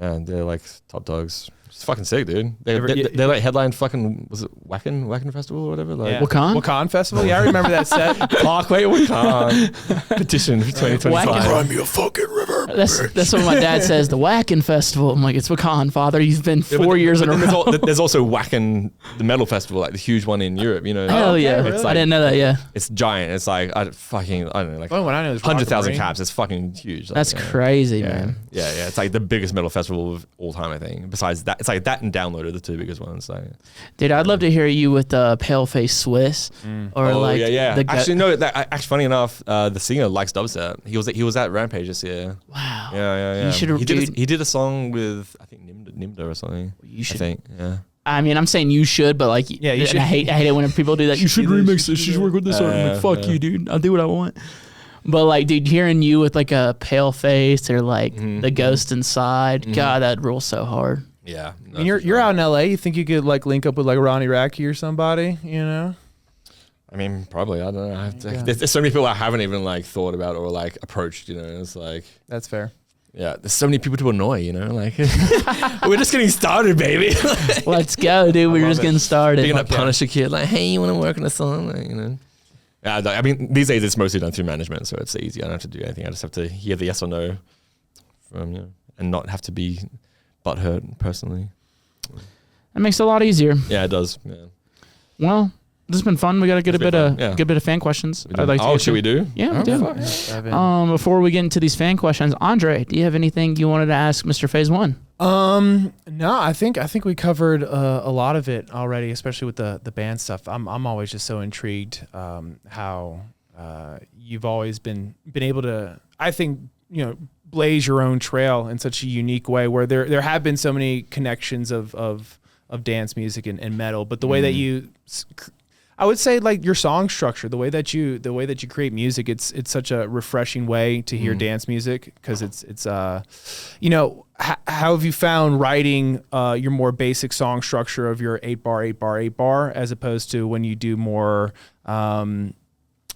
yeah. They're like top dogs. It's fucking sick, dude. They're like headline fucking, was it Wacken Festival or whatever? Like Yeah. Wakan Festival? Yeah, I remember that set. Parkway Wakan petition for 2025. Wacken. Cry me a fucking river. That's what my dad says. The Wacken Festival. I'm like, it's Wakan, father. You've been 4 years in a row. There's also Wacken, the metal festival, like the huge one in Europe. You know, Hell yeah! It's like, I didn't know that. Yeah, it's giant. It's like I don't know, like Well, what I know is 100,000 Rock caps. It's fucking huge. Like, that's yeah. crazy, Yeah. man. Yeah. It's like the biggest metal festival of all time, I think. Besides that, it's like that and Download are the two biggest ones. Like, Dude, I'd love to hear you with Paleface Swiss or like yeah. the Actually, no. Actually, funny enough, the singer likes dubstep. He was at Rampage this year. wow. Yeah. You should've- He did a song with I think Nimda or something. You should. I think. Yeah. I mean, I'm saying you should, but like, Yeah, you and should. I hate it when people do that. You should remix this. You should work with this artist. I'm like, fuck you, dude. I'll do what I want. But like, dude, hearing you with like a pale face or like the ghost inside, God, that rules so hard. Yeah. I mean, you're out in LA. You think you could like link up with like Ronnie Radke or somebody? You know? I mean, probably. I don't know. There's so many people I haven't even like thought about or like approached. You know, it's like. That's fair. Yeah, there's so many people to annoy, you know, like we're just getting started, baby. Let's go, dude. We're just getting started. Being like punish a kid, like, hey, you want to work on a song, like, you know? Yeah, I mean, these days it's mostly done through management, so it's easy. I don't have to do anything. I just have to hear the yes or no from you, know, and not have to be butthurt personally. That makes it a lot easier. Yeah, it does. Yeah. Well, this has been fun. We got to get a bit fun, yeah. of fan questions. I'd like to get should we do? Yeah, we do. Evan. Before we get into these fan questions, Andre, do you have anything you wanted to ask Mr. PhaseOne? No, I think we covered a lot of it already, especially with the band stuff. I'm always just so intrigued how you've always been able to, I think, you know, blaze your own trail in such a unique way where there have been so many connections of dance music and metal, but the way that you, I would say, like your song structure, the way that you create music, it's such a refreshing way to hear dance music, because it's you know, how have you found writing your more basic song structure of your 8-bar as opposed to when you do more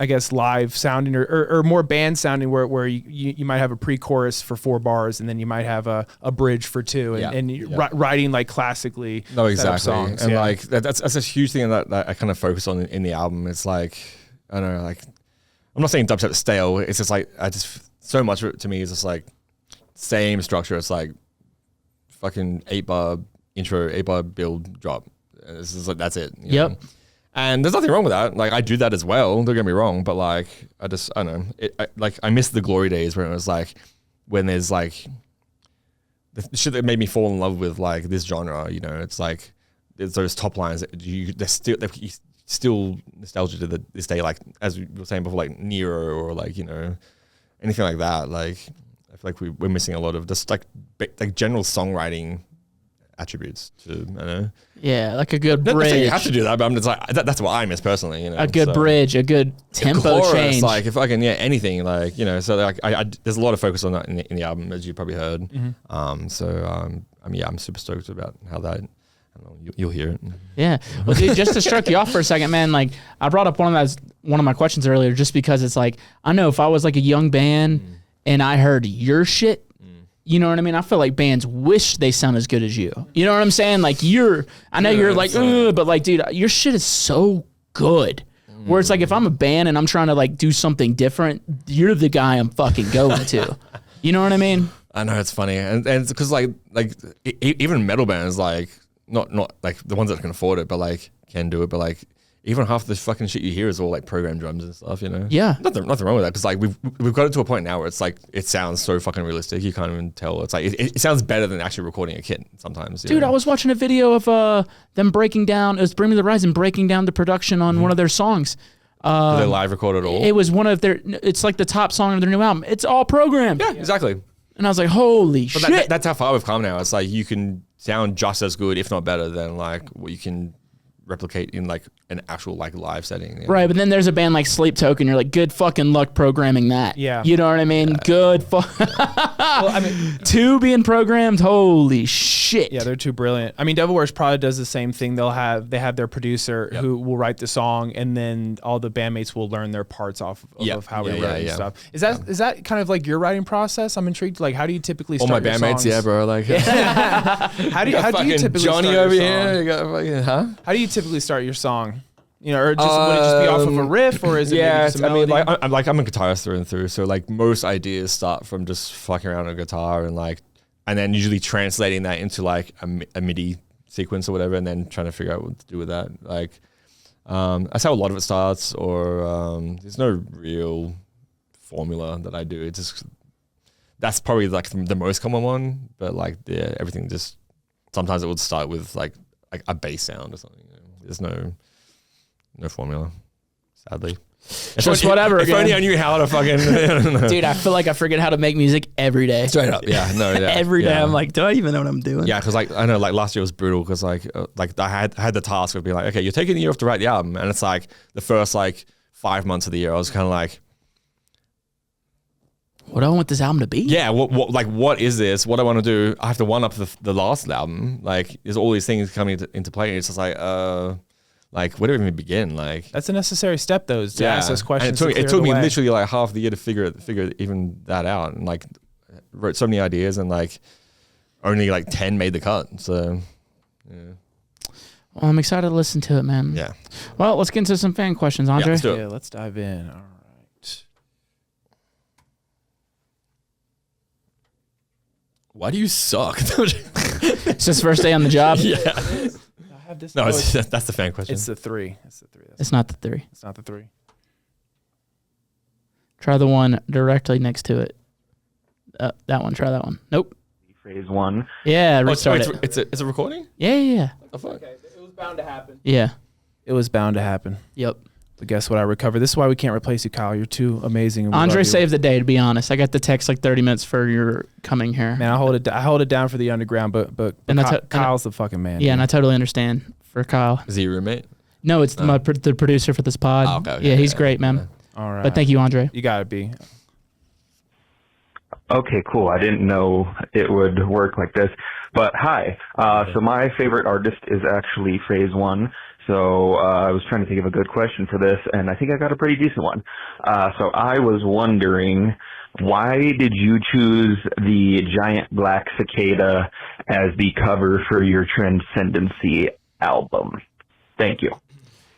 I guess live sounding or more band sounding where you might have a pre-chorus for 4 bars and then you might have a bridge for 2 and writing like classically No, set up exactly. songs. And like that's a huge thing that I kind of focus on in the album. It's like, I don't know, like I'm not saying dubstep is stale. It's just like so much of it to me is just like same structure. It's like fucking 8-bar intro, 8-bar build, drop. It's just like that's it. You know? And there's nothing wrong with that. Like I do that as well. Don't get me wrong, but like I don't know. I miss the glory days where it was like when there's like the shit that made me fall in love with like this genre. You know, it's like there's those top lines that they're still nostalgia to this day. Like as we were saying before, like Nero or like, you know, anything like that. Like I feel like we're missing a lot of just like general songwriting attributes to, I know. Yeah, like a good Not bridge. saying you have to do that, but I'm just like that's what I miss personally. You know, a good bridge, a good tempo chorus, change. like if I can, anything, like, you know. So like I there's a lot of focus on that in the album, as you probably heard. I mean, I'm super stoked about how that. I don't know, you'll hear it. Yeah. Well, dude, just to struck you off for a second, man, like I brought up one of my questions earlier, just because it's like, I know if I was like a young band and I heard your shit, you know what I mean? I feel like bands wish they sound as good as you. You know what I'm saying? Like I know you're like, but like, dude, your shit is so good. Where it's like, if I'm a band and I'm trying to like do something different, you're the guy I'm fucking going to. You know what I mean? I know, it's funny, and it's because like even metal bands, like not like the ones that can afford it, but like can do it, but like even half the fucking shit you hear is all like programmed drums and stuff, you know? Yeah. Nothing wrong with that, because like we've got it to a point now where it's like it sounds so fucking realistic, you can't even tell. It's like it sounds better than actually recording a kit sometimes. Dude, I was watching a video of them breaking down, it was Bring Me the Horizon breaking down the production on one of their songs. Do they live record it all? It was one of their. It's like the top song of their new album. It's all programmed. Yeah, exactly. And I was like, holy shit. That's how far we've come now. It's like you can sound just as good, if not better, than like what you can replicate in like an actual like live setting. You know? Right, but then there's a band like Sleep Token. You're like, good fucking luck programming that. Yeah. You know what I mean? Good Well, I mean, two being programmed. Holy shit. yeah, they're too brilliant. I mean, Devil Wears Prada does the same thing. They have their producer who will write the song, and then all the bandmates will learn their parts off of how we write and stuff. Is that kind of like your writing process? I'm intrigued. Like, how do you typically start all my your bandmates? songs? Yeah, bro. Like, how do you typically Johnny start over your here. song? You got fucking, huh? How do you typically start your song? You know, or just would it just be off of a riff, or is it maybe just a melody? I mean, I'm a guitarist through and through, so like most ideas start from just fucking around on a guitar and then usually translating that into like a MIDI sequence or whatever, and then trying to figure out what to do with that. Like, that's how a lot of it starts. Or there's no real formula that I do. It's just that's probably like the most common one. But like, everything just sometimes it would start with like a bass sound or something. You know? There's no formula, sadly. It's just whatever. If only I knew how to fucking. Dude, I feel like I forget how to make music every day. Straight up, yeah, no, yeah, Every day I'm like, do I even know what I'm doing? yeah, because like I know, like last year was brutal because like I had the task of being like, okay, you're taking a year off to write the album, and it's like the first like 5 months of the year, I was kind of like, What do I want this album to be? yeah, what is this? What do I want to do? I have to one up the last album. Like, there's all these things coming into play, and it's just like, where do we even begin? Like, That's a necessary step, though, is to ask those questions. And it took me literally like half the year to figure even that out, and like wrote so many ideas, and like only like 10 made the cut. So yeah. Well, I'm excited to listen to it, man. Yeah. Well, let's get into some fan questions, Andre. let's do it. Yeah, let's dive in. All right. Why do you suck? It's his first day on the job. Yeah. I have this. No, that's the fan question. It's the 3. It's the 3. It's not the 3. It's not the 3. Try the one directly next to it. That one. Try that one. Nope. PhaseOne. Yeah, restart it. It's a recording? Yeah. What the fuck? It was bound to happen. Yeah. It was bound to happen. Yep. But guess what? I recovered. This is why we can't replace you, Kyle. You're too amazing. And we Andre love you. saved the day, to be honest. I got the text like 30 minutes for your coming here. Man, I hold it down for the underground, but Kyle's the fucking man. Yeah, and I totally understand for Kyle. Is he your roommate? No, it's the producer for this pod. Oh, okay, yeah, he's great, man. All right. But thank you, Andre. You gotta be. Okay, cool. I didn't know it would work like this. But hi. So my favorite artist is actually PhaseOne. So I was trying to think of a good question for this, and I think I got a pretty decent one. So I was wondering, why did you choose the giant black cicada as the cover for your Transcendency album? Thank you.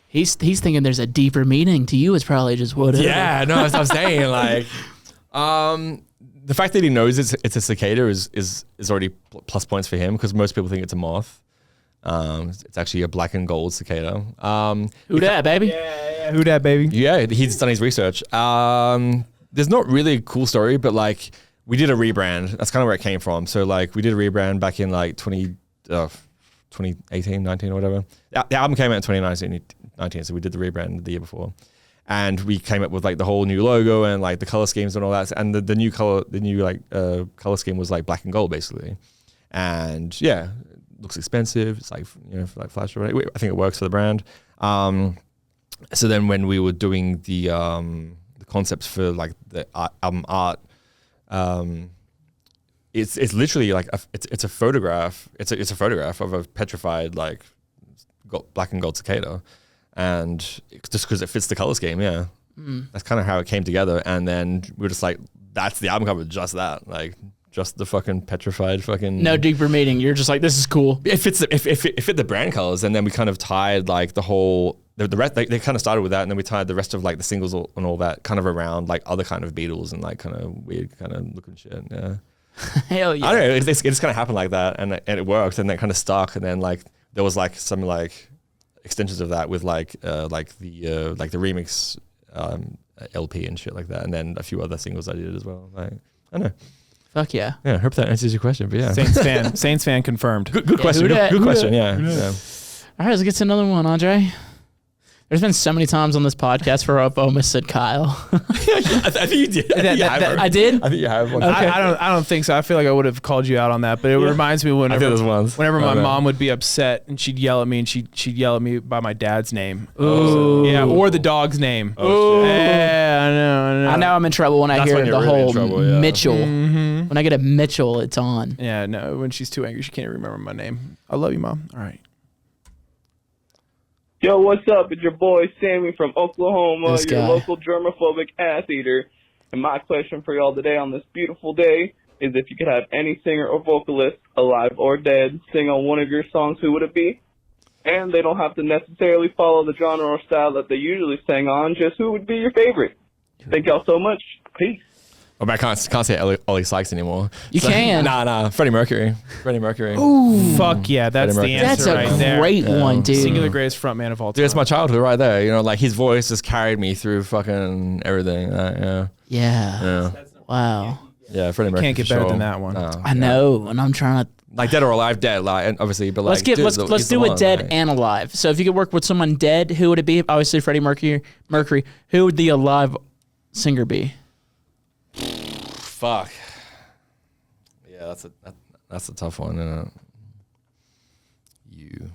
He's thinking there's a deeper meaning to you. It's probably just whatever. Yeah, no, that's what I'm saying. Like, the fact that he knows it's a cicada is already plus points for him, because most people think it's a moth. It's actually a black and gold cicada. Who dat, baby? Yeah. Who dat, baby? Yeah, he's done his research. There's not really a cool story, but like we did a rebrand. That's kind of where it came from. So like we did a rebrand back in like 2018, 19 or whatever. The album came out in 2019, so we did the rebrand the year before. And we came up with like the whole new logo and like the color schemes and all that. And the new color scheme was like black and gold basically. And yeah, it looks expensive. It's like, you know, like flash. I think it works for the brand. So then when we were doing the concepts for like the album art, it's literally like it's a photograph. It's a photograph of a petrified like black and gold cicada. And just because it fits the color scheme, yeah. That's kind of how it came together. And then we were just like, that's the album cover, just that. Like, just the fucking petrified fucking... No deeper meaning. You're just like, this is cool. It fit the brand colors. And then we kind of tied like the whole... The rest, they kind of started with that, and then we tied the rest of like the singles and all that kind of around like other kind of Beatles and like kind of weird kind of looking shit, yeah. Hell yeah. I don't know, it just kind of happened like that, and it worked, and that kind of stuck. And then like there was like some like extensions of that with like the remix LP and shit like that, and then a few other singles I did as well. Like, I don't know. Fuck yeah. Yeah, I hope that answers your question. But yeah, Saints fan confirmed. Good question. Good question. Yeah. All right, let's get to another one, Andre. There's been so many times on this podcast where I've almost said Kyle. I think you did. I did? I think you have one. Okay. I don't think so. I feel like I would have called you out on that, but it reminds me whenever my mom would be upset and she'd yell at me, and she'd yell at me by my dad's name. Ooh. Yeah, or the dog's name. Ooh. Yeah, I know. I know I'm in trouble when I That's hear when the you're really in whole trouble, yeah. Mitchell. When I get a Mitchell, it's on. Yeah, no, when she's too angry, she can't remember my name. I love you, Mom. All right. Yo, what's up? It's your boy Sammy from Oklahoma, This your guy. local germophobic ass eater. And my question for y'all today on this beautiful day is if you could have any singer or vocalist, alive or dead, sing on one of your songs, who would it be? And they don't have to necessarily follow the genre or style that they usually sing on, just who would be your favorite. Thank y'all so much. Peace. Oh, but I can't say Ollie Sykes anymore. You can. Nah. Freddie Mercury. Ooh. Fuck yeah, that's the Freddie Mercury. answer That's a right there. great one, dude. Singular greatest frontman of all time. Dude, it's my childhood right there. You know, like his voice just carried me through fucking everything. Yeah. Yeah. Wow. Yeah, Freddie Mercury. Can't get for better sure. than that one. No. I know, and I'm trying to. Like Dead or Alive, Dead, like, and obviously, but like, dude, let's he's do the it one, dead like- and alive. So if you could work with someone dead, who would it be? Obviously Freddie Mercury. Who would the alive singer be? Fuck. Yeah, that's a tough one. You.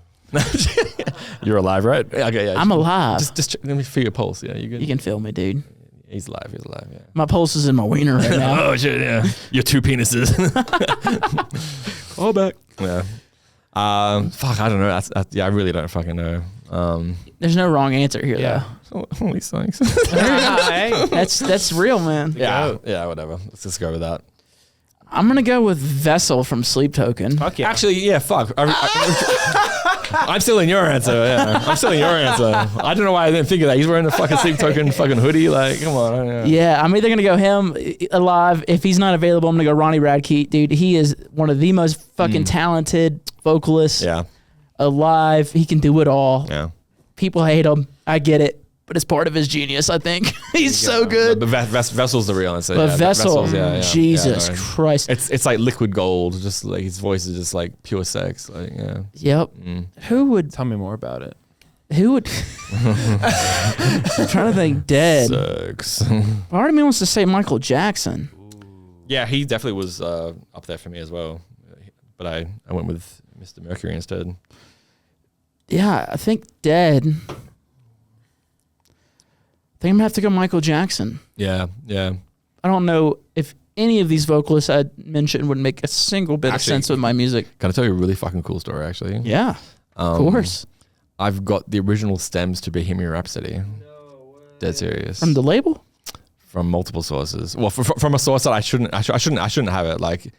You're alive, right? Okay, yeah. I'm alive. Just let me feel your pulse. Yeah, you good? You can feel me, dude. He's alive. Yeah. My pulse is in my wiener right now. Oh shit! Yeah, your two penises. All back. Yeah. Fuck. I don't know. Yeah, I really don't fucking know. There's no wrong answer here, Yeah. Holy thanks. Hey. though. That's real, man. Yeah. Whatever. Let's just go with that. I'm gonna go with Vessel from Sleep Token. Fuck yeah. Actually, yeah. Fuck. I'm still in your answer. Yeah, I'm still in your answer. I don't know why I didn't think of that. He's wearing the fucking Sleep Token fucking hoodie. Like, come on. Yeah. Yeah, I'm either gonna go him alive. If he's not available, I'm gonna go Ronnie Radke. Dude, he is one of the most fucking talented vocalists Yeah. alive. He can do it all. Yeah. People hate him. I get it, but it's part of his genius. I think he's so good. But Vessel's the real answer. But yeah. Vessel, Vessel's, yeah. Jesus no. Christ. It's like liquid gold. Just like his voice is just like pure sex. Like, yeah. Yep. Who would? Tell me more about it. Who would? I'm trying to think. Dead. Sex. Part of me wants to say Michael Jackson. Yeah, he definitely was up there for me as well. But I went with Mr. Mercury instead. Yeah, I think dead. I think I'm gonna have to go Michael Jackson. Yeah. I don't know if any of these vocalists I mentioned would make a single bit of Actually- sense with my music. Can I tell you a really fucking cool story, actually? Yeah, of course. I've got the original stems to Bohemian Rhapsody. Dead serious. From the label? From multiple sources. Well, from a source that I shouldn't have it. Like,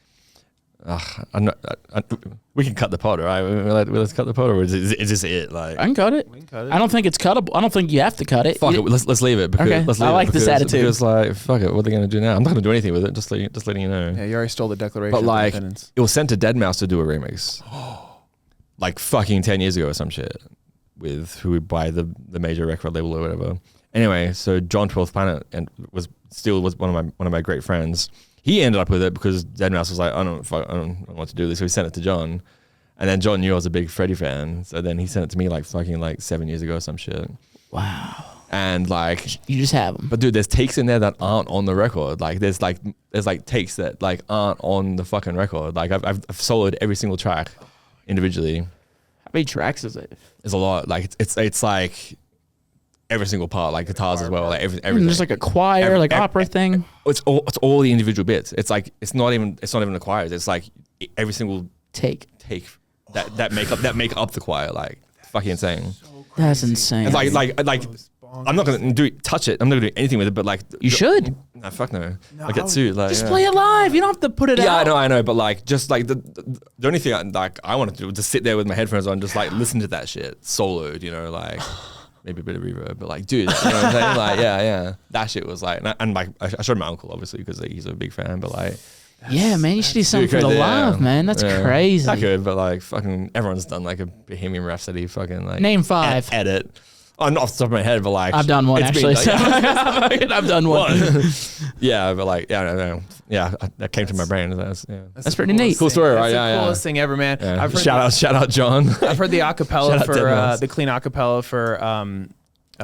we can cut the pod, right? Let's cut the pod, or is this it? Like, I can cut it. I don't think it's cuttable. I don't think you have to cut it. fuck it. Let's leave it. Because, Okay, let's I leave like it this attitude. Because like, fuck it. What are they gonna do now? I'm not gonna do anything with it. Just letting you know. Yeah, you already stole the Declaration But of like, Independence. it was sent to Deadmau5 to do a remix. Like fucking 10 years ago or some shit. With who would buy the major record label or whatever. Anyway, so John 12th Planet was one of my great friends. He ended up with it because Deadmau5 was like, I don't know what to do with this. So he sent it to John. And then John knew I was a big Freddie fan. So then he sent it to me like fucking like 7 years ago or some shit. Wow. And like, You just have them. but dude, there's takes in there that aren't on the record. Like there's takes that like aren't on the fucking record. Like I've soloed every single track individually. How many tracks is it? There's a lot. Like it's like every single part, like guitars as well, like everything. There's like a choir, like opera thing. It's all the individual bits. It's like it's not even the choirs. It's like every single Take. that make up the choir. Like fucking insane. That's insane. It's like I'm not gonna touch it. I'm not gonna do anything with it. But like You should. No, fuck no. I get sued. Like Just play it live. You don't have to put it Yeah, out. I know, but like, just like the only thing I wanted to do was just sit there with my headphones on, just like listen to that shit soloed, you know, like maybe a bit of reverb, but like, dude, you know what I'm saying? Like, yeah, that shit was like, and like, I showed my uncle obviously because like, he's a big fan, but like, Yeah, man, you should do something for the crazy, live, man. That's crazy. I could, but like, fucking everyone's done like a Bohemian Rhapsody, fucking like Name 5. edit. Oh, not off the top of my head, but like I've done one it's been actually. done- So I've done one. yeah, but like, that came to my brain. That's That's pretty neat. Cool story, right? That's Yeah, the coolest thing ever, man. yeah. Shout out, John. I've heard the acapella Shout out for Deadmau5. the clean acapella for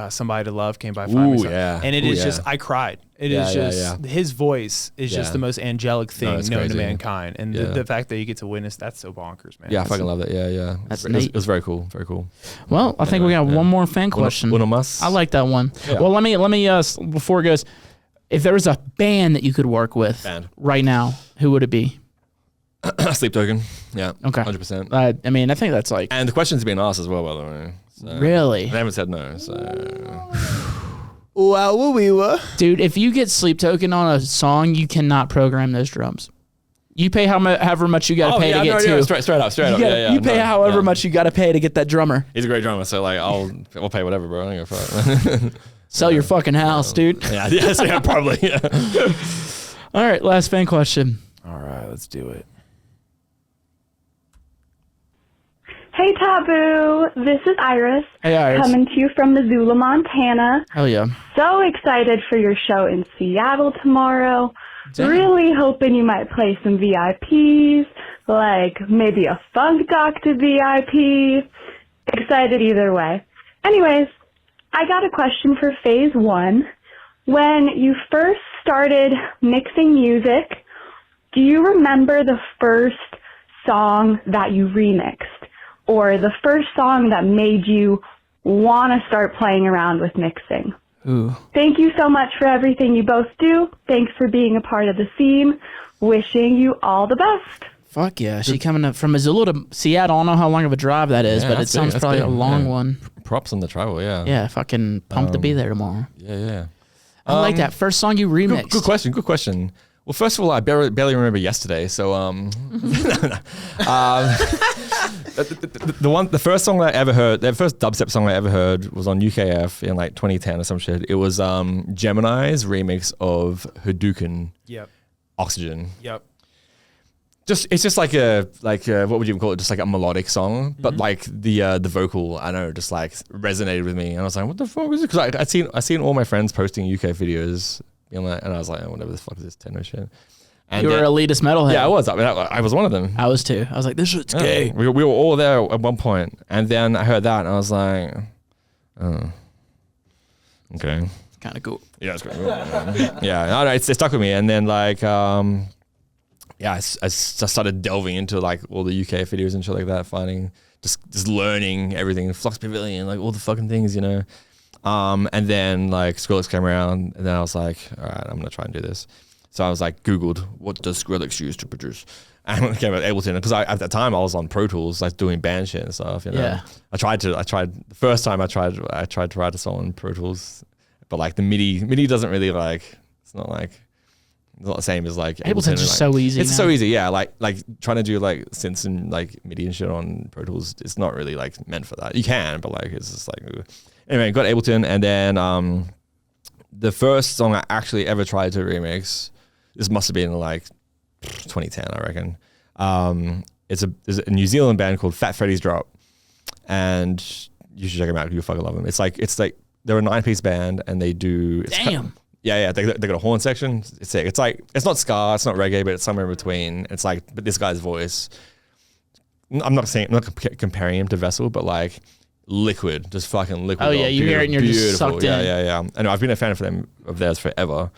Somebody to Love came by finally. Ooh, yeah. And it Ooh, is yeah. just, I cried. It Yeah, is yeah, just, yeah. his voice is Yeah. just the most angelic thing it's known to crazy. mankind. And Yeah. the fact that you get to witness, that's so bonkers, man. Yeah, I fucking love it. Yeah, yeah. That's It was, neat. it was very cool. Very cool. Well, I think we got one more fan question. Uno más. I like that one. Yeah. Well, let me before it goes, if there was a band that you could work with Band. right now, who would it be? Sleep Token. Yeah. Okay. 100%. I mean, I think that's like And the question's been asked as well, by the way. So, really, They haven't said no, so. Wow, we were. dude. If you get Sleep Token on a song, you cannot program those drums. You pay however much you got to pay to get to. Straight up. You pay however much you got to pay to get that drummer. He's a great drummer, so like I'll pay whatever, bro. I don't give a fuck. Sell your fucking house, dude. yeah, probably. Yeah. All right, last fan question. All right, let's do it. Hey Taboo, this is Iris, Hey, Iris. coming to you from Missoula, Montana. Hell yeah. So excited for your show in Seattle tomorrow. Damn. Really hoping you might play some VIPs, like maybe a Funk Doctor VIP. Excited either way. Anyways, I got a question for PhaseOne. When you first started mixing music, do you remember the first song that you remixed? Or the first song that made you want to start playing around with mixing? Ooh. Thank you so much for everything you both do. Thanks for being a part of the scene. Wishing you all the best. Fuck yeah. She coming up from Missoula to Seattle. I don't know how long of a drive that is, Yeah, but it that's big, sounds that's probably big, a long yeah. one. Props on the travel, yeah. Yeah, fucking pumped to be there tomorrow. Yeah. I like that. First song you remixed. Good question. Well, first of all, I barely remember yesterday, so the first song I ever heard, the first dubstep song I ever heard was on UKF in like 2010 or some shit. It was Gemini's remix of Hadouken Yep. Oxygen. Yep. It's just like a what would you even call it? Just like a melodic song, but like the vocal, I don't know, just like resonated with me, and I was like, what the fuck is it? Because I seen all my friends posting UK videos, you know, and I was like, oh, whatever the fuck is this techno shit? And You were elitist metalhead. yeah, I was. I mean, I was one of them. I was too. I was like, this shit's Yeah. gay. We were all there at one point, and then I heard that, and I was like, oh, okay. Kind of cool. Yeah, it's great. Yeah, no, it stuck with me, and then like, I just started delving into like all the UK videos and shit like that, finding just learning everything, Flux Pavilion, like all the fucking things, you know. And then like Skrillex came around, and then I was like, all right, I'm gonna try and do this. So I was like, Googled, what does Skrillex use to produce? And it came out Ableton, because at that time I was on Pro Tools, like doing band shit and stuff. You know? Yeah. I tried the first time I tried to write a song on Pro Tools, but like the MIDI doesn't really like, it's not the same as like Ableton's and, just like, so easy It's now. so easy, yeah. Like trying to do like synths and like MIDI and shit on Pro Tools, it's not really like meant for that. You can, but like it's just like anyway. Got Ableton, and then the first song I actually ever tried to remix, this must have been like 2010, I reckon. There's a New Zealand band called Fat Freddy's Drop, and you should check them out. You'll fucking love them. It's like they're a 9-piece band, and they do. Damn. Yeah, they got a horn section. It's sick. It's like, it's not ska, it's not reggae, but it's somewhere in between. It's like, but this guy's voice, I'm not comparing him to Vessel, but like liquid, just fucking liquid. Oh, yeah, you hear it and you're just beautiful. sucked Yeah, in. yeah. And I've been a fan of theirs forever.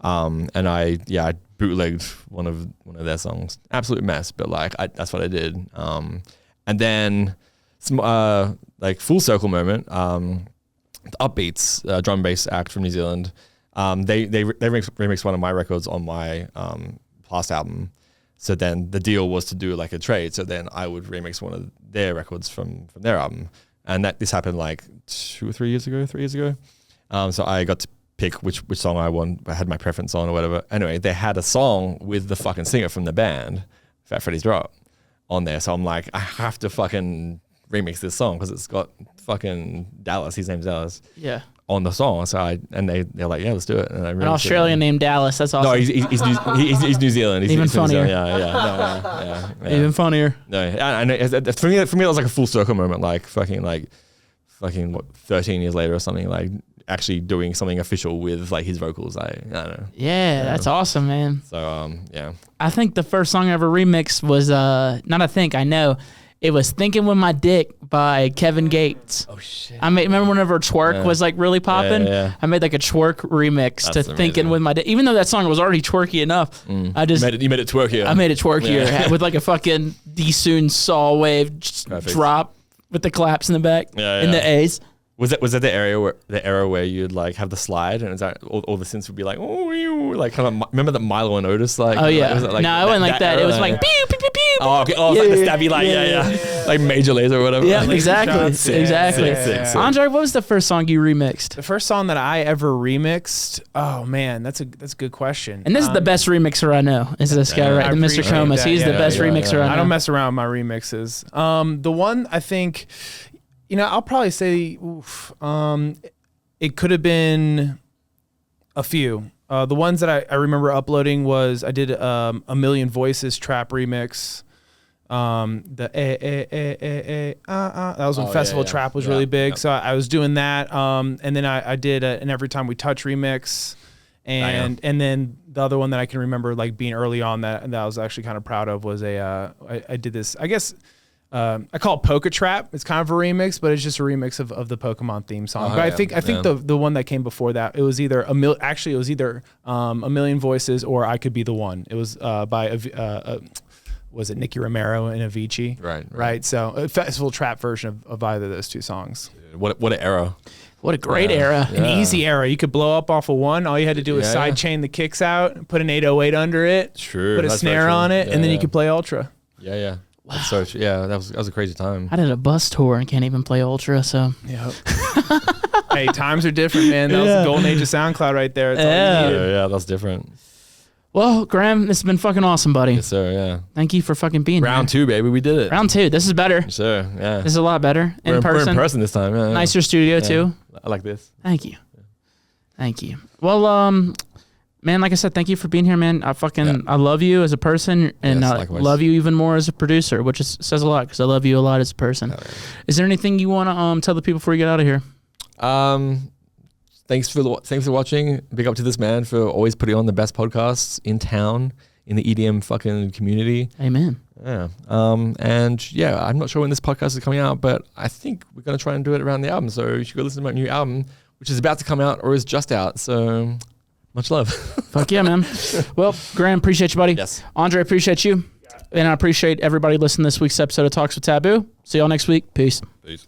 And I bootlegged one of their songs. Absolute mess, but like that's what I did. And then some like full circle moment. The Upbeats, drum and bass act from New Zealand. They remixed one of my records on my past album. So then the deal was to do like a trade. So then I would remix one of their records from their album. And this happened like 3 years ago. So I got to pick which song I had my preference on or whatever. Anyway, they had a song with the fucking singer from the band, Fat Freddy's Drop, on there. So I'm like, I have to fucking remix this song because it's got fucking Dallas. His name's Dallas. Yeah. On the song, so they're like, yeah, let's do it. And I An Australian named Dallas. That's awesome. No, he's New Zealand. He's Even from New funnier. Zealand. Yeah. Even funnier. No, and for me, it was like a full circle moment, like fucking what 13 years later or something, like actually doing something official with like his vocals. I don't know. Yeah, that's awesome, man. So yeah. I think the first song I ever remixed was I know. It was "Thinking with My Dick" by Kevin Gates. Oh shit. Remember whenever twerk was like really popping? Yeah. I made like a twerk remix That's to "Thinking amazing. with My Dick," even though that song was already twerky enough. I just You made it twerkier. I made it twerkier with like a fucking D-Soon saw wave Perfect. drop with the claps in the back Yeah, and yeah. the A's. Was that the era where you'd like have the slide and it's like all the synths would be like, oh, you like kind of remember that Milo and Otis like? Oh yeah, was it, like, no, it wasn't like that. It era? was like pew pew pew pew. Oh, okay. Oh, Yeah, like the yeah, stabby light, yeah. Like Major Lazer or whatever. Yeah, Like, exactly, shots, yeah, exactly. sick. Andre, what was the first song you remixed? The first song that I ever remixed. Oh man, that's a good question. And this is the best remixer I know. Is this guy right? I The Mr. appreciate Comas. that. He's the Yeah, best yeah, remixer yeah. I know. I don't mess around with my remixes. The one I think, I'll probably say, it could have been a few. The ones that I remember uploading was I did a Million Voices trap remix. That was when Festival yeah. Trap was Yeah, really big. yeah. So I was doing that. And then I did an Every Time We Touch remix. And then the other one that I can remember like being early on that I was actually kind of proud of was I did this, I guess, I call it Poke Trap. It's kind of a remix, but it's just a remix of the Pokemon theme song. Oh, but I yeah, think the one that came before that, it was either A Million Voices or I Could Be the One. It was by was it Nicky Romero and Avicii? Right. So a Festival Trap version of either of those two songs. What an era. What a great era. An easy era. You could blow up off of one. All you had to do was Yeah, yeah. sidechain the kicks out, put an 808 under it, True. put a that's snare very true. on it, Yeah, and then you yeah. could play Ultra. Yeah. That's so true. Yeah, that was a crazy time. I did a bus tour and can't even play Ultra, so Yep. Hey, times are different, man. That was the golden age of SoundCloud right there. That's all Yeah. you needed. Yeah, that's different. well, Graham, this has been fucking awesome, buddy. Yes, sir. Yeah. Thank you for fucking being Round here. 2, baby. We did it. Round 2. This is better. Yes, sir. Yeah. This is a lot better We're in person. We're in person this time. Yeah. Nicer studio Yeah. too. I like this. Thank you. Thank you. Well, man, like I said, thank you for being here, man. I love you as a person, and Yes, I likewise. love you even more as a producer, which says a lot because I love you a lot as a person. Oh, yeah. Is there anything you want to tell the people before you get out of here? Thanks for watching. Big up to this man for always putting on the best podcasts in town in the EDM fucking community. Amen. Yeah. And yeah, I'm not sure when this podcast is coming out, but I think we're gonna try and do it around the album. So you should go listen to my new album, which is about to come out or is just out. So much love. Fuck yeah, man. Well, Graham, appreciate you, buddy. Yes. Andre, appreciate you. And I appreciate everybody listening to this week's episode of Talks with Taboo. See y'all next week. Peace. Peace.